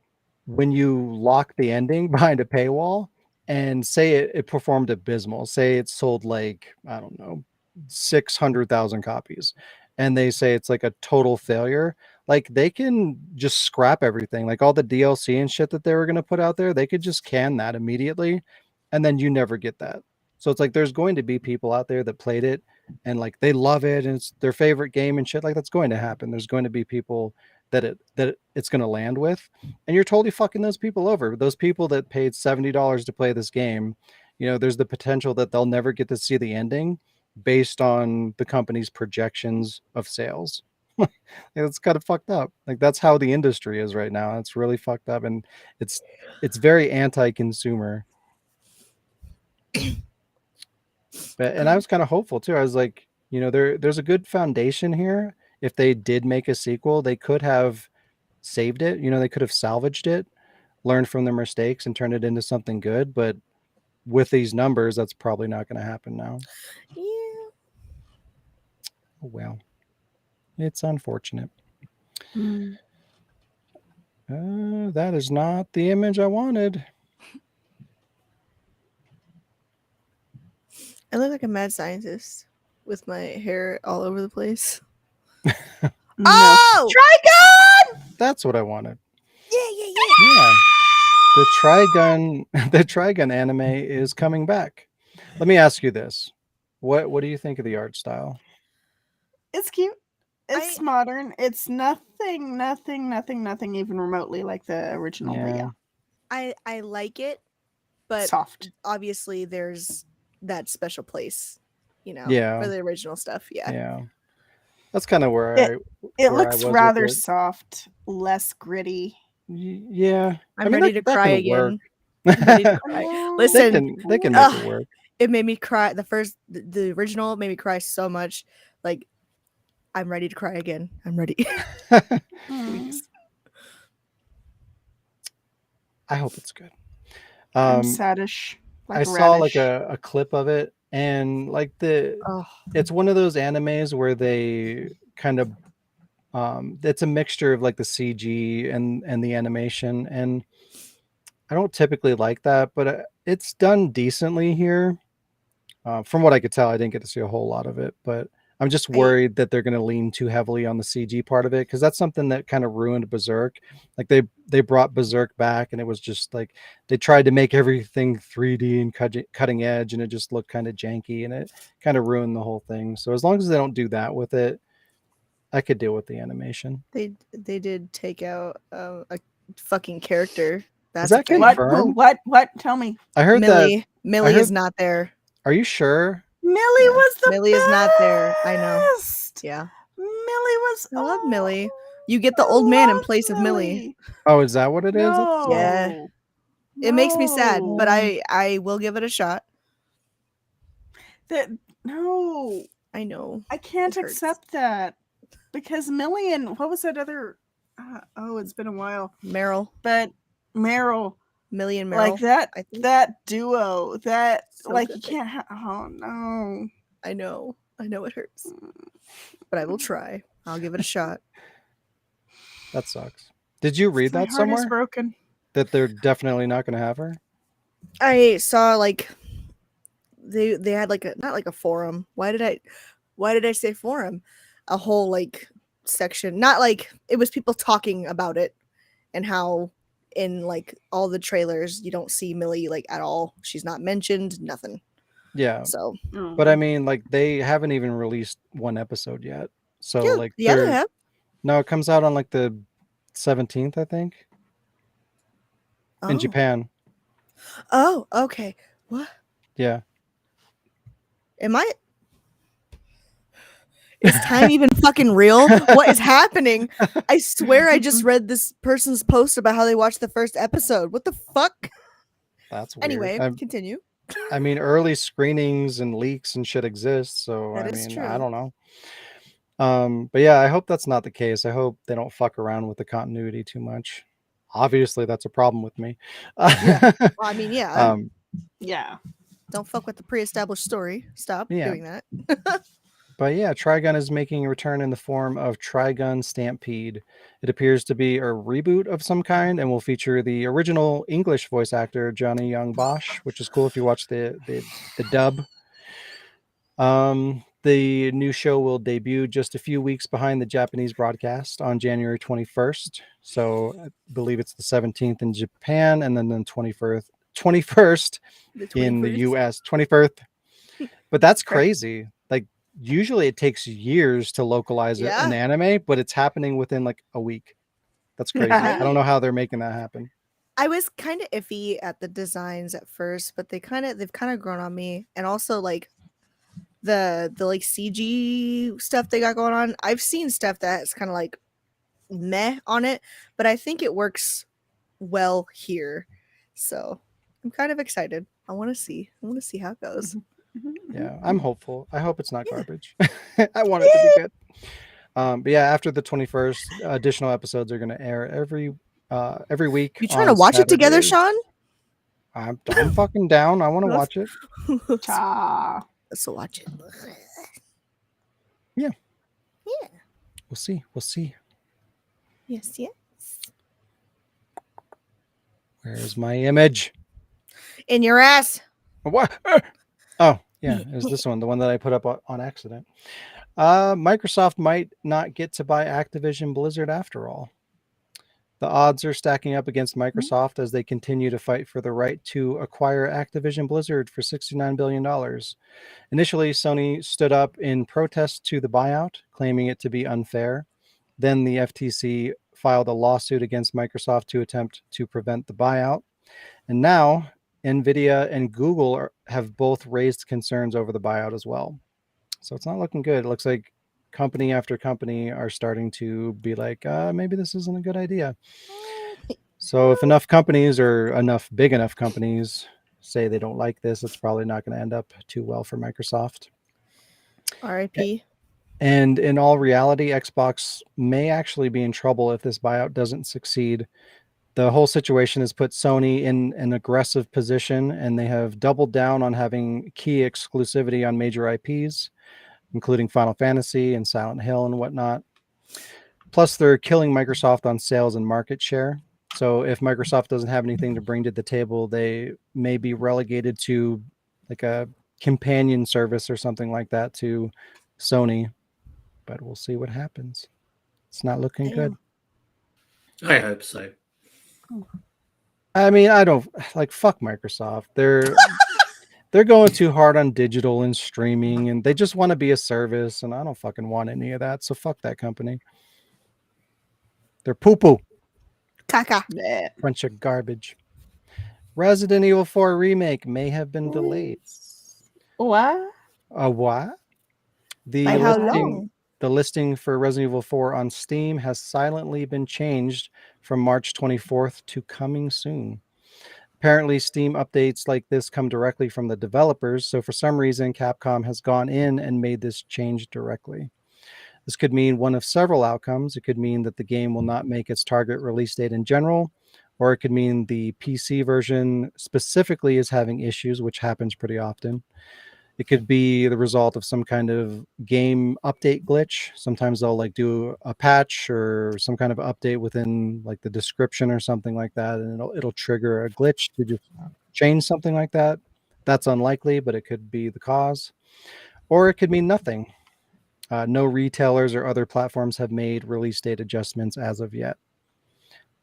when you lock the ending behind a paywall and say it performed abysmal, say it sold like, I don't know, 600,000 copies, and they say it's like a total failure, like they can just scrap everything, like all the DLC and shit that they were going to put out there, they could just can that immediately, and then you never get that. So it's like there's going to be people out there that played it and like they love it and it's their favorite game and shit, like that's going to happen. There's going to be people that it's going to land with, and you're totally fucking those people over. Those people that paid $70 to play this game, you know, there's the potential that they'll never get to see the ending based on the company's projections of sales. It's kind of fucked up. Like that's how the industry is right now. It's really fucked up, and it's very anti-consumer. And I was kind of hopeful too. I was like, you know, there's a good foundation here. If they did make a sequel, they could have saved it. You know, they could have salvaged it, learned from their mistakes, and turned it into something good. But with these numbers, that's probably not going to happen now. Yeah. Oh, well, it's unfortunate. That is not the image I wanted. I look like a mad scientist with my hair all over the place. No. Oh! Trigun! That's what I wanted. Yeah. Yeah. The Trigun the Trigun anime is coming back. Let me ask you this. What do you think of the art style? It's cute. It's modern. It's nothing even remotely like the original. But yeah. I like it, but Soft. obviously there's that special place, you know, Yeah. for the original stuff. Yeah. That's kind of where it where looks I was rather with it. soft, less gritty. Yeah. I'm ready to cry again. I'm ready to cry. Oh. Listen, they can make it work. it made me cry. The original made me cry so much. Like, I'm ready to cry again. I'm ready. Please. I hope it's good. I'm saddish. Like I saw like a clip of it, and like it's one of those animes where they kind of it's a mixture of like the CG and the animation, and I don't typically like that, but it's done decently here. From what I could tell, I didn't get to see a whole lot of it, but I'm just worried that they're going to lean too heavily on the CG part of it, because that's something that kind of ruined Berserk. Like they brought Berserk back, and it was just like they tried to make everything 3D and cutting edge, and it just looked kind of janky, and it kind of ruined the whole thing. So as long as they don't do that with it, I could deal with the animation. They did take out a fucking character. That's Is that confirmed? What? Tell me. I heard Millie. Millie I is not there. Are you sure? Millie was the Millie is not there. I know. best. Yeah. Millie was. I love Millie. You get the old man in place of Millie. Oh, is that what it is? No. Yeah. It makes me sad, but No. I will give it a shot. No. I know. I can't It hurts. accept that, because Millie and what was that other? It's been a while. Meryl. But Meryl, Millie and Meryl. like that. I think. That duo. That So like good. you can't. Oh no. I know it hurts, but I will try. I'll give it a shot. That sucks. Did you read My that heart somewhere? is broken. That they're definitely not going to have her? I saw like they had like not like a forum. Why did I say forum? A whole like section. Not like it was people talking about it and how in like all the trailers, you don't see Millie like at all. She's not mentioned, nothing. Yeah. So But I mean, like, they haven't even released one episode yet. So yeah, like yeah, they have. no, it comes out on like the 17th, I think, in Oh. Japan. Oh, okay. What? Yeah. Am I? Is time even fucking real? What is happening? I swear I just read this person's post about how they watched the first episode. What the fuck? That's weird. Anyway, continue. I mean, early screenings and leaks and shit exist, so That I is mean, true. I don't know. But yeah, I hope that's not the case. I hope they don't fuck around with the continuity too much. Obviously, that's a problem with me. Yeah. Well, I mean, yeah. Yeah. Don't fuck with the pre-established story. Stop Yeah. doing that. But yeah, Trigun is making a return in the form of Trigun Stampede. It appears to be a reboot of some kind and will feature the original English voice actor Johnny Young Bosch, which is cool if you watch the dub. The new show will debut just a few weeks behind the Japanese broadcast on January 21st. So I believe it's the 17th in Japan and then the 21st in the US. 21st. But that's crazy. Like, usually it takes years to localize an anime, but it's happening within like a week. That's crazy. I don't know how they're making that happen. I was kind of iffy at the designs at first, but they've kind of grown on me. And also like the like CG stuff they got going on. I've seen stuff that's kind of like meh on it, but I think it works well here. So I'm kind of excited. I want to see how it goes. Yeah, I'm hopeful. I hope it's not garbage. I want it to be good. But yeah, after the 21st, additional episodes are going to air every week. You trying to watch it together, Sean? I'm fucking down. I want to watch it. Let's watch it. Yeah. Yeah. We'll see. Yes. Where's my image? In your ass. What? Oh, yeah, it's this one, the one that I put up on accident. Microsoft might not get to buy Activision Blizzard after all. The odds are stacking up against Microsoft as they continue to fight for the right to acquire Activision Blizzard for $69 billion. Initially, Sony stood up in protest to the buyout, claiming it to be unfair. Then the FTC filed a lawsuit against Microsoft to attempt to prevent the buyout. And now NVIDIA and Google have both raised concerns over the buyout as well. So it's not looking good. It looks like company after company are starting to be like, maybe this isn't a good idea. So if enough companies or big enough companies say they don't like this, it's probably not going to end up too well for Microsoft. RIP. And in all reality, Xbox may actually be in trouble if this buyout doesn't succeed. The whole situation has put Sony in an aggressive position, and they have doubled down on having key exclusivity on major IPs, including Final Fantasy and Silent Hill and whatnot. Plus, they're killing Microsoft on sales and market share. So if Microsoft doesn't have anything to bring to the table, they may be relegated to like a companion service or something like that to Sony. But we'll see what happens. It's not looking good. I hope so. I mean, I don't like fuck Microsoft. They're going too hard on digital and streaming, and they just want to be a service, and I don't fucking want any of that. So fuck that company. They're poo-poo. Caca. Bunch of garbage. Resident Evil 4 remake may have been delayed. What? What? By how long? The listing for Resident Evil 4 on Steam has silently been changed from March 24th to coming soon. Apparently, Steam updates like this come directly from the developers, so for some reason, Capcom has gone in and made this change directly. This could mean one of several outcomes. It could mean that the game will not make its target release date in general, or it could mean the PC version specifically is having issues, which happens pretty often. It could be the result of some kind of game update glitch. Sometimes they'll like do a patch or some kind of update within like the description or something like that, and it'll trigger a glitch to just change something like that. That's unlikely, but it could be the cause. Or it could mean nothing. No retailers or other platforms have made release date adjustments as of yet.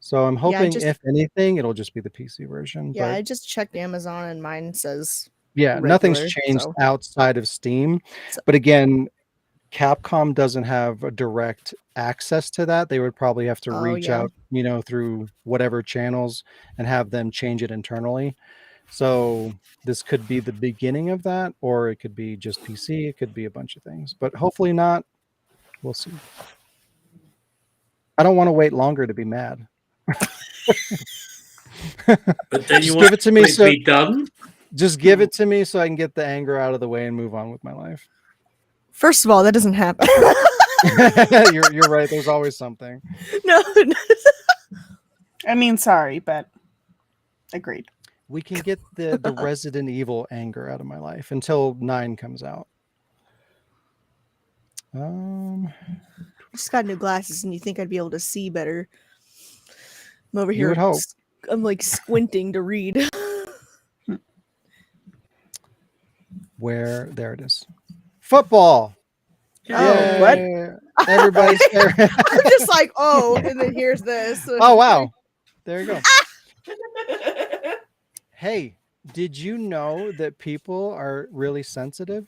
So I'm hoping, just- if anything, it'll just be the PC version. Yeah, but I just checked Amazon and mine says nothing's regular, changed so- outside of Steam. So- But again, Capcom doesn't have a direct access to that. They would probably have to reach out, through whatever channels and have them change it internally. So this could be the beginning of that, or it could be just PC. It could be a bunch of things, but hopefully not. We'll see. I don't want to wait longer to be mad. But then Just give it to me so be done. Just give it to me so I can get the anger out of the way and move on with my life. First of all, that doesn't happen. You're right. There's always something. No. I mean, sorry, but agreed. We can get the Resident Evil anger out of my life until 9 comes out. I just got new glasses, and you think I'd be able to see better? I'm over You here. would hope. I'm like squinting to read. There it is. Football. Oh, what? Yay. Everybody's there. I'm just like, oh, and then here's this. Oh, wow. There you go. Hey, did you know that people are really sensitive?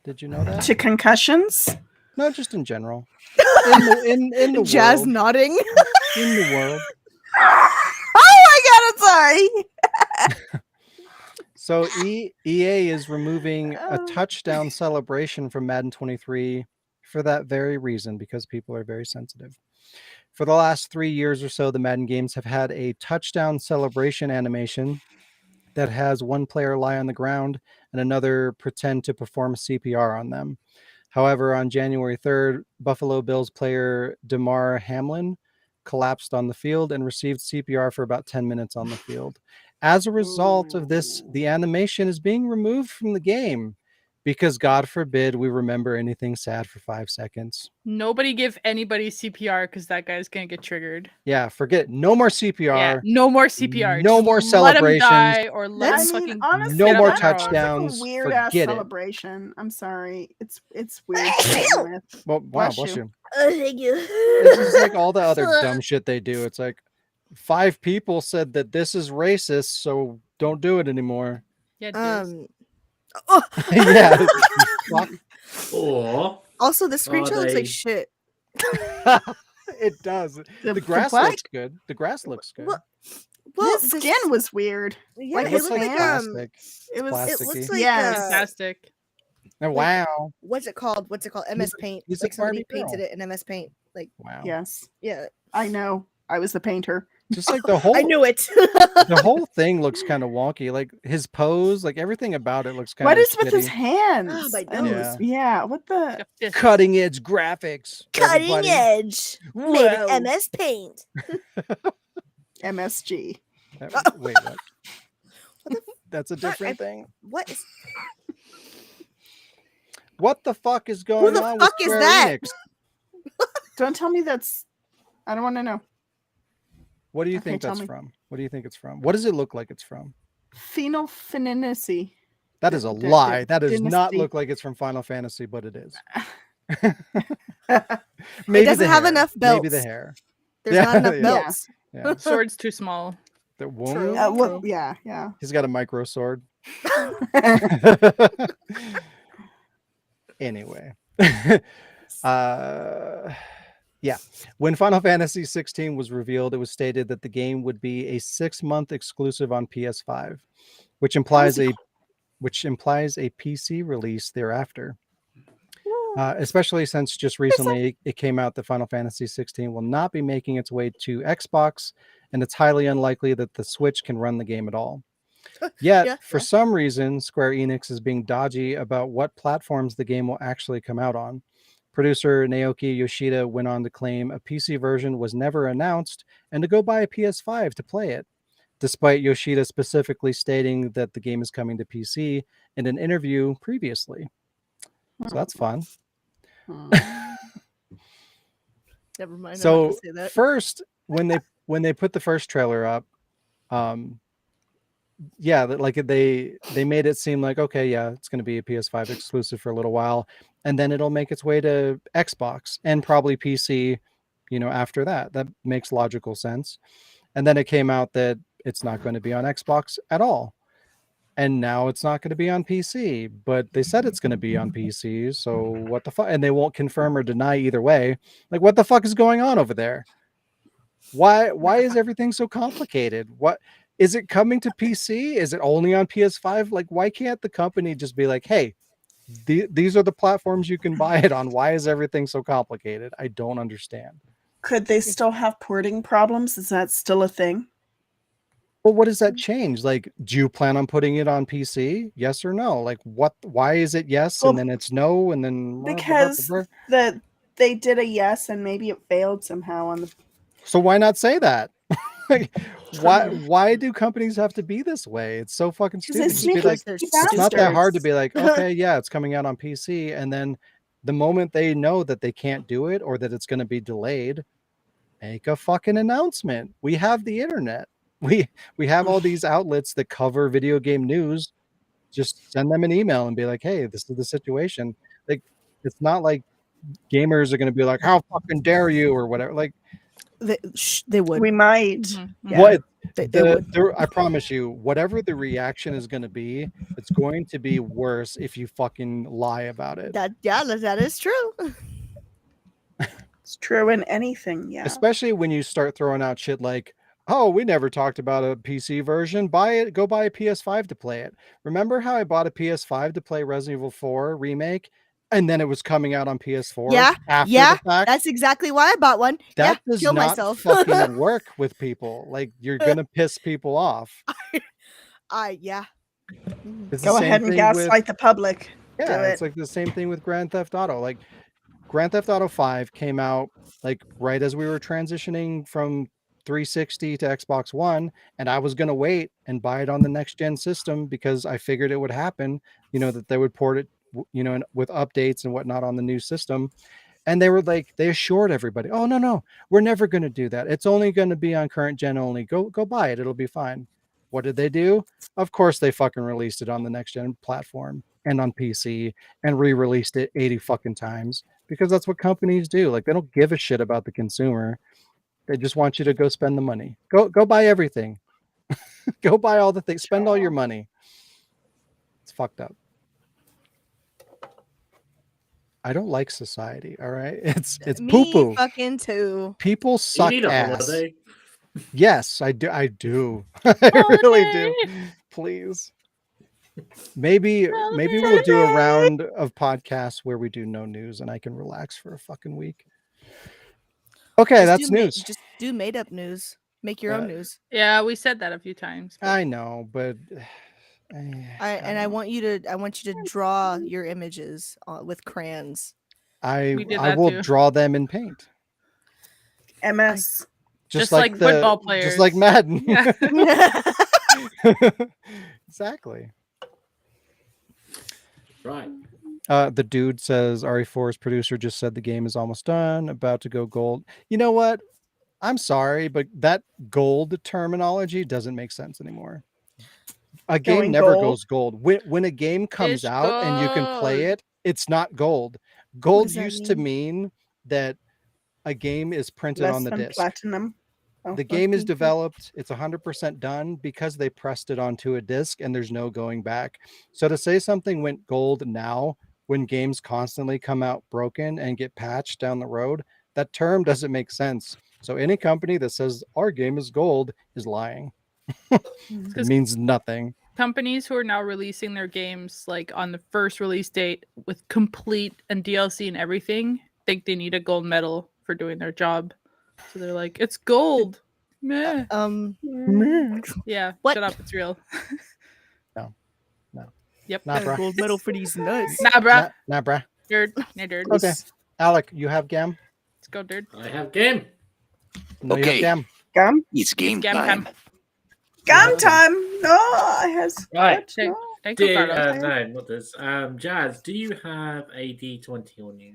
Did you know that? To concussions? No, just in general. In the Jazz world. nodding. In the world. Oh my god, I'm sorry. So EA is removing a touchdown celebration from Madden 23 for that very reason, because people are very sensitive. For the last 3 years or so, the Madden games have had a touchdown celebration animation that has one player lie on the ground and another pretend to perform CPR on them. However, on January 3rd, Buffalo Bills player Damar Hamlin collapsed on the field and received CPR for about 10 minutes on the field. As a result of this, the animation is being removed from the game because, God forbid, we remember anything sad for 5 seconds. Nobody give anybody CPR because that guy's gonna get triggered. Yeah, forget it. No more CPR. Yeah, no more CPR. No Just more let him celebrations. die, or let him I mean, fucking honestly, no get more up and throw. touchdowns. Weird ass Forget it. celebration. I'm sorry. It's weird. to begin with. Well, wow, bless you. Oh, thank you. It's just like all the other dumb shit they do. It's like 5 people said that this is racist, so don't do it anymore. Yeah, dude. Oh. Yeah. Fuck. Or Also, the screenshot looks they- like shit. It does. The The grass what? looks good. The grass looks good. Well, Well, His the skin was weird. Yeah, like It it looks looked like like plastic. It was. it Plasticky. looks like Yes. Fantastic. Oh, wow. what's it called? MS Paint. he's a Like somebody Barbie girl. painted it in MS Paint. Like Wow. Yes, yeah, I know. I was the painter. Just like the whole I knew it. the whole thing looks kind of wonky. Like his pose, like everything about it looks kind What of is with his hands? Ah, my And nose. yeah. What the? Got fist. cutting edge graphics. Cutting everybody. edge. Made Wow. in MS Paint. MSG. Wait, what? That's a fuck? different thing. What is? What the fuck is going the on fuck with is Square that? Enix? Don't tell me that's. I don't want to know. What do you Okay, think tell that's me. from? What do you think it's from? What does it look like it's from? Phenylphenidacy. That is a D- lie. That does not dynasty. look like it's from Final Fantasy, but it is. It Maybe doesn't the have hair. enough Maybe the belts. hair. There's Yeah, not enough yeah. belts. Yeah. Sword's too small. The True. woman. Well, yeah. He's got a micro sword. Anyway. Yeah. When Final Fantasy 16 was revealed, it was stated that the game would be a 6-month exclusive on PS5, which implies a PC release thereafter. Especially since just recently it came out that Final Fantasy 16 will not be making its way to Xbox, and it's highly unlikely that the Switch can run the game at all. Yet, Yeah, for yeah. some reason, Square Enix is being dodgy about what platforms the game will actually come out on. Producer Naoki Yoshida went on to claim a PC version was never announced and to go buy a PS5 to play it, despite Yoshida specifically stating that the game is coming to PC in an interview previously. So that's fun. Never mind. I'm not So gonna say that. first, when they put the first trailer up, yeah, like they made it seem like, okay, yeah, it's going to be a PS5 exclusive for a little while, and then it'll make its way to Xbox and probably PC, after that. That makes logical sense. And then it came out that it's not going to be on Xbox at all. And now it's not going to be on PC, but they said it's going to be on PC. So what the fuck? And they won't confirm or deny either way. Like, what the fuck is going on over there? Why is everything so complicated? What is it coming to PC? Is it only on PS5? Like, why can't the company just be like, hey, these are the platforms you can buy it on? Why is everything so complicated? I don't understand. Could they still have porting problems? Is that still a thing? Well, what does that change? Like, do you plan on putting it on PC? Yes or no? Like, why is it yes Well, and then it's no and then because they did a yes and maybe it failed somehow on the. So why not say that? Like, why do companies have to be this way? It's so fucking stupid. It's Just be like, they're it's not that hard to bastards. be like, okay, yeah, it's coming out on PC, and then the moment they know that they can't do it or that it's going to be delayed, make a fucking announcement. We have the internet. We have all these outlets that cover video game news. Just send them an email and be like, hey, this is the situation. Like, it's not like gamers are going to be like, how fucking dare you or whatever. Like, They would. We might. Mhm. Yeah. what They would. I promise you, whatever the reaction is going to be, it's going to be worse if you fucking lie about it. That is true. It's true in anything. Yeah. Especially when you start throwing out shit like, oh, we never talked about a PC version. Go buy a PS5 to play it. Remember how I bought a PS5 to play Resident Evil 4 remake, and then it was coming out on PS4 after the fact? That's exactly why I bought one. That does kill not myself. fucking work with people. Like, you're gonna piss people off. Yeah. It's the Go same ahead and thing gaslight the public. Yeah, Do it's it. like the same thing with Grand Theft Auto. Like, Grand Theft Auto 5 came out like right as we were transitioning from 360 to Xbox One, and I was gonna wait and buy it on the next gen system because I figured it would happen, that they would port it, with updates and whatnot on the new system. And they were like, they assured everybody, oh no, we're never gonna do that. It's only gonna be on current gen only. Go buy it, it'll be fine. What did they do? Of course they fucking released it on the next gen platform and on PC and re-released it 80 fucking times because that's what companies do. Like, they don't give a shit about the consumer. They just want you to go spend the money. Go buy everything. Go buy all the things. Spend all your money. It's fucked up. I don't like society. All right, it's Me poo-poo. fucking too. People suck You need a ass. holiday. Yes, I do. I really do. Please. Maybe we'll do a round of podcasts where we do no news and I can relax for a fucking week. Okay, that's news. Just do made up news. Make your own news. Yeah, we said that a few times. I know, but I want you to draw your images with crayons. I that will too. draw them in paint. MS. Just like football players. Just like Madden. Yeah. Exactly. Right. The dude says RE4's producer just said the game is almost done, about to go gold. You know what? I'm sorry, but that gold terminology doesn't make sense anymore. A game Going never gold? goes gold. When a game comes It's out and you can play gold. it, it's not gold. Gold does that used to mean that a game is printed Less on the than disc. platinum. Oh, The game is developed, it's 100% done because they pressed it onto a disc and there's no going back. So to say something went gold now, when games constantly come out broken and get patched down the road, that term doesn't make sense. So any company that says our game is gold is lying. It means nothing. Companies who are now releasing their games like on the first release date with complete and DLC and everything think they need a gold medal for doing their job. So they're like, it's gold. Meh. Yeah. What? Shut up. It's real. No. Yep. Nah, bruh. Gold medal for these nuts. Nah, bruh. Nah, bruh. Dirt. Nah, dirt. Okay. Alec, you have GAM? Let's go, dirt. I have game. No, you Okay. have GAM. Gum? It's game Gam time. time. Gum time. No, I has Right. Take, no. take Do, the Carlos. no, not this. Jazz, do you have a D20 on you?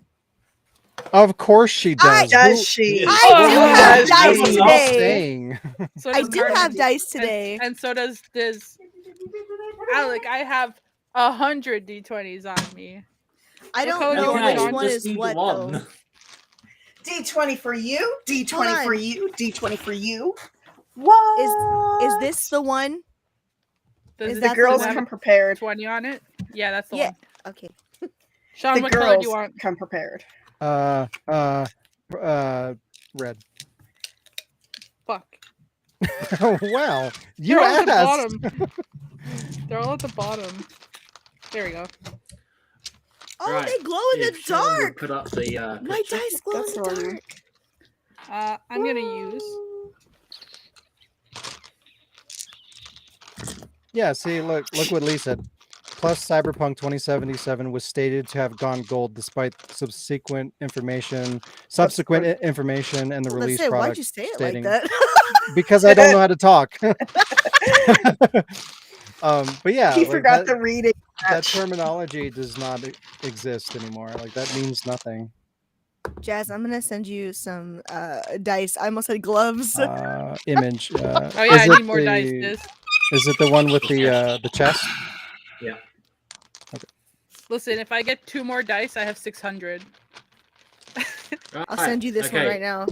Of course she does. Does she? I do Oh, have does dice she? Stop today. saying. So I does do Carlos. have dice today. And so does this. Alec, I have 100 D20s on me. I Look don't how know you which want one just is need what one. though. D20 for you. D20 Hold for on. you. D20 for you. What? Is this the one? Does Is it The that girls the one? come prepared. 20 on it? Yeah, that's the Yeah. one. Okay. Sean, The what color do girls you want? come prepared. Red. Fuck. Well, you They're all at the asked. bottom. They're all at the bottom. There we go. Oh, Right. they glow in the If Sean would dark. put up the My picture. dice glow That's in the all you. dark. I'm gonna use. Yeah, see, look what Lee said. Plus, Cyberpunk 2077 was stated to have gone gold despite subsequent information, information, and the Let's release say, why'd product you say it stating. like that? Because I don't know how to talk. But yeah, He like forgot the reading. that terminology does not exist anymore. Like that means nothing. Jazz, I'm gonna send you some dice. I almost said gloves. Image. Oh yeah, is I it need more the- dice. This. Is it the one with the chest? Yeah. Listen, if I get 2 more dice, I have 600. I'll send you this one Okay. right now.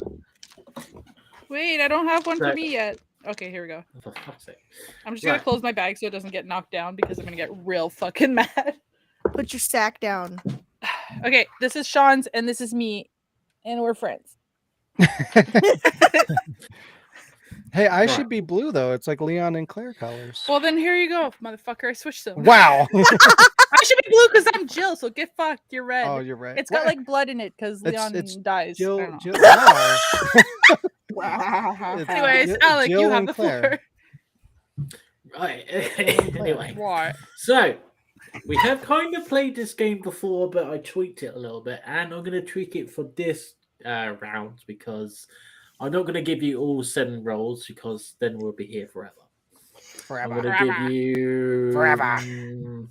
Wait, I don't have one for So- me yet. Okay, here we go. For fuck's sake. I'm just gonna Right. close my bag so it doesn't get knocked down because I'm gonna get real fucking mad. Put your sack down. Okay, this is Sean's and this is me, and we're friends. Hey, I Right. should be blue though. It's like Leon and Claire colors. Well, then here you go, motherfucker. I switched them. Wow. I should be blue because I'm Jill, so get fucked. You're red. Oh, you're right. It's got like blood in it because It's- Leon it's dies. I don't know. Jill. Wow. Wow. It's Anyways, Jill- Alec, Jill you have and the Claire. floor. Right. Anyway. What? So, we have kind of played this game before, but I tweaked it a little bit, and I'm going to tweak it for this round because I'm not going to give you all 7 rolls because then we'll be here forever. I'm going to give you Forever. I'm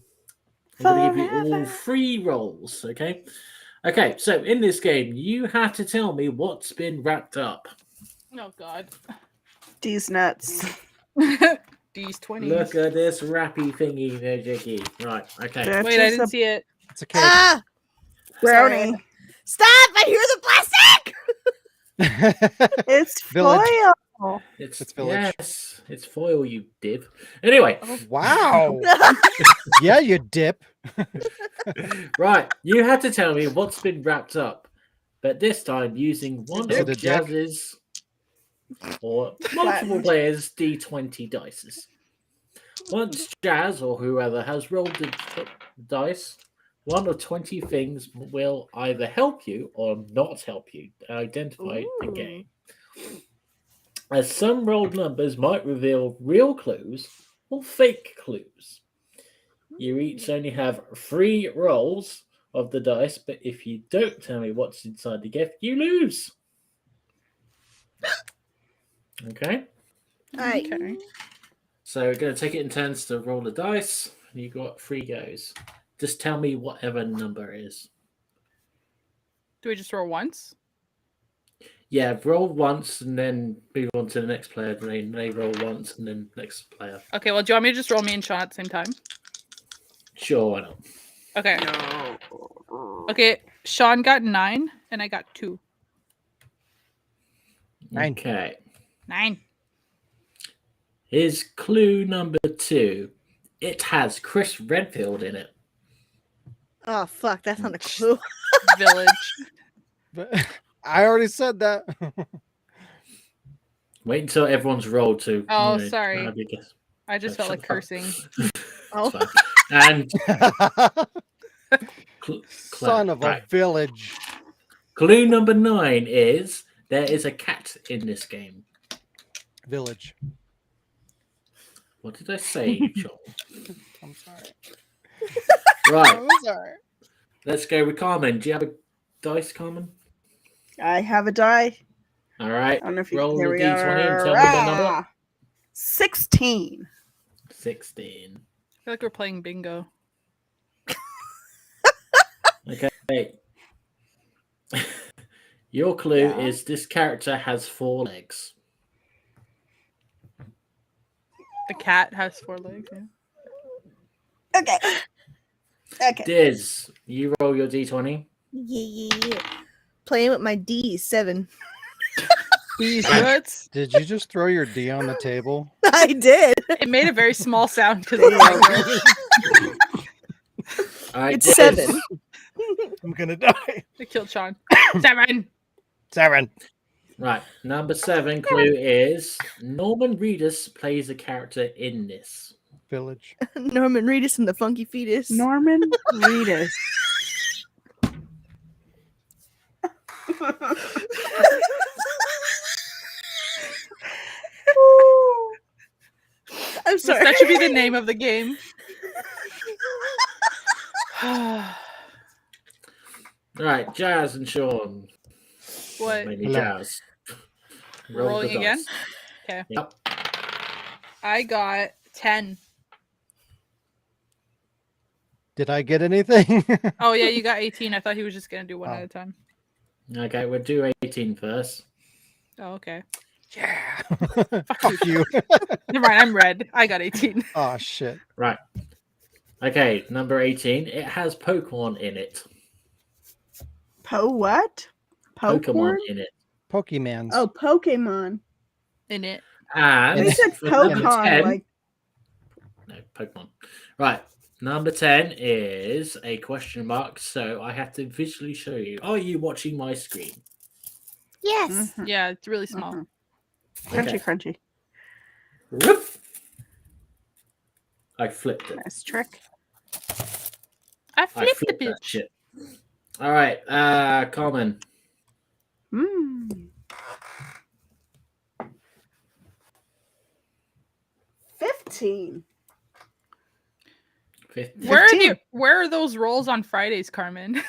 going to give you all 3 rolls. Okay. Okay. So in this game, you have to tell me what's been wrapped up. Oh God. These nuts. These 20s. Look at this rappy thingy, there, Jiggy. Right. Okay. That's Wait, I just didn't a see it. It's a cake. Ah! brownie. Sorry. Stop! I hear the plastic! It's Village. foil. It's village. Yes, it's foil, you dip. Anyway, Wow. Yeah, you dip. right, you had to tell me what's been wrapped up, but this time using one Is of it a dick? Jazz's or multiple players' D20 dices. Once Jazz or whoever has rolled the dice, one of 20 things will either help you or not help you identify the Ooh. game. As some rolled numbers might reveal real clues or fake clues. You each only have 3 rolls of the dice, but if you don't tell me what's inside the gift, you lose. Okay? Alright. Okay. So we're going to take it in turns to roll the dice. You got 3 goes. Just tell me whatever number is. Do we just roll once? Yeah, roll once and then move on to the next player. Then they roll once and then next player. Okay, well, do you want me to just roll me and Sean at the same time? Sure, why not? Okay. Okay, Sean got 9 and I got 2. 9. Okay. 9. Here's clue number 2. It has Chris Redfield in it. Oh, fuck. That's not a clue. Village. But I already said that. Wait until everyone's rolled to. Oh, sorry. have your guess. I just felt Shut like the fuck up. cursing. Oh. It's fine. And Son of a right. village. Clue number 9 is there is a cat in this game. Village. What did I say, Joel? I'm sorry. Right, I'm sorry. let's go with Carmen. Do you have a dice, Carmen? I have a die. All right. I don't know if you Roll there the we D20 and are. tell me the number. 16. 16. I feel like we're playing bingo. Okay. Your clue Yeah. is this character has 4 legs. The cat has 4 legs. Yeah. Okay. Okay. Diz, you roll your D20. Yeah. playing with my D7. These nuts. Did you just throw your D on the table? I did. It made a very small sound because of the micro. All right, It's Diz. 7. I'm gonna die. It killed Sean. 7. 7. Right, number 7 clue is Norman Reedus plays a character in this. Village. Norman Reedus and the Funky Fetus. Norman Reedus. I'm So sorry. that should be the name of the game. All right, Jazz and Sean. What? Maybe Hello. Jazz. Roll Rolling the again? dice. Okay. Yep. I got 10. Did I get anything? Oh yeah, you got 18. I thought he was just gonna do one Oh. at a time. Okay, we'll do 18 first. Oh, okay. Yeah. Fuck you. Never mind, I'm red. I got 18. Oh shit. Right. Okay, number 18. It has Pokemon in it. What? Pokemon Pokemon? in it. Pokemans. Oh, Pokemon. In it. And They said for number Pokemon. 10 Like, no, Pokemon. Right. Number 10 is a question mark, so I have to visually show you. Are you watching my screen? Yes. mhm, Yeah, it's really small. mhm. Crunchy, Okay. crunchy. Whoop. I flipped it. Nice trick. I I flipped the flipped that bitch. shit. All right, Carmen. Mm. 15. 15. Where are those rolls on Fridays, Carmen?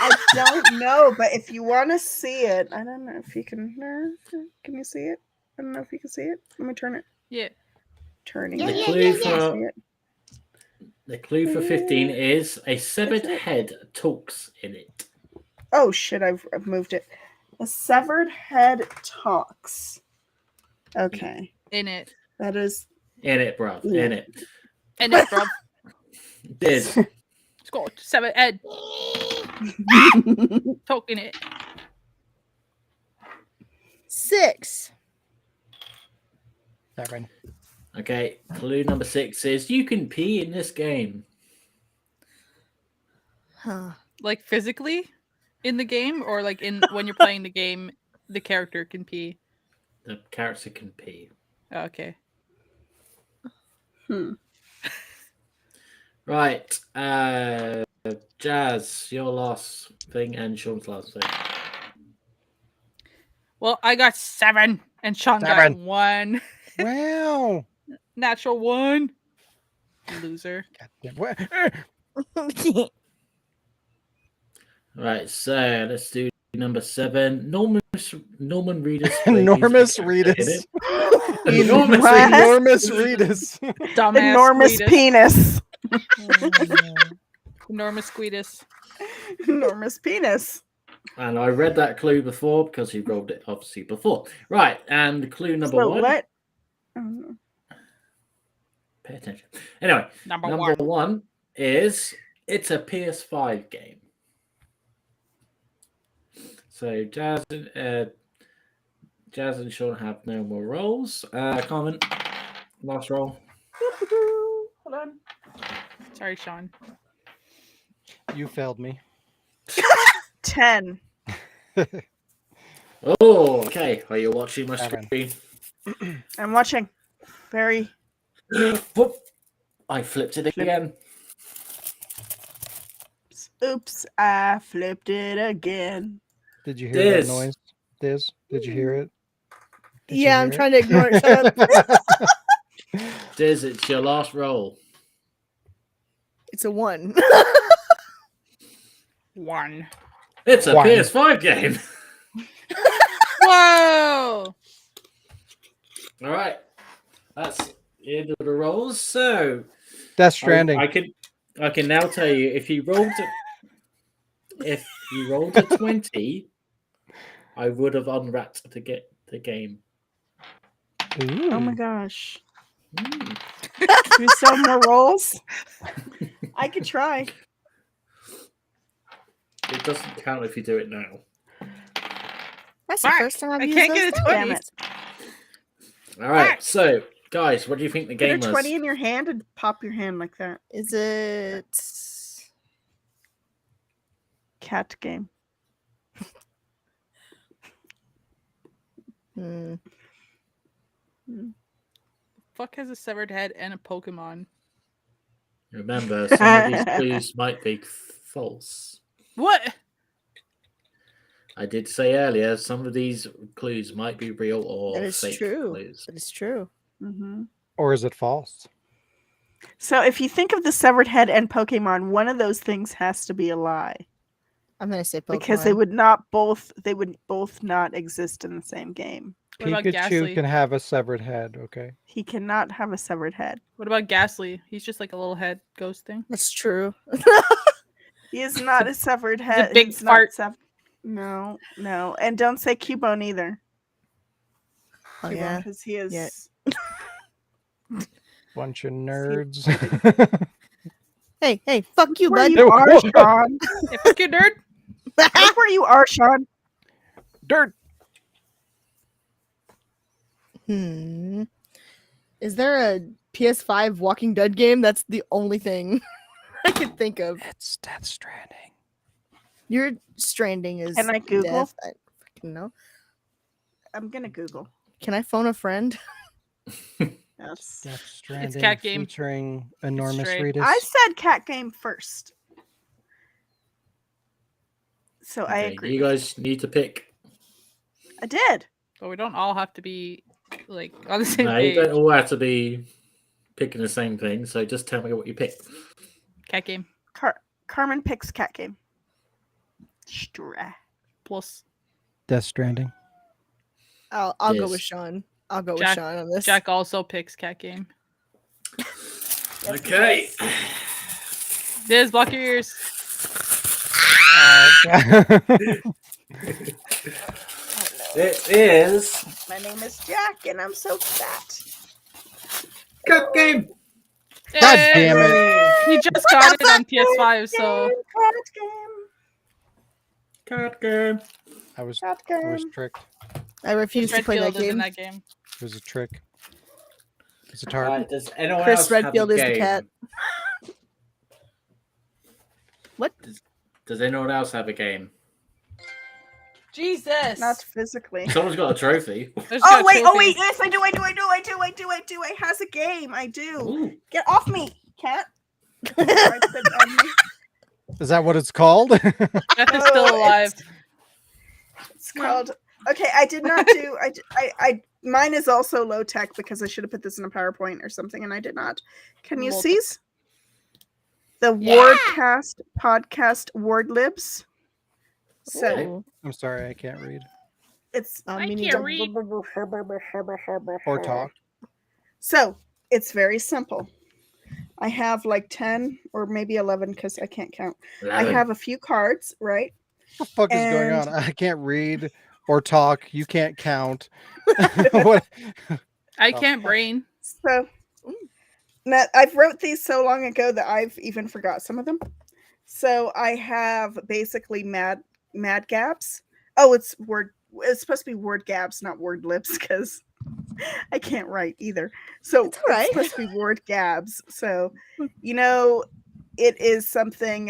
I don't know, but if you want to see it, I don't know if you can. Can you see it? I don't know if you can see it. Let me turn it. Yeah. Turning Yeah, it. yeah, clue yeah, Can you for see it? the clue for 15 is a severed it. head talks in it. Oh shit! I've moved it. A severed head talks. Okay, In it. that is. In it, bruv. Yeah. In it. In it, bro. Did. Score. 7 Ed. Talking it. 6. 7. Okay, clue number 6 is you can pee in this game. Huh. Like physically in the game, or like in when you're playing the game, the character can pee. The character can pee. Oh, okay. Right. Jazz, your last thing and Sean's last thing. Well, I got 7, and Sean got 7. 1. Wow. Natural 1. Loser. Goddamn. What? Right, so let's do number 7. Norman Reedus. Enormous Reedus. Enormous What? Reedus. Enormous Reedus. Dumbass. Enormous Squeedus. penis. Enormous Squeedus. Enormous penis. And I read that clue before because he rolled it obviously before. Right, and clue number So 1. what? Oh, Pay attention. Anyway, Number number 1. 1 is it's a PS5 game. So Jazz and Sean have no more rolls. Carmen, last roll. Hold on. Sorry, Sean. You failed me. 10. Oh, okay. Are you watching my 7. screen? I'm watching. Very. Whoop. I flipped it again. Oops, I flipped it again. Did you hear Diz. that noise? Diz? Did you hear it? Did you Yeah, I'm hear trying to ignore it. Shut up. Diz, it's your last roll. It's a 1. 1. It's a One. PS5 game. Whoa! All right. That's the end of the rolls. So Death Stranding. I can now tell you if you rolled a 20, I would have unwrapped to get the game. Ooh. Oh my gosh. Mm. Do some more rolls? I could try. It doesn't count if you do it now. That's the Fuck, first time I've I used can't those get a dice. 20. Damn it. All right. So, guys, what do you think the Put a game was? 20 in your hand and pop your hand like that. Is it? Cat game. Hmm. Fuck has a severed head and a Pokemon. Remember, some of these clues might be false. What? I did say earlier, some of these clues might be real or That is fake true. clues. That is true. Mm-hmm. Or is it false? So if you think of the severed head and Pokemon, one of those things has to be a lie. I'm gonna say Pokemon. Because they would both not exist in the same game. What about Pikachu Ghastly? can have a severed head, okay? He cannot have a severed head. What about Ghastly? He's just like a little head ghost thing. That's true. He is not a severed a head. big He's fart. Not no. And don't say Cubone either. Oh Cubone, yeah. because he is. Yeah. Bunch of nerds. Hey, fuck you, Where bud. you are, Sean. Hey, fuck you, nerd. Look where you are, Sean. Dirt. Is there a PS5 Walking Dead game? That's the only thing I can think of. It's Death Stranding. Your Stranding is. Can I Google? Death. I fucking know. I'm gonna Google. Can I phone a friend? Yes. Death Stranding cat game. featuring enormous straight. Reedus. I said cat game first. So I Okay, agree. you guys need to pick. I did. But we don't all have to be like on the same No, you page. don't all have to be picking the same thing. So just tell me what you pick. Cat game Carmen picks cat game. Stra. plus Death Stranding. I'll go Yes. with Sean. I'll go with Jack- Sean on this. Jack also picks cat game. Okay. Diz, block your ears. It is My name is Jack, and I'm so fat. cat game. God Yay! damn it. He just got it on PS5, so Cat game. I was Cat game. tricked. I refuse to play that Redfield is in game. that game. It was a trick. It's a All tarp. right, does anyone Chris else have a Redfield is the game? cat. What? Does anyone else have a game? Jesus. Not physically. Someone's got a trophy. There's Oh got a wait! trophy. Yes, I do. It has a game. I do. Ooh. Get off me, cat. I put on me. Is that what it's called? Death is still Oh, alive. It's called. Okay, I did not do. I mine is also low tech because I should have put this in a PowerPoint or something, and I did not. Can you Low see? The Yeah. Wardcast podcast Wordlibs. So Ooh. I'm sorry, I can't read it's I me can't neither. read. or talk. So it's very simple. I have like 10 or maybe 11 because I can't count. I have a few cards, right? What the fuck is going on? And- I can't read or talk. You can't count. What? I Oh, can't fuck. brain. So now, I've wrote these so long ago that I've even forgot some of them. So I have basically mad gaps. Oh, it's supposed to be word gaps, not word lips, because I can't write either. So It's all right. it's supposed to be word gabs. So it is something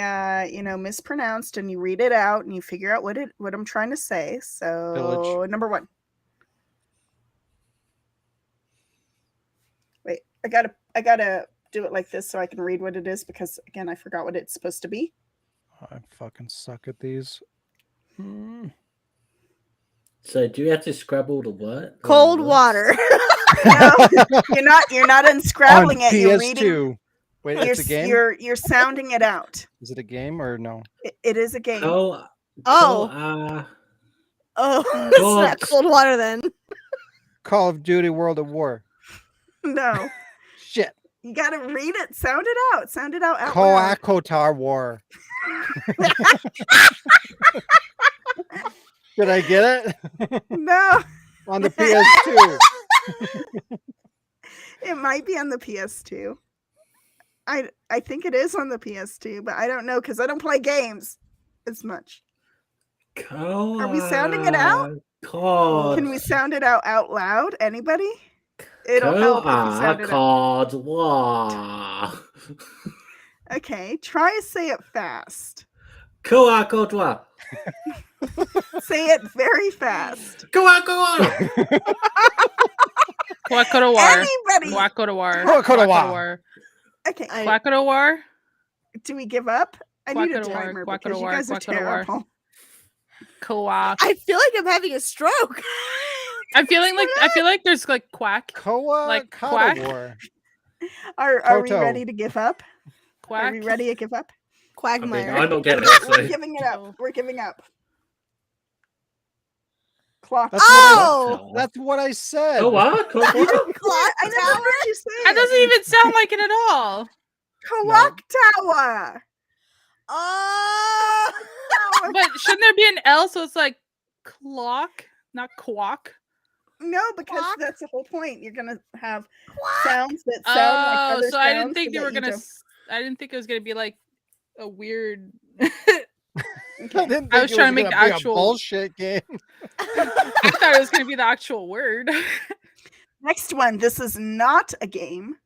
mispronounced, and you read it out and you figure out what I'm trying to say. So Village. number 1. Wait, I gotta do it like this so I can read what it is, because again I forgot what it's supposed to be. I fucking suck at these. So do you have to scrabble the word? Cold water. No, you're not unscrabbling On it. You're PS2. reading. Wait, it's a game? You're sounding it out. Is it a game or no? It is a game. Oh. Oh, it's not God. cold water then. Call of Duty World at War. No, Shit. you gotta read it. Sound it out. Sound it out. Out loud. Koakotar War. Did I get it? No, On the PS2. it might be on the PS2. I think it is on the PS2, but I don't know because I don't play games as much. Are we sounding it out? Cod. Can we sound it out loud? Anybody? It'll help if you sound it out. Cod. Wah. Okay, try to say it fast. Koa kodwa. Say it very fast. Koa koa. Quackodawar. Anybody? Quackodawar. Quackodawar. Okay, Quackodawar. do we give up? I need a Quackodawar, timer because you quackodawar, guys are quackodawar. terrible. Quack. I feel like I'm having a stroke. I feel like there's like quack. Koa Like quack? Kodawar. Are we Toto. ready to give up? Quack. Are we ready to give up? Quagmire. I'm not getting it. We're So. giving it up. No. We're giving up. Clock. That's Oh! That's what I said. Koa kodwa. Clock I never heard you say That it. doesn't even sound like it at all. Clock tower. Oh! But shouldn't there be an L so it's like clock, not quack? No, because Clock. that's the whole point. You're gonna have Quack. sounds that sound like Oh, other so I didn't sounds think so they that were you gonna. don't- I didn't think it was gonna be like a weird. I, didn't think I was it trying to make gonna the be a actual- bullshit game. I thought it was gonna be the actual word. Next one. This is not a game.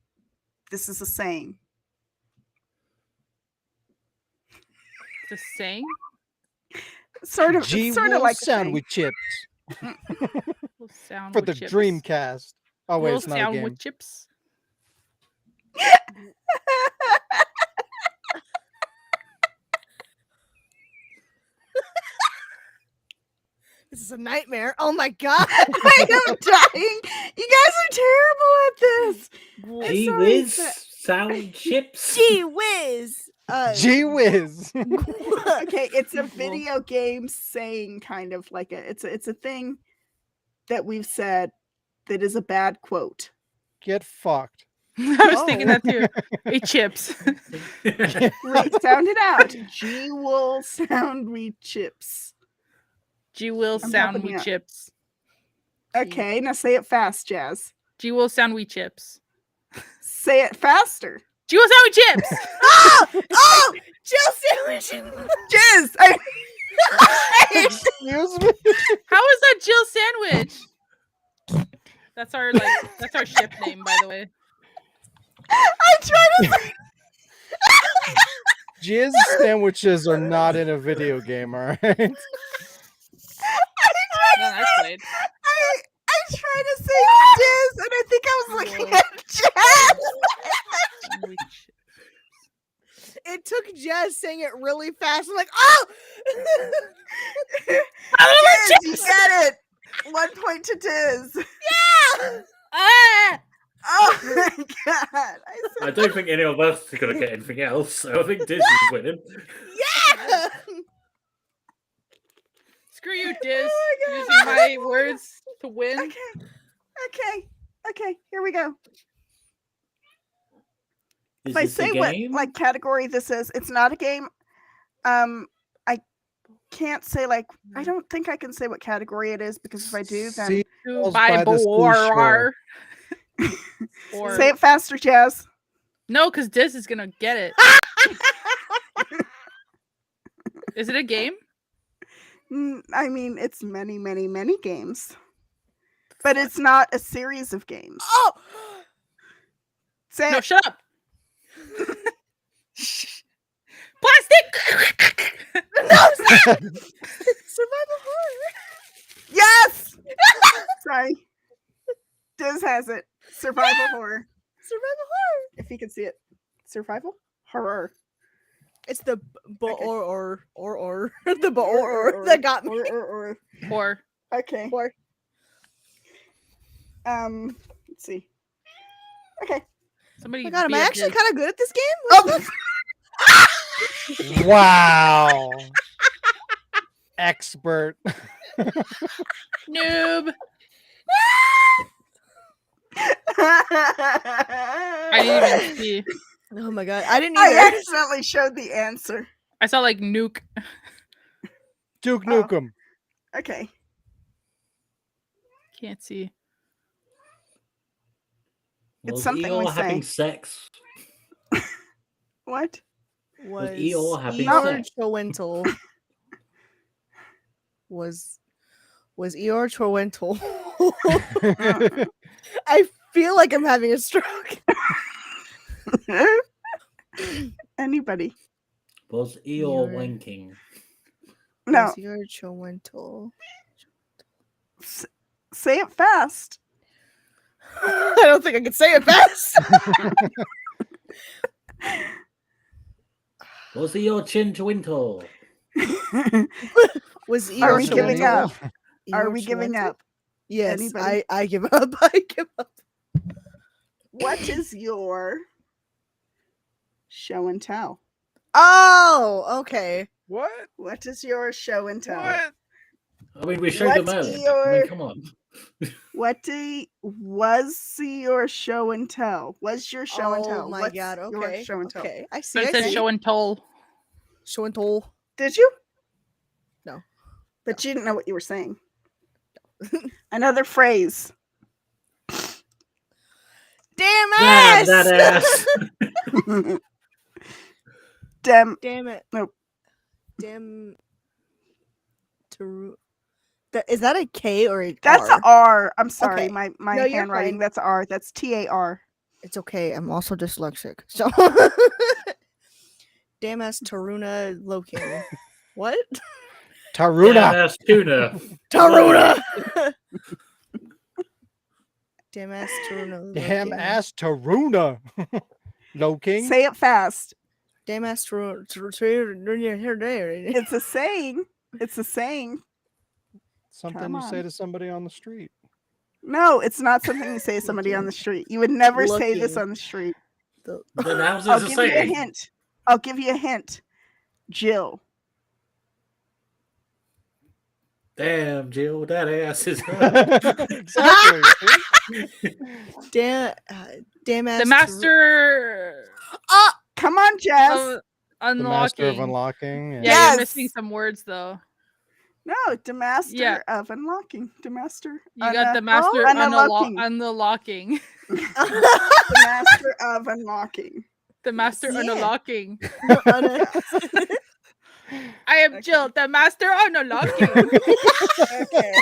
This is a saying. Just saying. Sort of. Gee, It's sort of will like a sound saying. with chips Little sound for with the chips. Dreamcast. Oh wait, Little it's not a sound game. with chips. This is a nightmare. Oh my god. I am dying. You guys are terrible at this. Gee sorry, whiz. but- Sound chips. Gee whiz. Gee whiz. Okay, it's a Well- video game saying kind of like it's a thing that we've said that is a bad quote. Get fucked. I was thinking that too. Hey, chips. Wait, sound it out. G will sound we chips. G will I'm sound helping we you out. chips. Okay, now say it fast, Jazz. G will sound we chips. Say it faster. G will sound we chips. Oh! Jill sandwich. Jizz! I- Excuse me. How is that Jill sandwich? That's our ship name, by the way. I'm trying to. Jizz sandwiches are not in a video game, all right? No, that's played. I tried to say Jizz, and I think I was looking at Jazz. Sandwich. It took Jess saying it really fast. I'm like, oh! Jizz, you get it. 1 point to Diz. Yeah! Ah! Oh my god! I don't think any of us are going to get anything else, so I think Disney's winning. Yeah! Screw you, Diz. Oh my God. Using my words to win. Okay. Here we go. Is If I this a say what game? like category this is, it's not a game. I can't say like I don't think I can say what category it is because if I do, then See, To by the seashore. Or say it faster, Jazz. no, because Diz is gonna get it. Is it a game? I mean, it's many games, but it's not a series of games. Oh! Say No, it. shut up. Plastic. No, stop! Survival horror. Yes. Sorry. Diz has it. Survival horror. Survival horror. If you can see it. Survival horror. It's the Okay. or the or that got me. Or Okay. Or. Let's see. Okay. somebody. Oh my god, am be I a actually Diz. kind of good at this game? Oh, Wow. Expert. Noob. I I didn't even see. Oh my god, I didn't I either. accidentally showed the answer. I saw like nuke. Duke Oh. Nukem. Okay. Can't see. It's Was something Eeyore we having say. sex? What? E Was Eeyore having Eeyore sex? Parental was Was Eeyore torrential? I feel like I'm having a stroke. Anybody? Was Eeyore. Eeyore winking? No. Was Eeyore torrential? Say it fast. I don't think I can say it fast. Was Eeyore chin to wintle? Was Are Eeyore we giving up? torrential? Are Eeyore we giving torrential? up? Yes, Anybody? I give up. I give up. What is your show and tell? Oh, okay. What? What is your show and tell? What? I mean, we showed them What's earlier. I mean, your- come on. Was your show and tell? Was your show and tell? Oh my What's god. your Okay. show and tell? Okay. I see. It I says see. show and tell. Show and tell. Did you? No. But you didn't know what you were saying. Another phrase. Damn Damn ass! that ass. Dem. Damn it. Nope. Damn. Is that a K or a That's R? a R. I'm sorry. Okay. My No, you're handwriting. fine. That's a R. That's TAR. It's okay. I'm also dyslexic. So damn ass Taruna Loking. What? Taruna. Damn ass tuna. Taruna. Damn ass Taruna. Damn Loking. ass Taruna. Low King. Say it fast. Damn ass Taruna. It's a saying. It's a saying. Something Come you say on. to somebody on the street. No, it's not something you say to somebody on the street. You would never say this Looking. on the street. Then how's I'll this a give you a saying? hint. I'll give you a hint. Jill. Damn, Jill, that ass is. Exactly. Damn ass The master Come on, Jess. of The master of unlocking. unlocking. Yeah, Yes. you're missing some words though. No, the master Yeah. of unlocking. The master. You got the master unlocking. unlocking. The master of unlocking. The master Yeah. unlocking. Unlocking. I am Jill, the master unlocking. Okay.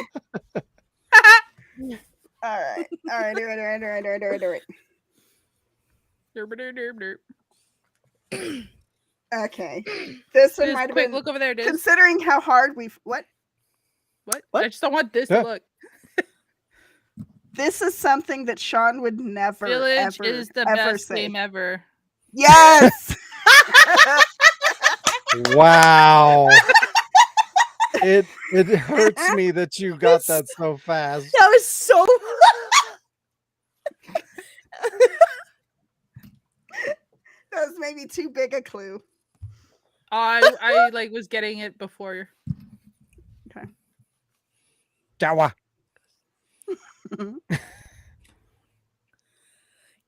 All right. All right. All right. Okay. This one Just might have quick been look over there, dude. considering how hard we've what? What? What? I just don't want this Yeah. to look. This is something that Sean would never Village ever, is the ever best say. game ever. Yes. Wow. It hurts me that you got that so fast. That was so. That was maybe too big a clue. I like was getting it before. Jawa.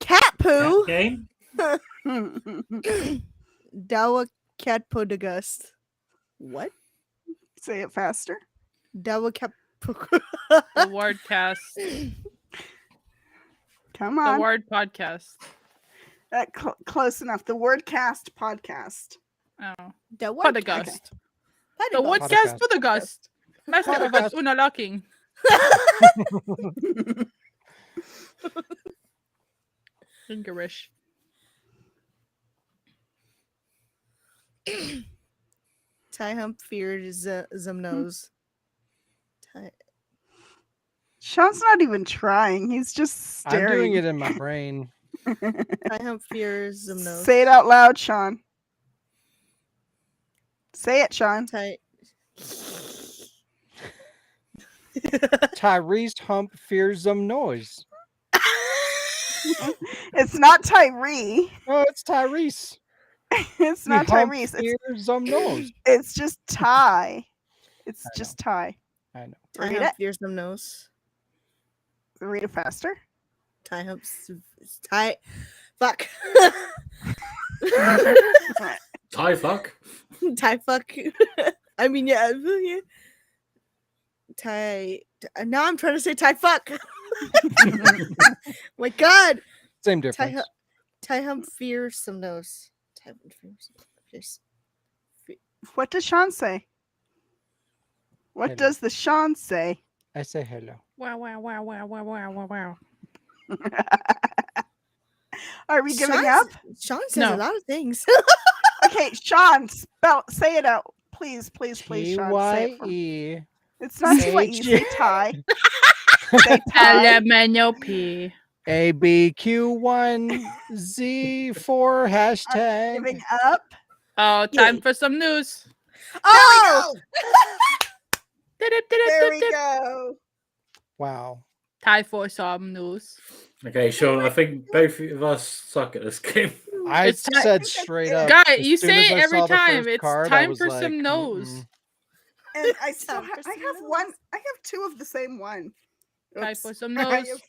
Cat poo. Game? Dawa cat podagust. What? Say it faster. Dawa cat. The Wardcast. Come The on. Ward podcast. Close enough. The Wordcast podcast. Oh. The what? Podagust. Podagust. The Wardcast Podcast. Podagust. Master of Podcast. unlocking. English. Tie hump fears some nose. Sean's not even trying. He's just I'm staring. doing it in my brain. Tie hump fears some nose. Say it out loud, Sean. Say it, Sean. Tie. Tyrese Hump fears some noise. It's not Tyree. Oh, it's Tyrese. It's He not hump Tyrese. fears some noise. It's just Ty. It's I just Ty. I know. Tie Read hump it. fears some nose. Read it faster. Tie humps. Tie. Fuck. Tie fuck. Tie fuck. I mean, yeah. Tie. Now I'm trying to say tie fuck. My God. Same Tie difference. hump. Tie hump fears some nose. Tie hump fears. What does Sean say? I What don't- does the Sean say? I say hello. Wow, wow, wow, wow, wow, wow, wow, wow. Are we giving Sean's- up? Sean says No. a lot of things. Okay, Sean, say it out. Please, please, please, Sean. Say it for me. T-Y-E. It's not T-Y-E. H- Say tie. Say tie. LMNOP. ABQ1Z4 hashtag. Giving up. Oh, time Yay. for some news. Oh, There we go. Wow. Time for some news. Okay, Sean, I think both of us suck at this game. I It's ti- said straight up. Guy, as you soon say as it I every saw the time. first It's card, I time was for like, some nose. "Mm-mm." And I still Time for I some have nose. one. I have two of the same one. Time Oops. for some I nose.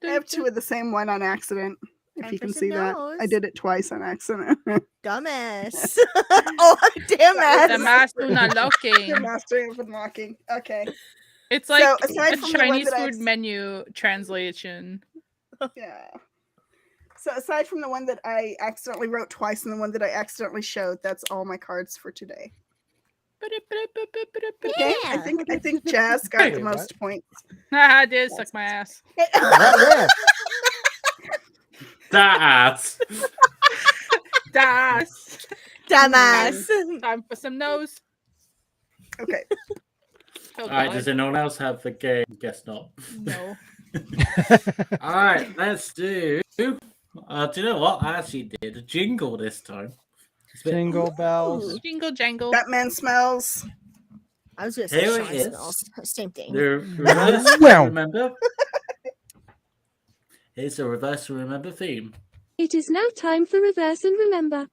have two of the same one on accident. If Time you for can some see that, I nose. did it twice on accident. dumbass. Oh, damn The ass. mask do not The looking. master of mocking. Okay. It's like So, aside a from the one Chinese that I food menu translation. Yeah. So aside from the one that I accidentally wrote twice and the one that I accidentally showed, that's all my cards for today. Okay. I think Jazz got Wait, the what? most points. I did suck my ass. Where? That. Das. Dumbass. Time for some nose. Okay. Oh, All right, God. does anyone else have the game? Guess not. No. All right, let's do. Do you know what? I actually did a jingle this time. It's a bit- Jingle bells. Jingle jangle. Batman smells. I was gonna say Here it Sean is. smells. Same thing. The reverse Wow. remember. Here's a reverse remember theme. It is now time for Reverse and Remember.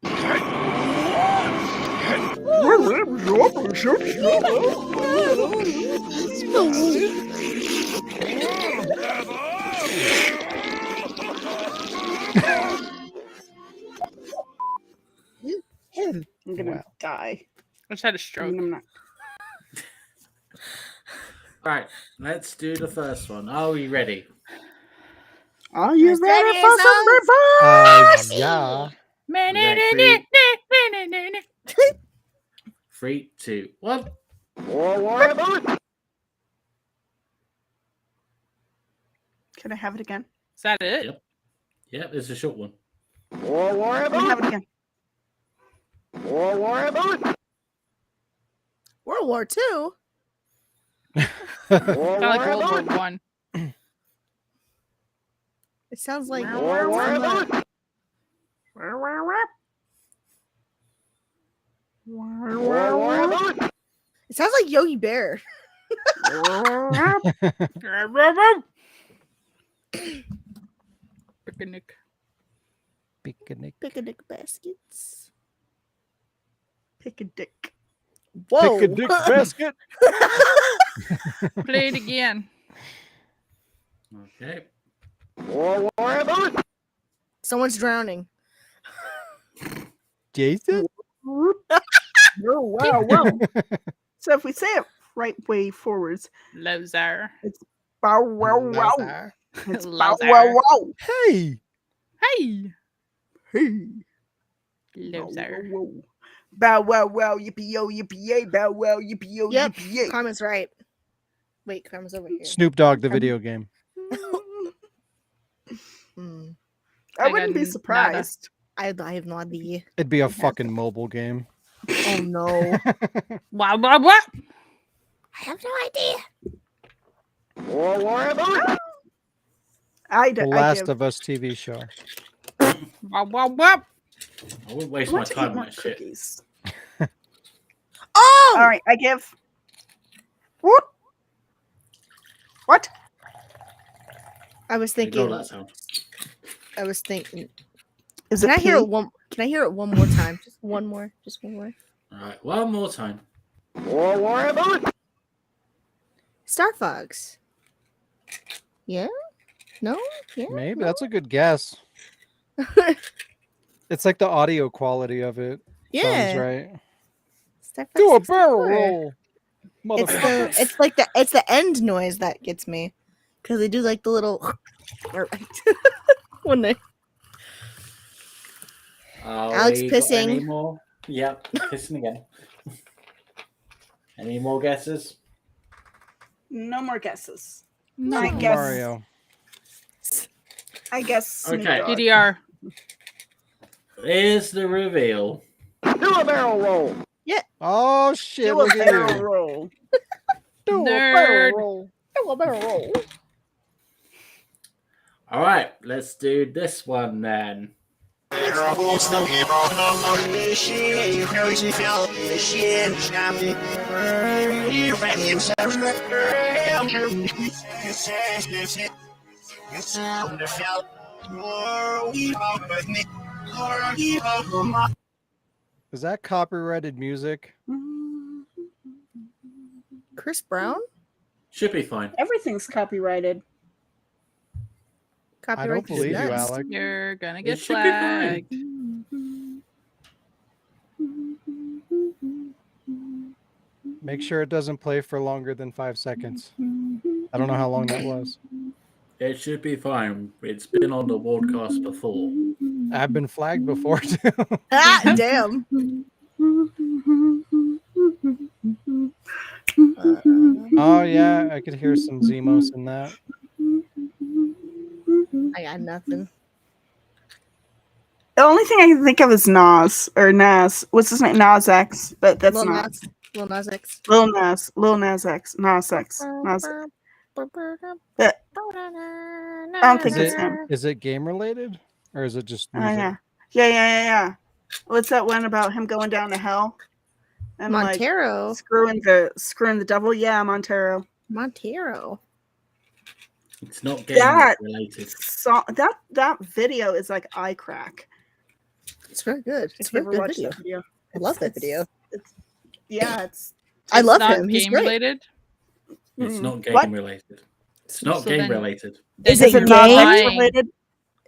I'm gonna Wow. die. I just had a I stroke. mean, I'm not. All right, let's do the first one. Are we ready? Are you As ready ready for as some reverse? Yeah. Okay, 3, 2, 1. Can I have it again? Is that it? Yep. Yep, it's a short one. Can I have it again? World War II. Kind of like World War One. It sounds like it sounds like Yogi Bear. Picnic. Picnic. Picnic baskets. Pick a dick. Whoa. Pick a dick basket. Play it again. Okay. Someone's drowning. Jason? Oh, wow, wow. So if we say it right way forwards, Loser. bow wow wow. Lazar. It's bow Lazar. wow wow. Hey. Hey. Hey. Bow, Loser. wow, wow. Bow wow wow yippee yo yippee yay. Bow wow yippee yo Yep. yippee yay. Karma's right. Wait, Karma's over here. Snoop Dogg, the video game. Hmm. I I wouldn't got be surprised. I have no idea. It'd be a fucking mobile game. Oh no. Wow, wow, wow. I have no idea. I The Last of Us TV show. Wow, wow, wow. I wouldn't waste I my want to eat time on more that shit. cookies. Oh! All right, I give. What? What? I was Ignore thinking. that sound. I was thinking. Is Can it I hear pee? it one? Can I hear it one more time? Just one more. Just one more. All right, one more time. Star Fox. Yeah. No. Yeah. Maybe No? that's a good guess. It's like the audio quality of it. Yeah. Sounds right. Star Fox Do a 64. barrel roll. It's Motherfucker. it's the end noise that gets me, because they do like the little when they. Alex We got pissing. Any more? Yep, pissing again. Any more guesses? No more guesses. No. I Super guess- Mario. I guess. Snoop Okay. Dogg. DDR. Here's the reveal. Do a barrel roll. Oh shit! Do a Look at barrel you. roll. Do a Nerd. barrel roll. Do a barrel roll. All right, let's do this one then. Is that copyrighted music? Chris Brown? Should be fine. Everything's copyrighted. I don't believe you, nuts. Alec. You're gonna It get should be fine. flagged. Make sure it doesn't play for longer than 5 seconds. I don't know how long that was. It should be fine. It's been on the Wardcast before. I've been flagged before too. Ah, damn. Oh yeah, I could hear some Zemos in that. I got nothing. The only thing I can think of is Nas or Nas. What's his name? Nas X, but that's Lil not Nas. Lil Nas X. Lil Nas. Lil Nas X. Nas X. Nas. But I don't think Is it's it him. is it game related or is it just Oh music? yeah. What's that one about him going down to hell and Montero. like screwing the devil? Yeah, Montero. Montero. It's not game That related. song, that video is like eye crack. It's very good. It's If a you very ever good watched video. that video, I love that video. It's I It's love not him. He's game great. related. It's Mm. not game What? related. It's not So game then- related. Is then it you're not gang lying. related?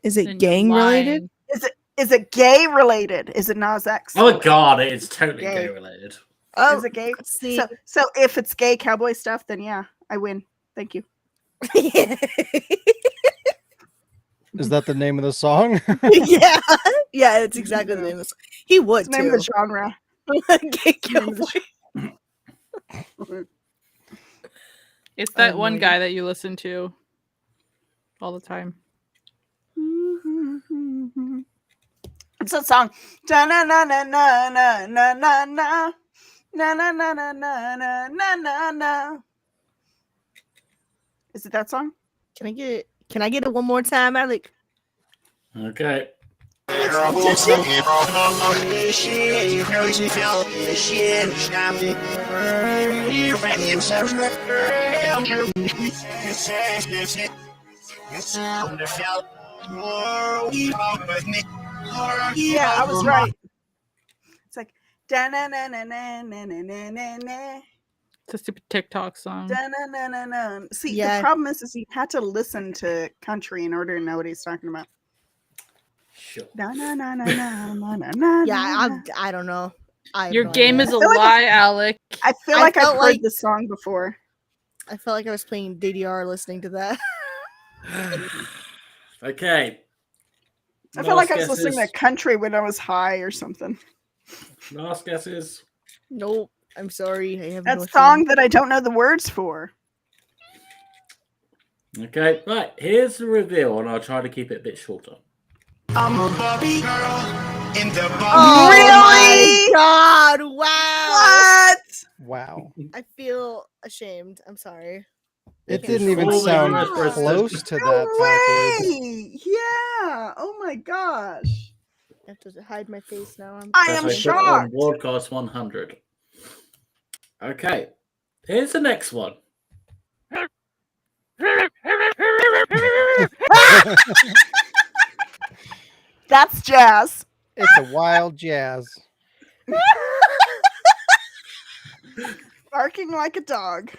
Is Then it you're gang related? lying. Is it gay related? Is it Nas X? Oh my god, it's totally Gay. game related. Oh, Is it gay? see. So if it's gay cowboy stuff, then yeah, I win. Thank you. Is that the name of the song? yeah, yeah, it's exactly the name of the song. He would It's the name of too. the genre. Gay cowboy. It's that Oh one my guy that you listen to all the time. It's that song. Da na na na na na na na na na na na na na na na na. Is it that song? Can I get it one more time, Alec? Okay. Yeah, I was right. It's like da na na na na na na na na na It's a stupid TikTok song. da na na na na. See, Yeah. the problem is you had to listen to country in order to know what he's talking about. Sure. Na na na na na na na na. Yeah, I don't know. Your game is a feel like lie, Alec. I feel I like I've felt heard like- this song before. I felt like I was playing DDR listening to that. Okay. I felt like I was Last listening to guesses. country when I was high or something. Last guesses. Nope. I'm sorry. I have no That song that I don't know the words for. Okay, right. Here's the reveal, and I'll try to keep it a bit shorter. I'm a Barbie girl in the Oh Barbie. my god! Wow. What? Wow. I feel ashamed. I'm sorry. It It's didn't even fully sound universal. close to No that backwards. way! Yeah. Oh my gosh. I have to hide my face now. I As am put on shocked. Broadcast 100. Okay. Here's the next one. That's jazz. It's a wild jazz. Barking like a dog.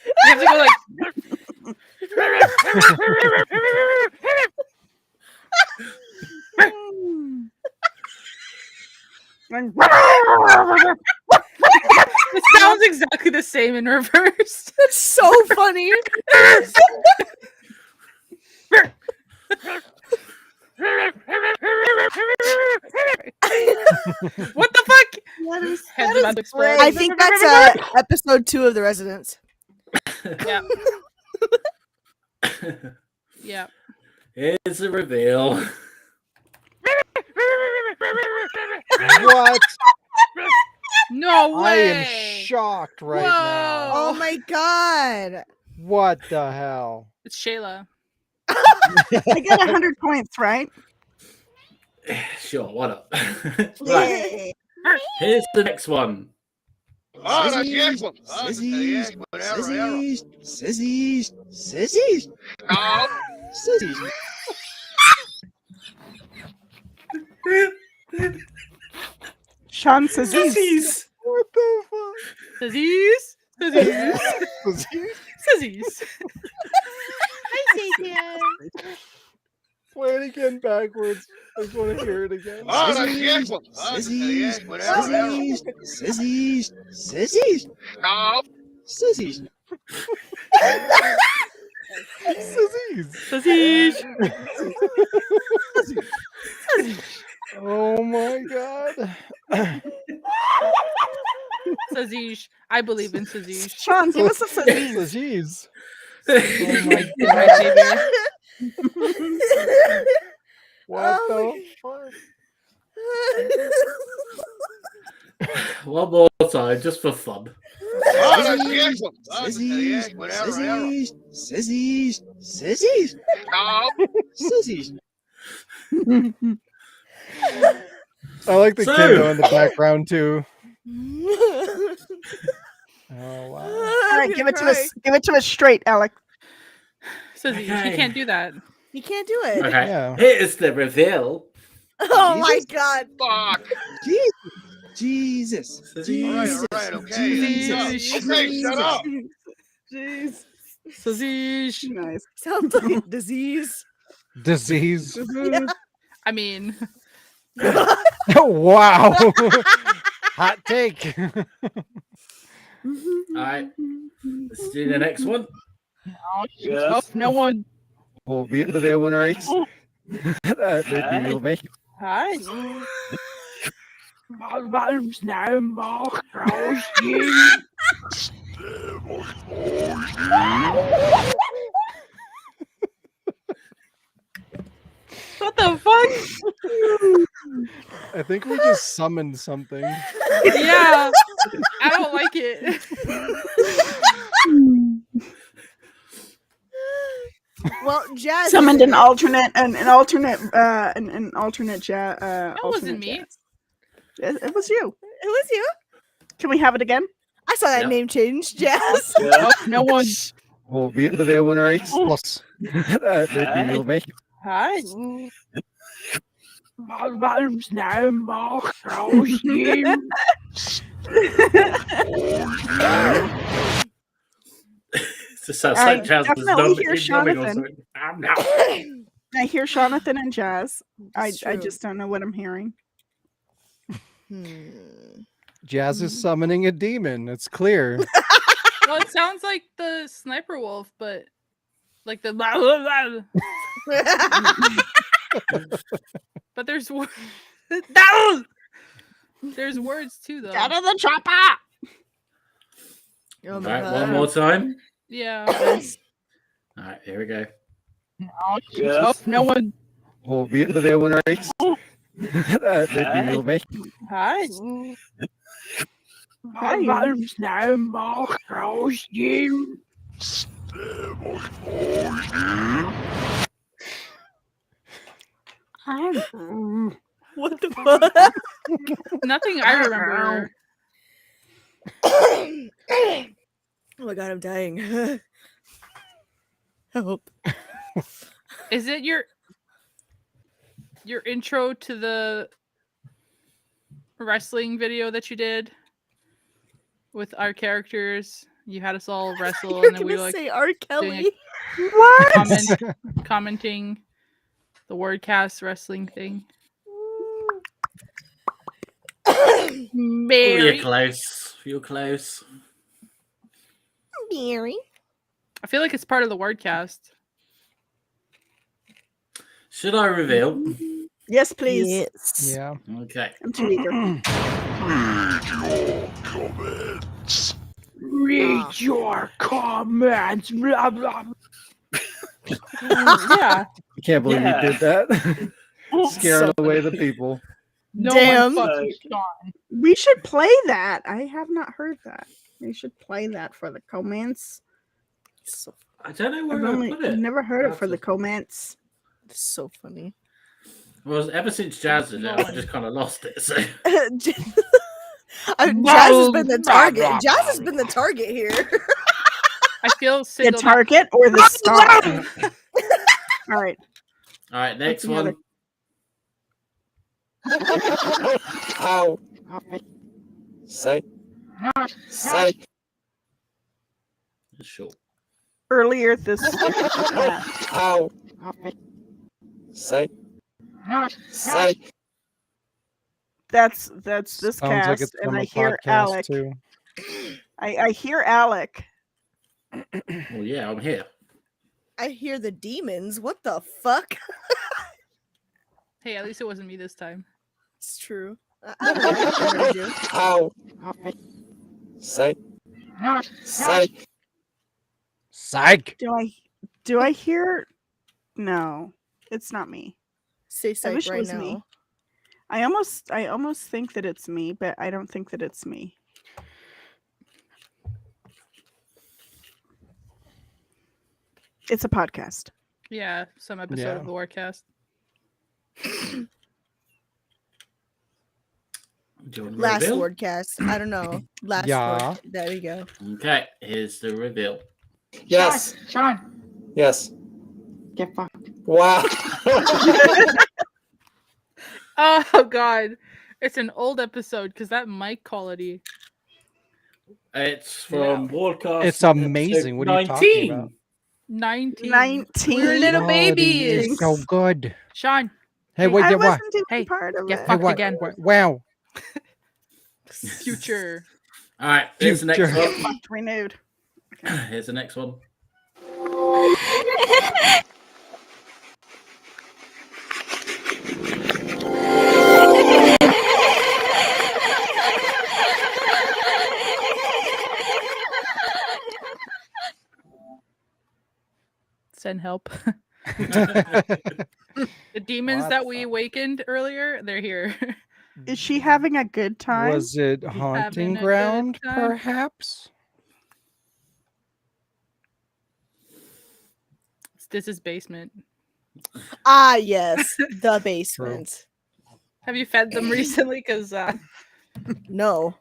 You have to go like. And- It sounds exactly the same in reverse. That's so funny. What the fuck? That is Heads about to explode. I think that's episode 2 of The Residents. Yeah. Yeah. Here's the reveal. What? No I way. am shocked right Whoa. now. Oh my god. What the hell? It's Shayla. I got 100 points, right? Sure, why not? Right, Yay. here's the next one. Sissies. Sean says Sissies. What the fuck? Sazies. Sazies. Sazies. Hi, Satan. Play it again backwards. I just want to hear it again. Sazies. Oh my god. Sazish. I believe in Sazish. Sean, give us a Saziz. Jeez. Oh my god. What Oh the fuck? One more time, just for fun. I like the So- kiddo in the background too. Oh wow. All right, give it to us. Give it to us straight, Alec. Sazish. He Okay. can't do that. You can't do it. Okay, Yeah. here's the reveal. Oh my god. Jesus. Saziz. Sazish. Shut up. Jeez. Sazish. Nice. Sounds like disease. Disease. I mean, Wow. Hot take. Alright, let's do the next one. no one. We'll be into the winner race. Hi. What the fuck? I think we just summoned something. Yeah. I don't like it. Well, Jazz Summoned is an alternate, an alternate chat. That wasn't me. It was you. It was you. Can we have it again? I saw that Yep. name change, Jazz. No one. We'll be into the winner race. Plus. Hi. It just sounds I like Jazz was definitely hear numbing or Jonathan. something. I hear Jonathan and Jazz. I It's true. just don't know what I'm hearing. Jazz is summoning a demon. It's clear. Well, it sounds like the sniper wolf, but like the. But there's words. There's words too, though. Out of the chopper! Oh my Alright, god. one more time. Yeah. Alright, here we go. No one. We'll be into the winner race. Hi. What the fuck? Nothing I remember. Oh my god, I'm dying. Help. Is it your intro to the wrestling video that you did with our characters? You had us all wrestle, You're and then we gonna were like say R. Kelly. commenting the Wardcast wrestling thing. Oh, Mary. you're close. You're close. Mary. I feel like it's part of the Wordcast. Should I reveal? Yes, please. Yes. Yeah. Okay. I'm too eager. Read your comments. Blah, blah. Yeah. I can't believe Yeah. you did that. Scaring So away the people. No Damn. one fucking Sean. We should play that. I have not heard that. We should play that for the comments. So, I don't know I've where I put it. never heard it for the That's comments. so funny. Well, ever since Jazz did it, I just kind of lost it. So Jazz has been the target. Jazz has been the target here. I feel The singled out. target or the star? All right. all right, next What's the one. How? Say. Say. Sure. Earlier this. How? Say. Say. That's this Sounds cast, like it's and from I a hear podcast Alec. too. I hear Alec. Well, yeah, I'm here. I hear the demons. What the fuck? Hey, at least it wasn't me this time. It's true. I don't know. I heard you. How? Say. Say. Psych. Do I hear? No, it's not me. Say I psych wish it right was now. me. I almost think that it's me, but I don't think that it's me. It's a podcast. Yeah, some episode Yeah. of the Wardcast. Do you want to Last reveal? wordcast. I don't know. Last Yeah. word. There we go. Okay, here's the reveal. Yes. Sean. Yes. Get fucked. Wow. Oh god. It's an old episode because that mic quality. It's from Wardcast. It's amazing. What are you talking about? 19. 19. We're little Quality babies. is so good. Sean, Hey, Hey, wait, I yeah, what? wasn't even Hey, part of get it. Hey, fucked what? again. Wow. Future. All right, here's the next Future. one. Fucked renewed. Here's the next one. Send help. Mm. The demons What that the we fuck? awakened earlier, they're here. Is she having a good time? Was it Having haunting a good ground, time. perhaps? This is basement. Ah, yes. The basement. Have you fed them recently? Because No.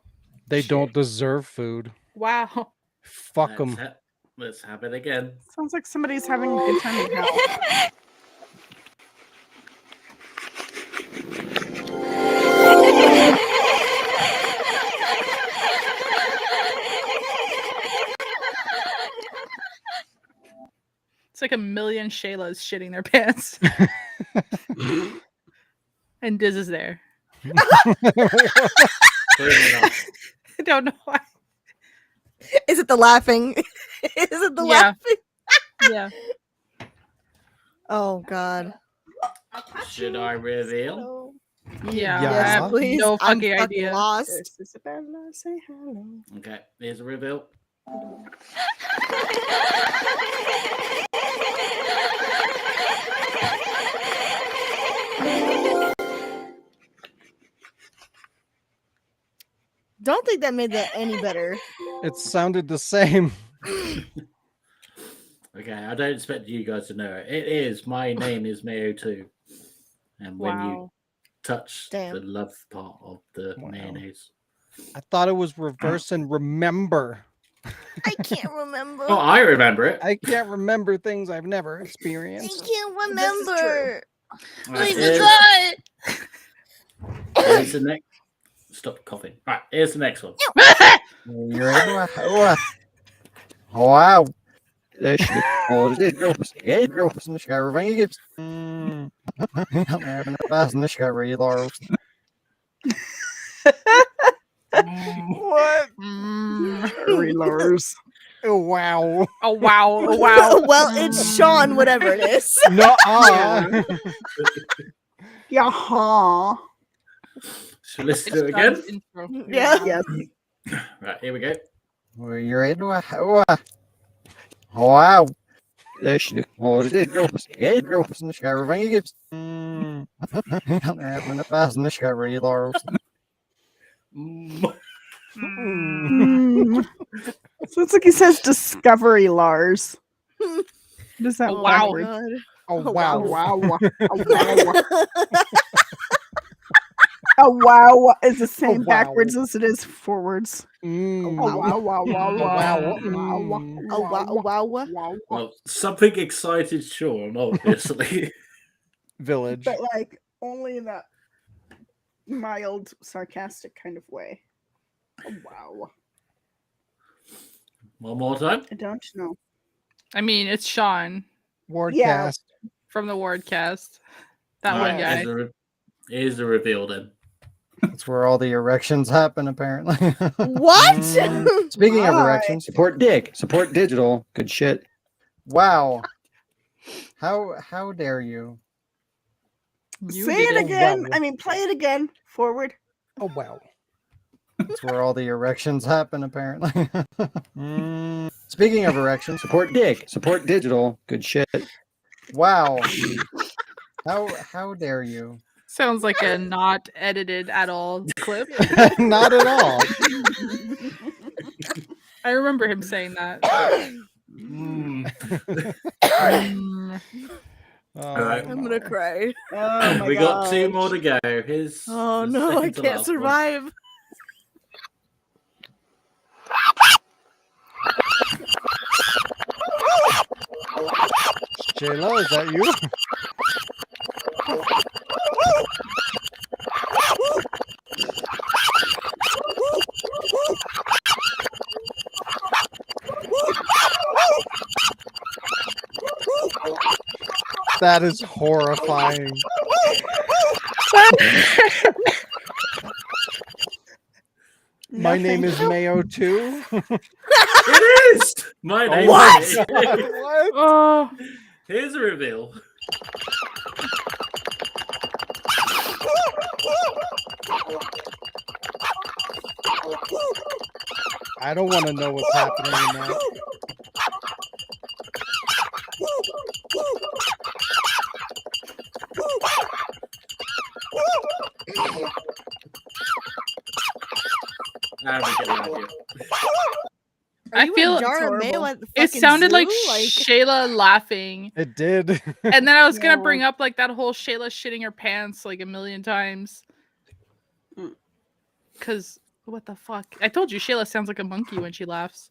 They don't deserve food. wow. Fuck them. Let's have it again. Sounds like somebody's having a good time in hell. It's like a million Shaylas shitting their pants. And Diz is there. Clearly not. I don't know why. Is it the laughing? Is it the Yeah. laughing? Yeah. Oh, God. Should I reveal? Yeah. Yeah. I Yes, have please. no I'm fucking fucking idea. lost. This is Isabella. Say hello. Okay, here's a reveal. Don't think that made that any better. It sounded the same. Okay, I don't expect you guys to know it. It is My Name is Mayo 2. And when you Wow. touch Damn. the love part of the Wow. mayonnaise. I thought it was reverse and remember. I can't remember. Oh, I remember it. I can't remember things I've never I experienced. can't remember. Right, Please, here's, God. here's the next. Stop coughing. Right, here's the next one. Wow. What? Hurry, Lars. Oh, wow. Oh wow. Oh wow. Well, it's Sean, whatever it is. No. Yaha. Should we listen to it again? Intro. Yeah. Yes. Right, here we go. You're in. Wow. Leis na scarhaige na pas na scarhaí lá. So it's like he says discovery Lars. Does that Oh, wow. backward? God. Oh, Oh, wow. Wow. A wow is the same wow. backwards as it is forwards. Mm. Oh, wow. Oh, wow. Mm. Oh, wow. Oh, wow. Well, something excited Sean, obviously. Village. But like only in that mild sarcastic kind of way. Oh, wow. One more time. I don't know. I mean, it's Sean Wardcast. from the Wardcast. That All one right, guy. here's the reveal then. That's where all the erections happen, apparently. What? Speaking of Why? erections, support Dig, support digital. Good shit. Wow. How dare you? You Say did it again. Wow. I mean, play it again. Forward. Oh, wow. That's where all the erections happen, apparently. Speaking of erections, Support Dig, support digital. Good shit. wow. How dare you? Sounds like a not edited at all clip. Not at all. I remember him saying that. All right. I'm gonna cry. Oh my We got two gosh. more to go. Here's Oh the no, I second to can't last one. survive. Shayla, is that you? That is horrifying. My name is Mayo too. It is! My name What? is What? Oh, Here's a reveal. I don't want to know what's happening in that. Ah, we get the idea. Are I you feel a jar of horrible. mayo at the it fucking sounded like zoo? Shayla laughing. It did. And then I was gonna Yeah. bring up like that whole Shayla shitting her pants like a million times. Mm. Cause what the fuck? I told you Shayla sounds like a monkey when she laughs.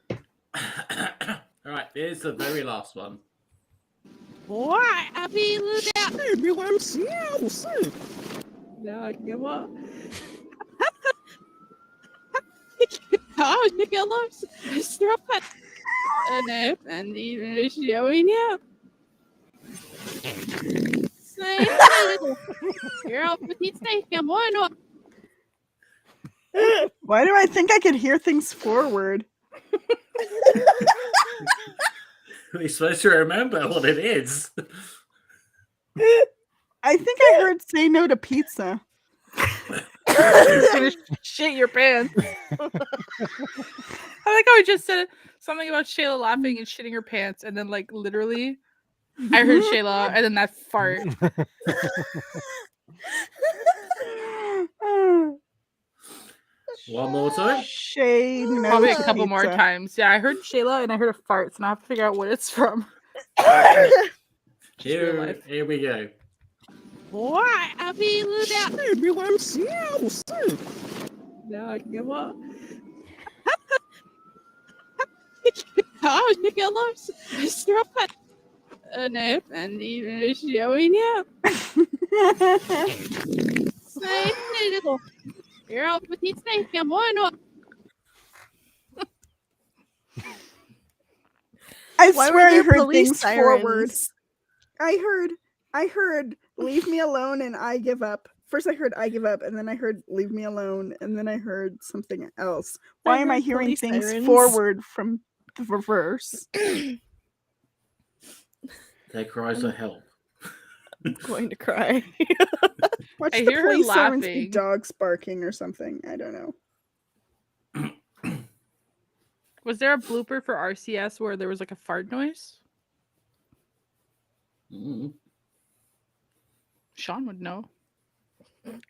All right, here's the very last one. Why? I mean, look at no, give up. Oh, Nicholas, stop it. And even showing up. Say, girl, petite steak, come on. Why do I think I could hear things forward? We're supposed to remember what it is. I think I heard say no to pizza. You're gonna shit your pants. I like how I just said something about Shayla laughing and shitting her pants, and then like literally, I heard Shayla, and then that fart. One more time. Shay no Probably a to couple more pizza. times. Yeah, I heard Shayla and I heard a fart, so now I have to figure out what it's from. Just real life. Here we go. Why? I mean, look at no, give up. Oh, Nicholas, stop it. And even showing up. Say, little girl, petite steak, come on. I Why swear were I there heard police things forward. sirens? I heard leave me alone and I give up. First I heard I give up and then I heard leave me alone and then I heard something else. Why I am I heard hearing police things sirens. forward from the reverse? Their cries for help. I'm going to cry. Watch I the hear her police sirens be laughing. dogs barking or something. I don't know. Was there a blooper for RCS where there was like a fart noise? Sean would know.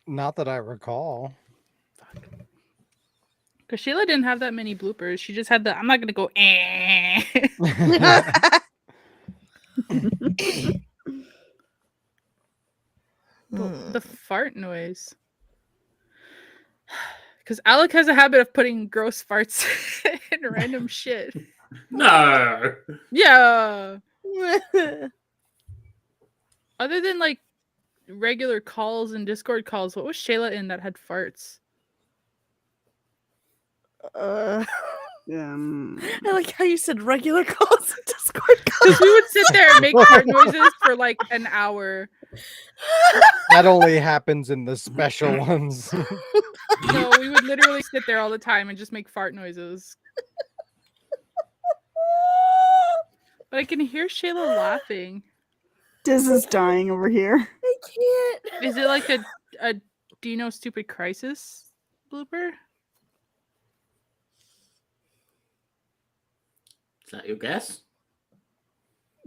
Not that I recall. Because Sheila didn't have that many bloopers. She just had the, I'm not going to go, eh. The fart noise. Because Alec has a habit of putting gross farts in random shit. No. Yeah. Other than like regular calls and Discord calls, what was Shayla in that had farts? I like how you said regular calls and Discord calls. Because we would sit there and make fart noises for like an hour. That only happens in the special ones. No, we would literally sit there all the time and just make fart noises. But I can hear Shayla laughing. Diz is dying over here. I can't. Is it like a Dino Stupid Crisis blooper? Is that your guess?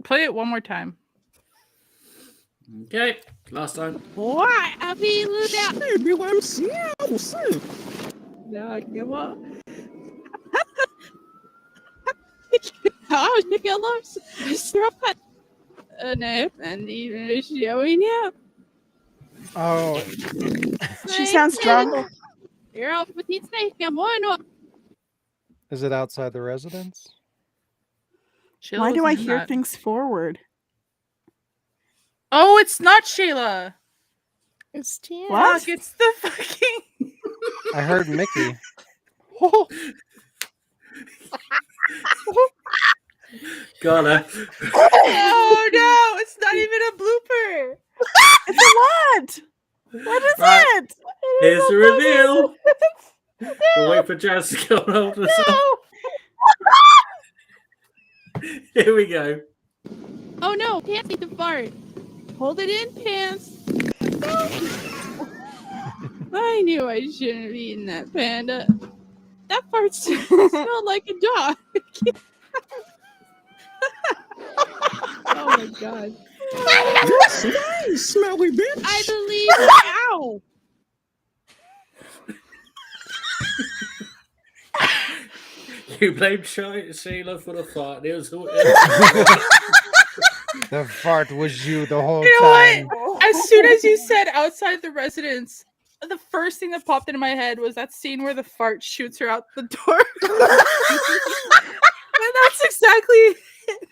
Play it one more time. Okay, last time. Why? I mean, look out. No, come on. Oh, Nicholas. Stop it. And even showing up. Oh, She sounds drunk. You're out with these snake. Come on. is it outside the residence? Shayla Why do I wasn't in hear that. things forward? Oh, it's not Shayla. It's Jan. What? Fuck, it's the fucking. I heard Mickey. Got her. Oh no, it's not even a blooper. It's a what? What is Right. it? Here's the reveal. We'll wait for Jazz to go and hold us up. Here we go. Oh no, pants need to fart. Hold it in, pants. I knew I shouldn't have eaten that panda. That fart smelled like a dog. Oh my god. Smelly bitch. I believe. Ow! You blamed Sheila for the fart. It was The fart was you the whole You know time. what? As soon as you said outside the residence, the first thing that popped into my head was that scene where the fart shoots her out the door. And that's exactly it.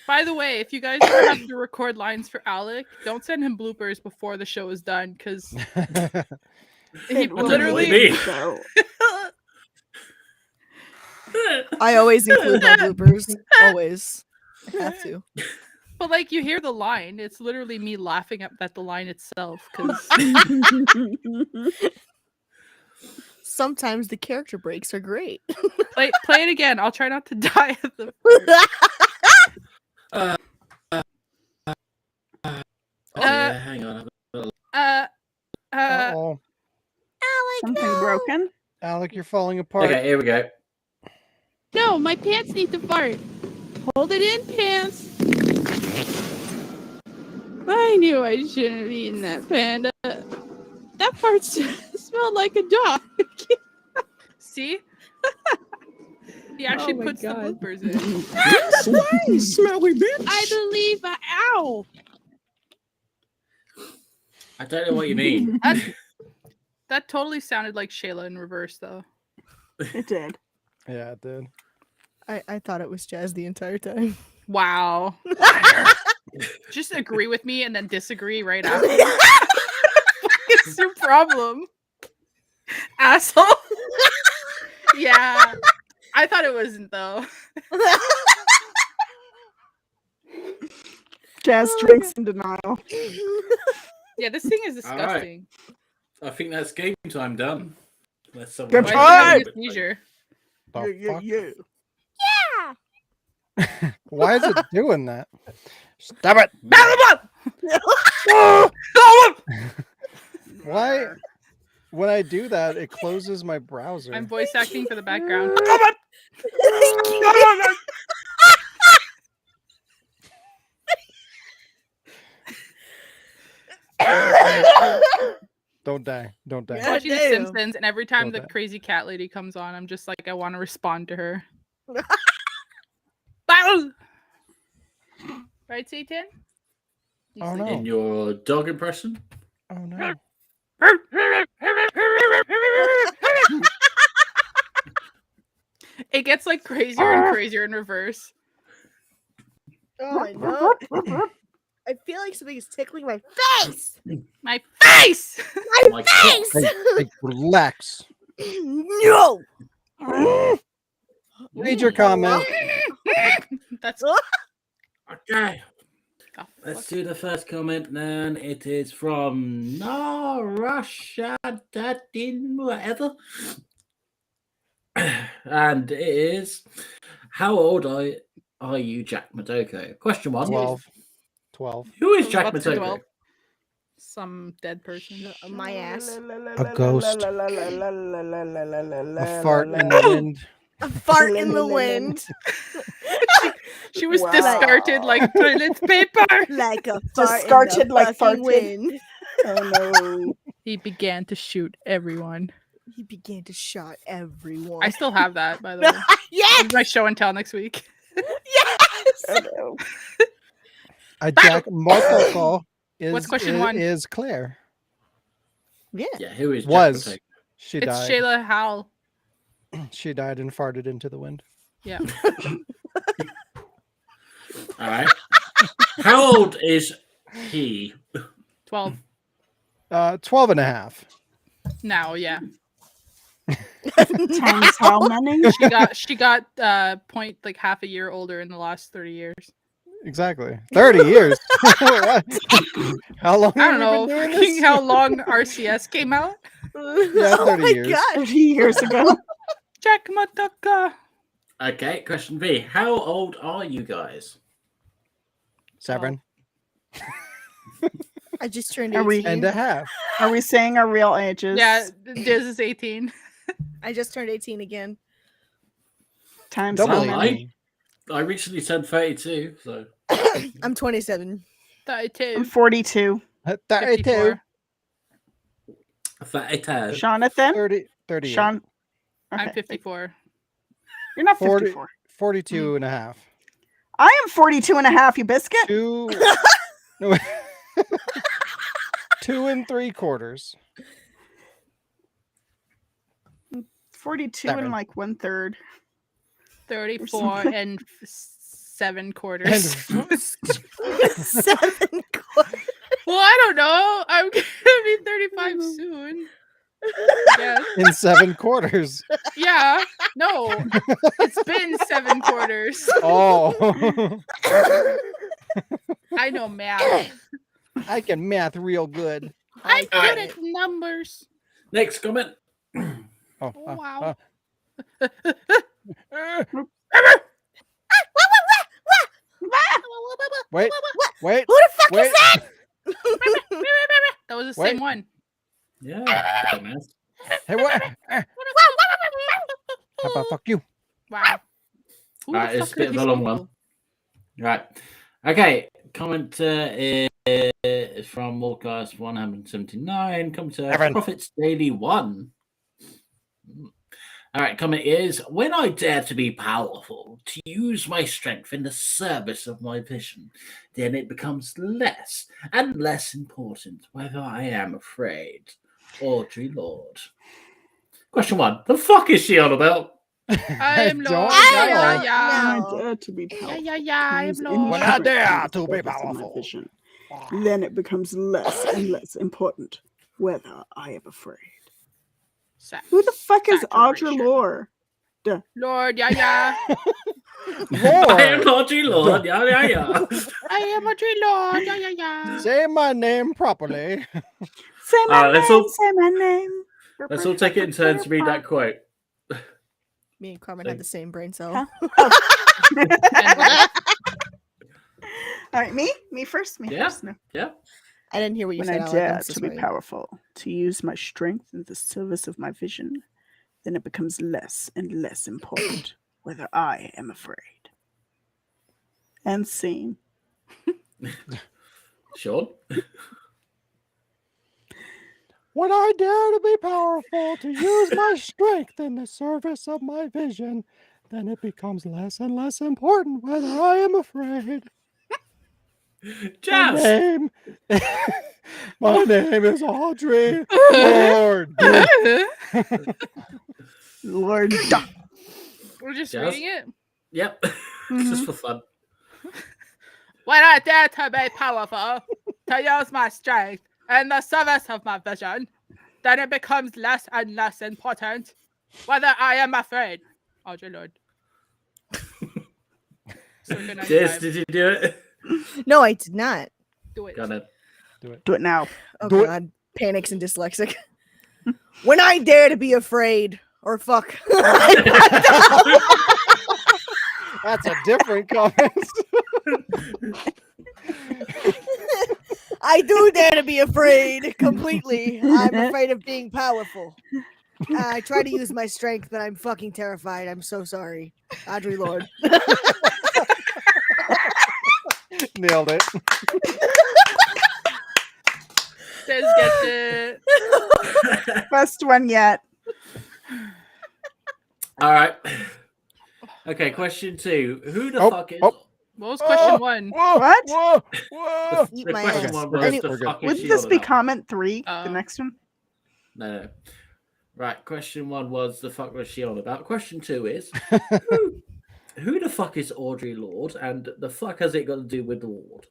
By the way, if you guys ever have to record lines for Alec, don't send him bloopers before the show is done, because he It will literally. be. go. I always include my bloopers. Always. I have to. But like, you hear the line, it's literally me laughing at the line itself. Because Sometimes the character breaks are great. play it again. I'll try not to die at the. yeah, hang on. Uh-oh. Something broken? Alec, you're falling apart. Okay, here we go. No, my pants need to fart. Hold it in, pants. I knew I shouldn't have eaten that panda. That fart smelled like a dog. See? He actually my puts God. the bloopers in. Smelly bitch. I believe. Ow! I don't know what you mean. That totally sounded like Shayla in reverse, though. It did. Yeah, it did. I thought it was Jazz the entire time. Wow. Just agree with me and then disagree right after. What's your problem? Asshole. Yeah. I thought it wasn't, though. Jazz drinks in denial. Yeah, this thing is All right. disgusting. I think that's game time done. Unless someone Good else Why is has it a having a seizure? The fuck? yeah. Why is it doing that? Stop it! Why? when I do that, it closes my browser. I'm voice acting for the background. Don't die. Don't die. Yeah. Watching The damn. Simpsons, and every time the Okay. crazy cat lady comes on, I'm just like, I want to respond to her. Bow! Right, Satan? He's Oh, like, no. In your dog impression? Oh no. It gets like crazier and crazier in reverse. Oh, I know. I feel like something is tickling my face. My face! My Face. Hey, relax. No. Read your comment. That's Okay. the Let's fuck. do the first comment then. It is from No Russia Dadin whatever. And it is, how old are you, Jack Madoko? Question 1. 12. Who is Jack What's the Madoko? 12? Some dead person. My ass. A ghost. A fart in the wind. A fart in the wind. She was Wow. discarded like toilet paper. Like a fart Discarded in the like fucking farted. wind. Oh no. He began to shoot everyone. He began to shot everyone. I still have that, by the way. Yes. It's my show and tell next week. Yes. Oh no. A Jack Motoko What's question 1? is Claire. Yeah. Yeah, who is Jack Was. Madoko? She It's died. Shayla Howell. She died and farted into the wind. Yeah. All right. How old is he? 12. 12 and a half. Now, yeah. Times how many? She got point like half a year older in the last 30 years. Exactly. 30 years. What? How long I don't have we know been doing fucking this? how long RCS came out. Yeah, 30 oh my years. god. 30 years ago. Jack Mataka. Okay, question B. How old are you guys? 7 I just turned Are 18. we- and a half. Are we saying our real ages? Yeah, Diz is 18. I just turned 18 again. Times Double how Really? many? I recently turned 32, so I'm 27. 32. I'm 42. 32. 54. 32. Jonathan? 38. Sean? I'm Okay. 54. You're not 40. 54. 42 and a half. I am 42 and a half, you biscuit. 2 no, 2 3/4. 42 7. and like 1/3. 34 and 7 quarters. And 7 quarters. Well, I don't know. I'm gonna be 35 soon. Yeah. in 7 quarters. Yeah. No. It's been 7 quarters. Oh. I know math. I can math real good. I'm good Alright. at numbers. Next comment. Oh, Wow. Wait. Wait. Who the fuck Wait. is that? That was the Wait. same one. Yeah. dumbass. Hey, what? How about fuck you? Wow. Who the Alright, it's a fuck bit are of a these long people? one. Right. Okay. Comment is from Wardcast 179. Comment to Evan. Profits Daily 1. All right, comment is, when I dare to be powerful, to use my strength in the service of my vision, then it becomes less and less important whether I am afraid. Audrey Lord. Question 1. The fuck is she on about? I am don't Lord. know. Yeah, yeah, No. I dare to be yeah. powerful. Yeah, yeah, I am Use any Lord. When I strength dare in the to be service of my powerful. vision, then it becomes less and less important whether I am afraid. Who the fuck is Audrey Saturation. Lore? Lord, yeah, yeah. I am Lord, Audrey Lord. Yeah, yeah, yeah. I am Audrey Lord. Yeah, yeah, yeah. say my name properly. Say my let's name, all- say my name. Let's all take it in turn to read that quote. Me and Carmen had the same brain cell. Huh? And All right, me first. Me Yeah. first. No. Yeah. I didn't hear what you When said, I Alec. dare I'm so to sorry. be powerful, to use my strength in the service of my vision, then it becomes less and less important whether I am afraid. And scene. Sean? When I dare to be powerful, to use my strength in the service of my vision, then it becomes less and less important whether I am afraid. My Jazz! name, my name is Audrey Lord. Lord. We're just Jazz? reading it. Yep. Mhm. Just for fun. When I dare to be powerful, to use my strength and the service of my vision, then it becomes less and less important whether I am afraid. Audrey Lord. Circa Jess, 95. did you do it? No, I did not. Do it. Got it. Do it now. Oh Do it. God, panics and dyslexic. When I dare to be afraid, or fuck. That's a different comment. I do dare to be afraid completely. I'm afraid of being powerful. I try to use my strength, but I'm fucking terrified. I'm so sorry. Audrey Lord. Nailed it. Des gets it. Best one yet. All right. Okay, question 2. Who the Oh, fuck is... oh. What was question 1? Whoa, What? Whoa, whoa. Eat The my question ass. 1 We're was good, the we're good. fuck is Wouldn't she this on be about? comment 3? The Oh. next one? No. Right, question 1 was the fuck was she on about? Question 2 is who the fuck is Audrey Lorde, and the fuck has it got to do with the ward?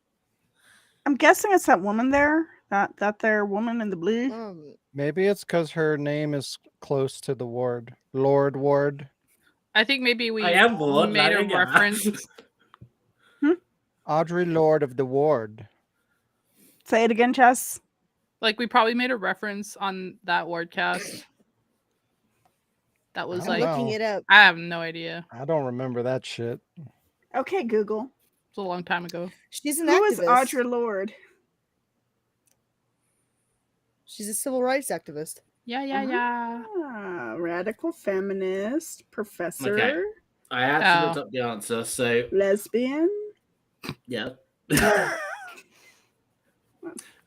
I'm guessing it's that woman there. That there woman in the blue. Maybe it's because her name is close to the ward. Lord Ward. I think maybe we I am Lord made a Lannigan. reference. Audrey Lord of the Ward. Say it again, Chess. Like, we probably made a reference on that Wardcast. That was I like, don't Looking know. it up. I have no idea. I don't remember that shit. Okay, Google. It's a long time ago. She's an Who is activist. Audre Lorde? She's a civil rights activist. Yeah. Ah, radical feminist, professor, Okay. I actually Oh. looked up the answer, so lesbian. yeah.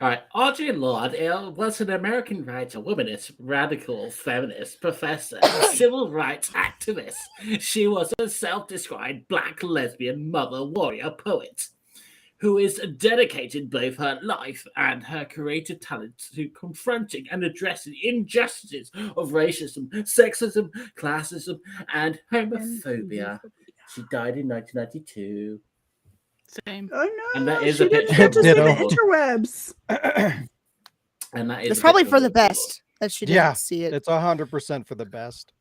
All right, Audre Lorde was an American writer, womanist, radical feminist, professor, and civil rights activist. She was a self-described black lesbian mother warrior poet who is dedicated both her life and her creative talent to confronting and addressing injustices of racism, sexism, classism, and homophobia. She died in 1992. Same. Oh no, And that is she a didn't picture get to see the Ditto. interwebs. And that is It's a probably picture for of the Audre Lorde. best that she didn't Yeah, see it. It's 100% for the best.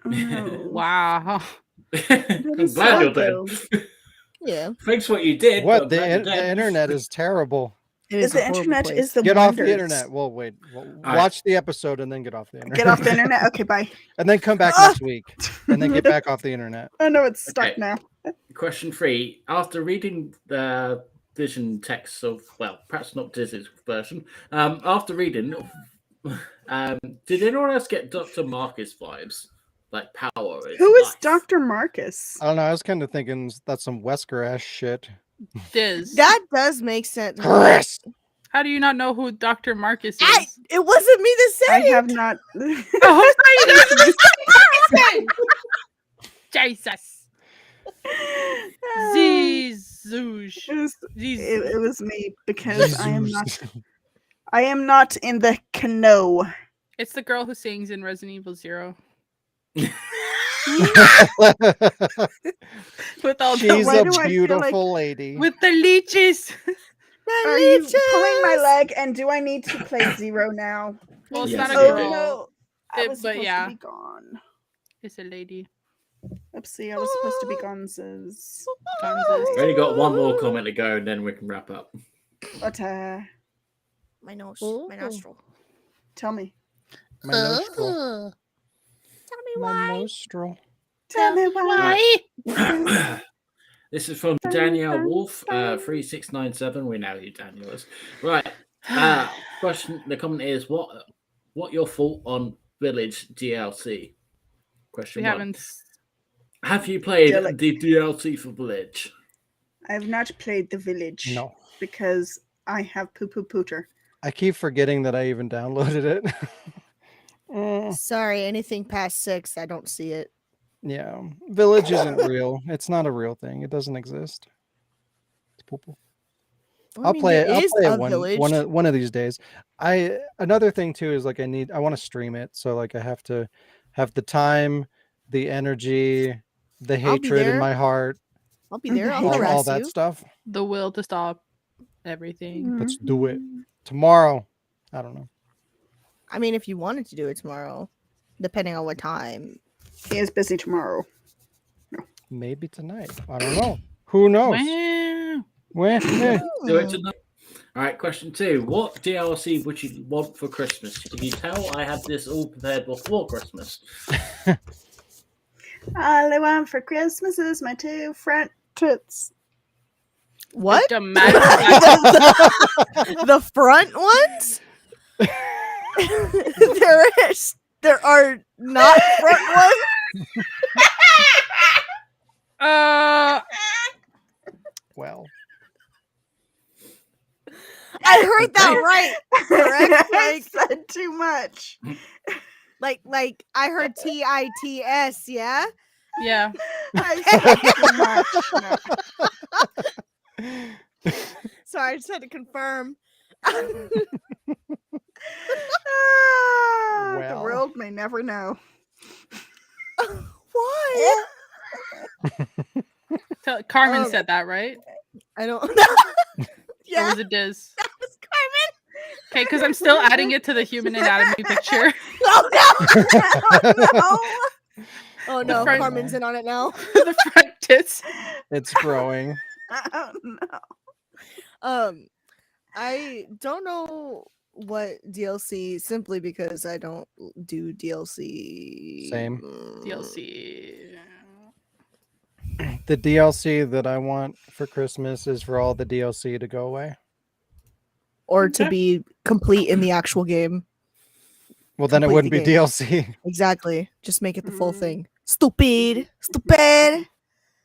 Oh, no. Wow. I'm is glad you're sad, dead. Yeah. Thanks for what you did. What? but I'm glad you're The dead. internet is terrible. It is The a horrible internet place. is the Get off the wonders. internet. Well, wait. right. Watch the episode and then get off the internet. Get off the internet. Okay, bye. And then come back Ah! next week. And then get back off the internet. Oh no, it's stuck Okay. now. Question 3. After reading the Vision text of, well, perhaps not Disney's version, after reading, did anyone else get Dr. Marcus vibes? Like power is Who is life. Dr. Marcus? I don't know. I was kind of thinking that's some Wesker ass shit. Diz. That does make sense. Chris! How do you not know who Dr. Marcus is? It wasn't me that said I it. have not. Oh, sorry, Jesus. Zizouche. It was, Ziz- it was me because I am not. I am not in the canoe. It's the girl who sings in Resident Evil 0. With all She's Why a do I feel beautiful lady. with the leeches. Are you pulling my leg? And do I need to play Zero now? Well, it's Yes, not a you Oh girl. do. no! I It- was but supposed yeah. to be gone. It's a lady. Oopsie, I was supposed to be gonzes. Kansas. We only got one more comment to go, and then we can wrap up. What? My nose. Oh. My nostril. Tell me. My nostril. Tell me My nostril. Tell me why. Why? This is from Danielle Wolf, 3697. We know who Daniel is. Right. Question. The comment is what your thought on Village DLC? Question We one. haven't. Have you played Deli- the DLC for Village? I have not played The Village. No. Because I have poo poo pooter. I keep forgetting that I even downloaded it. Sorry, anything past 6, I don't see it. Yeah, Village isn't real. It's not a real thing. It doesn't exist. It's poo-poo. Well, I'll play it. there I'll is play a it village. one of these days. Another thing too is like I want to stream it, so like I have to have the time, the energy, the I'll be hatred in there. my heart, I'll be there. I'll all harass that you. stuff. The will to stop everything. Let's do it tomorrow. I don't know. I mean, if you wanted to do it tomorrow, depending on what time. He is busy tomorrow. Maybe tonight. I don't know. Who knows? Wow. Well, Do it tonight. All right. Question 2. What DLC would you want for Christmas? Can you tell I had this all prepared before Christmas? All I want for Christmas is my 2 front tits. What? Just imagine The front ones? There are not front ones. well. I heard that right. Correct? I said too much. Like I heard TITS, yeah? Yeah. I said too much. Sorry, I just had to confirm. The Well. world may never know. Why? Carmen said that, right? I don't Or Yeah, was it Diz? that was Carmen. Okay, because I'm still adding it to the human anatomy picture. Oh no! No. Oh no, front- Carmen's in on it now. The front tits. It's growing. Oh, no. I don't know what DLC simply because I don't do DLC. Same. DLC. The DLC that I want for Christmas is for all the DLC to go away. Or to be complete in the actual game. Well, then it Complete wouldn't the be game. DLC. Exactly. Just make it the full Mm. thing. Stupid.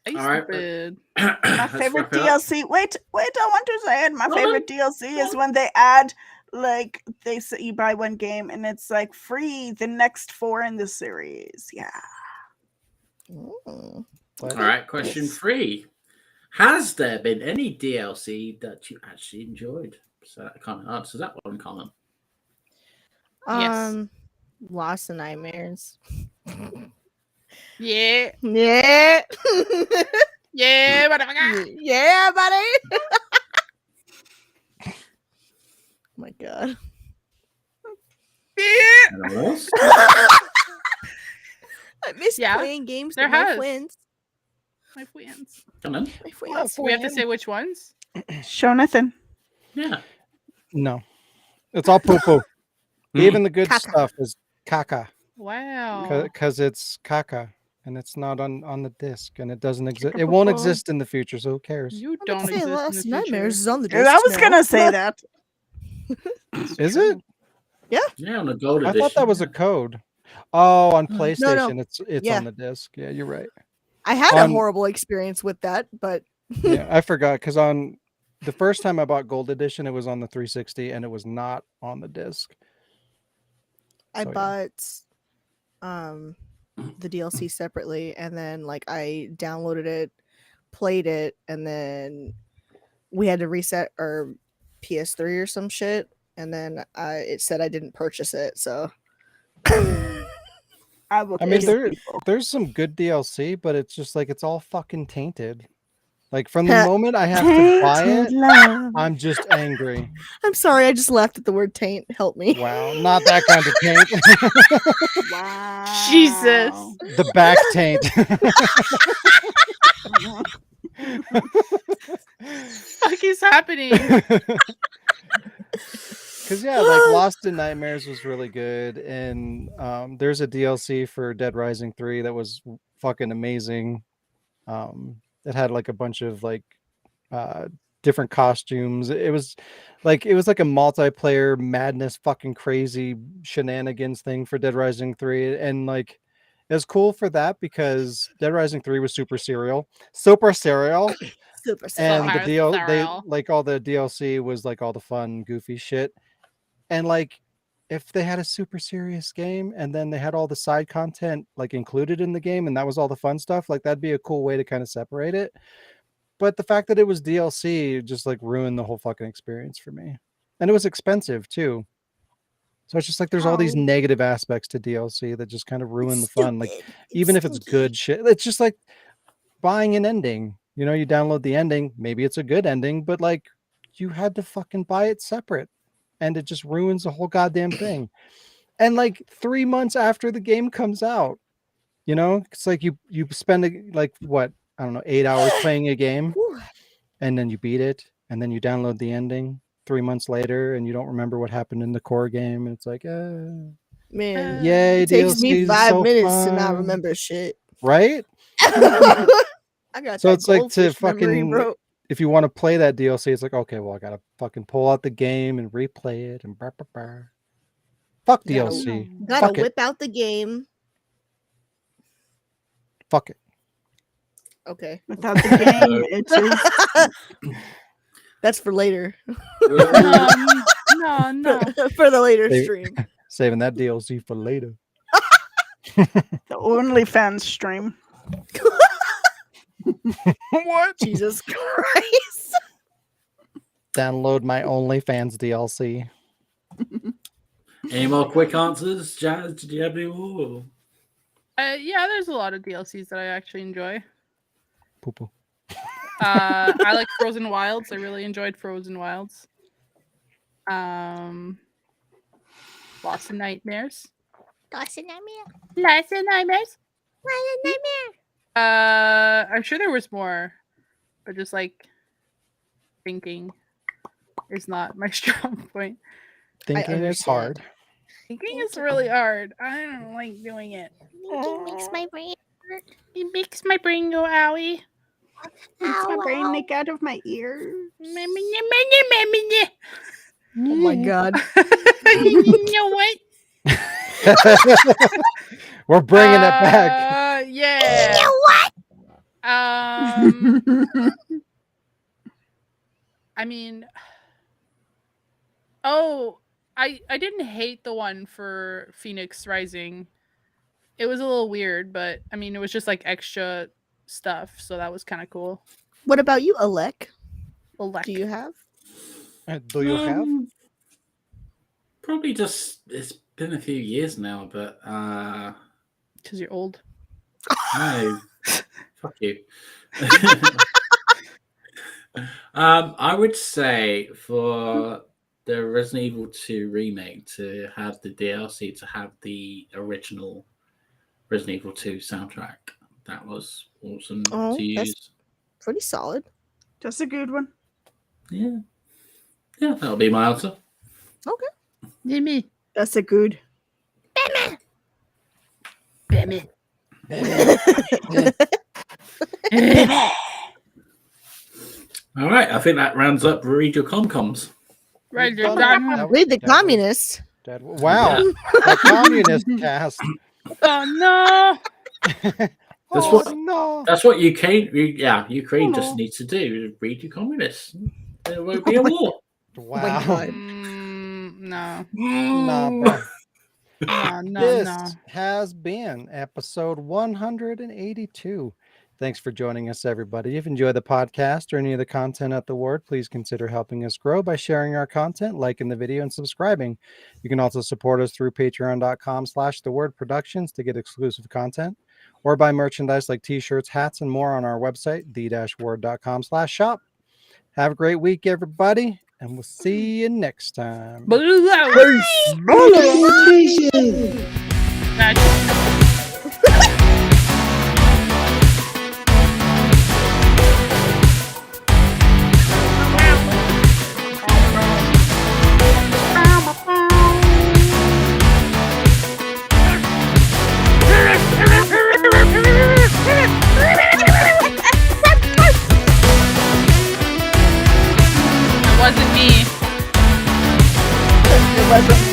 Are you All right, stupid? My Let's favorite wrap it up. DLC. Wait, I want to say it. My Go favorite on. DLC is when they add, like, they say you buy one game and it's like free the next 4 in the series. Yeah. Mm. But All right. Question 3. Has there been any DLC that you actually enjoyed? So that kind of answers that one, Colin. Yes. Lost in Nightmares. Yeah. Yeah. Yeah, motherfucker. Yeah, buddy. Oh my god. Anyone else? I miss Yeah, playing games there with my has. friends. My friends. Come on. My friends. We have to say which ones? Jonathan. Yeah. no. It's all poo-poo. Even the good Caca. stuff is caca. Wow. Because it's caca. And it's not on the disc. And it doesn't exist. It Caca won't poo-poo. exist in the future, so who cares? You I'm about don't to say exist Lost in in the Nightmares future. is on the I was disc going now. to say that. Is it? Yeah, on the gold I edition. thought that was a code. Oh, on No, PlayStation, no. it's Yeah. on the disc. Yeah, you're right. I had a On- horrible experience with that, but Yeah, I forgot because on the first time I bought Gold Edition, it was on the 360 and it was not on the disc. I So, yeah. bought the DLC separately, and then like I downloaded it, played it, and then we had to reset our PS3 or some shit, and then it said I didn't purchase it, so I will I mean, kill people. there's some good DLC, but it's just like it's all fucking tainted. Like from the moment I have to buy Tainted it, love. I'm just angry. I'm sorry, I just laughed at the word taint. Help me. Wow, not that kind of taint. Wow. Jesus. The back taint. Fuck is happening? Because yeah, like Lost in Nightmares was really good, and there's a DLC for Dead Rising 3 that was fucking amazing. It had like a bunch of like different costumes. It was like a multiplayer madness, fucking crazy shenanigans thing for Dead Rising 3, and like it was cool for that because Dead Rising 3 was super serial, Super and the Super deal they serial. like all the DLC was like all the fun goofy shit, and like if they had a super serious game and then they had all the side content like included in the game and that was all the fun stuff, like that'd be a cool way to kind of separate it. But the fact that it was DLC just like ruined the whole fucking experience for me. And it was expensive too. So it's just like there's all these negative aspects to DLC that just kind of ruin the fun. Like even if it's good shit, it's just like buying an ending. You know, you download the ending, maybe it's a good ending, but like you had to fucking buy it separate. And it just ruins the whole goddamn thing. And like 3 months after the game comes out, you know, it's like you spend like what, I don't know, 8 hours playing a game, and then you beat it, and then you download the ending 3 months later, and you don't remember what happened in the core game, and it's like, Man, yay, it takes DLC me is 5 so minutes to not fun. remember shit. Right? I got So that it's like to goldfish memory, fucking, bro. if you want to play that DLC, it's like, okay, well, I gotta fucking pull out the game and replay it and blah, blah, blah. Fuck DLC. Gotta Fuck it. whip out the game. Fuck it. Okay. Without the game, it's just That's for later. No. For the later Save- stream. Saving that DLC for later. the OnlyFans stream. What? Jesus Christ. Download my OnlyFans DLC. Any more quick answers, Jazz? Did you have any more? Yeah, there's a lot of DLCs that I actually enjoy. Poo poo. I like Frozen Wilds. I really enjoyed Frozen Wilds. Lost in Nightmares. I'm sure there was more, but just like thinking is not my strong point. Thinking is hard. Thinking is really hard. I don't like doing it. It makes my brain hurt. It makes my brain go owie. Makes my brain leak out of my ears. Oh my god. You know what? We're bringing it back. Yeah. You know what? I mean, I didn't hate the one for Phoenix Rising. It was a little weird, but I mean, it was just like extra stuff, so that was kind of cool. What about you, Alec? Alec. Do you have? Do you have? Probably just, it's been a few years now, but Because you're old. no, fuck you. I would say for the Resident Evil 2 remake to have the DLC to have the original Resident Evil 2 soundtrack. That was awesome to that's use. pretty solid. That's a good one. Yeah, that'll be my answer. Okay. Me. That's a good. All right, I think that rounds up Read Your Comcoms. Right, you're Done. done. Read the communist. Wow. The communist cast. Oh no. That's Oh, what no. that's what Ukraine just needs to do. Read your communists. There won't be a war. Wow. No. Nah, bro. No. This has been episode 182. Thanks for joining us, everybody. If you enjoy the podcast or any of the content at The Ward, please consider helping us grow by sharing our content, liking the video, and subscribing. You can also support us through patreon.com/thewordproductions to get exclusive content, or buy merchandise like t-shirts, hats, and more on our website, the-word.com/shop. Have a great week, everybody, and we'll see you next time. Bye.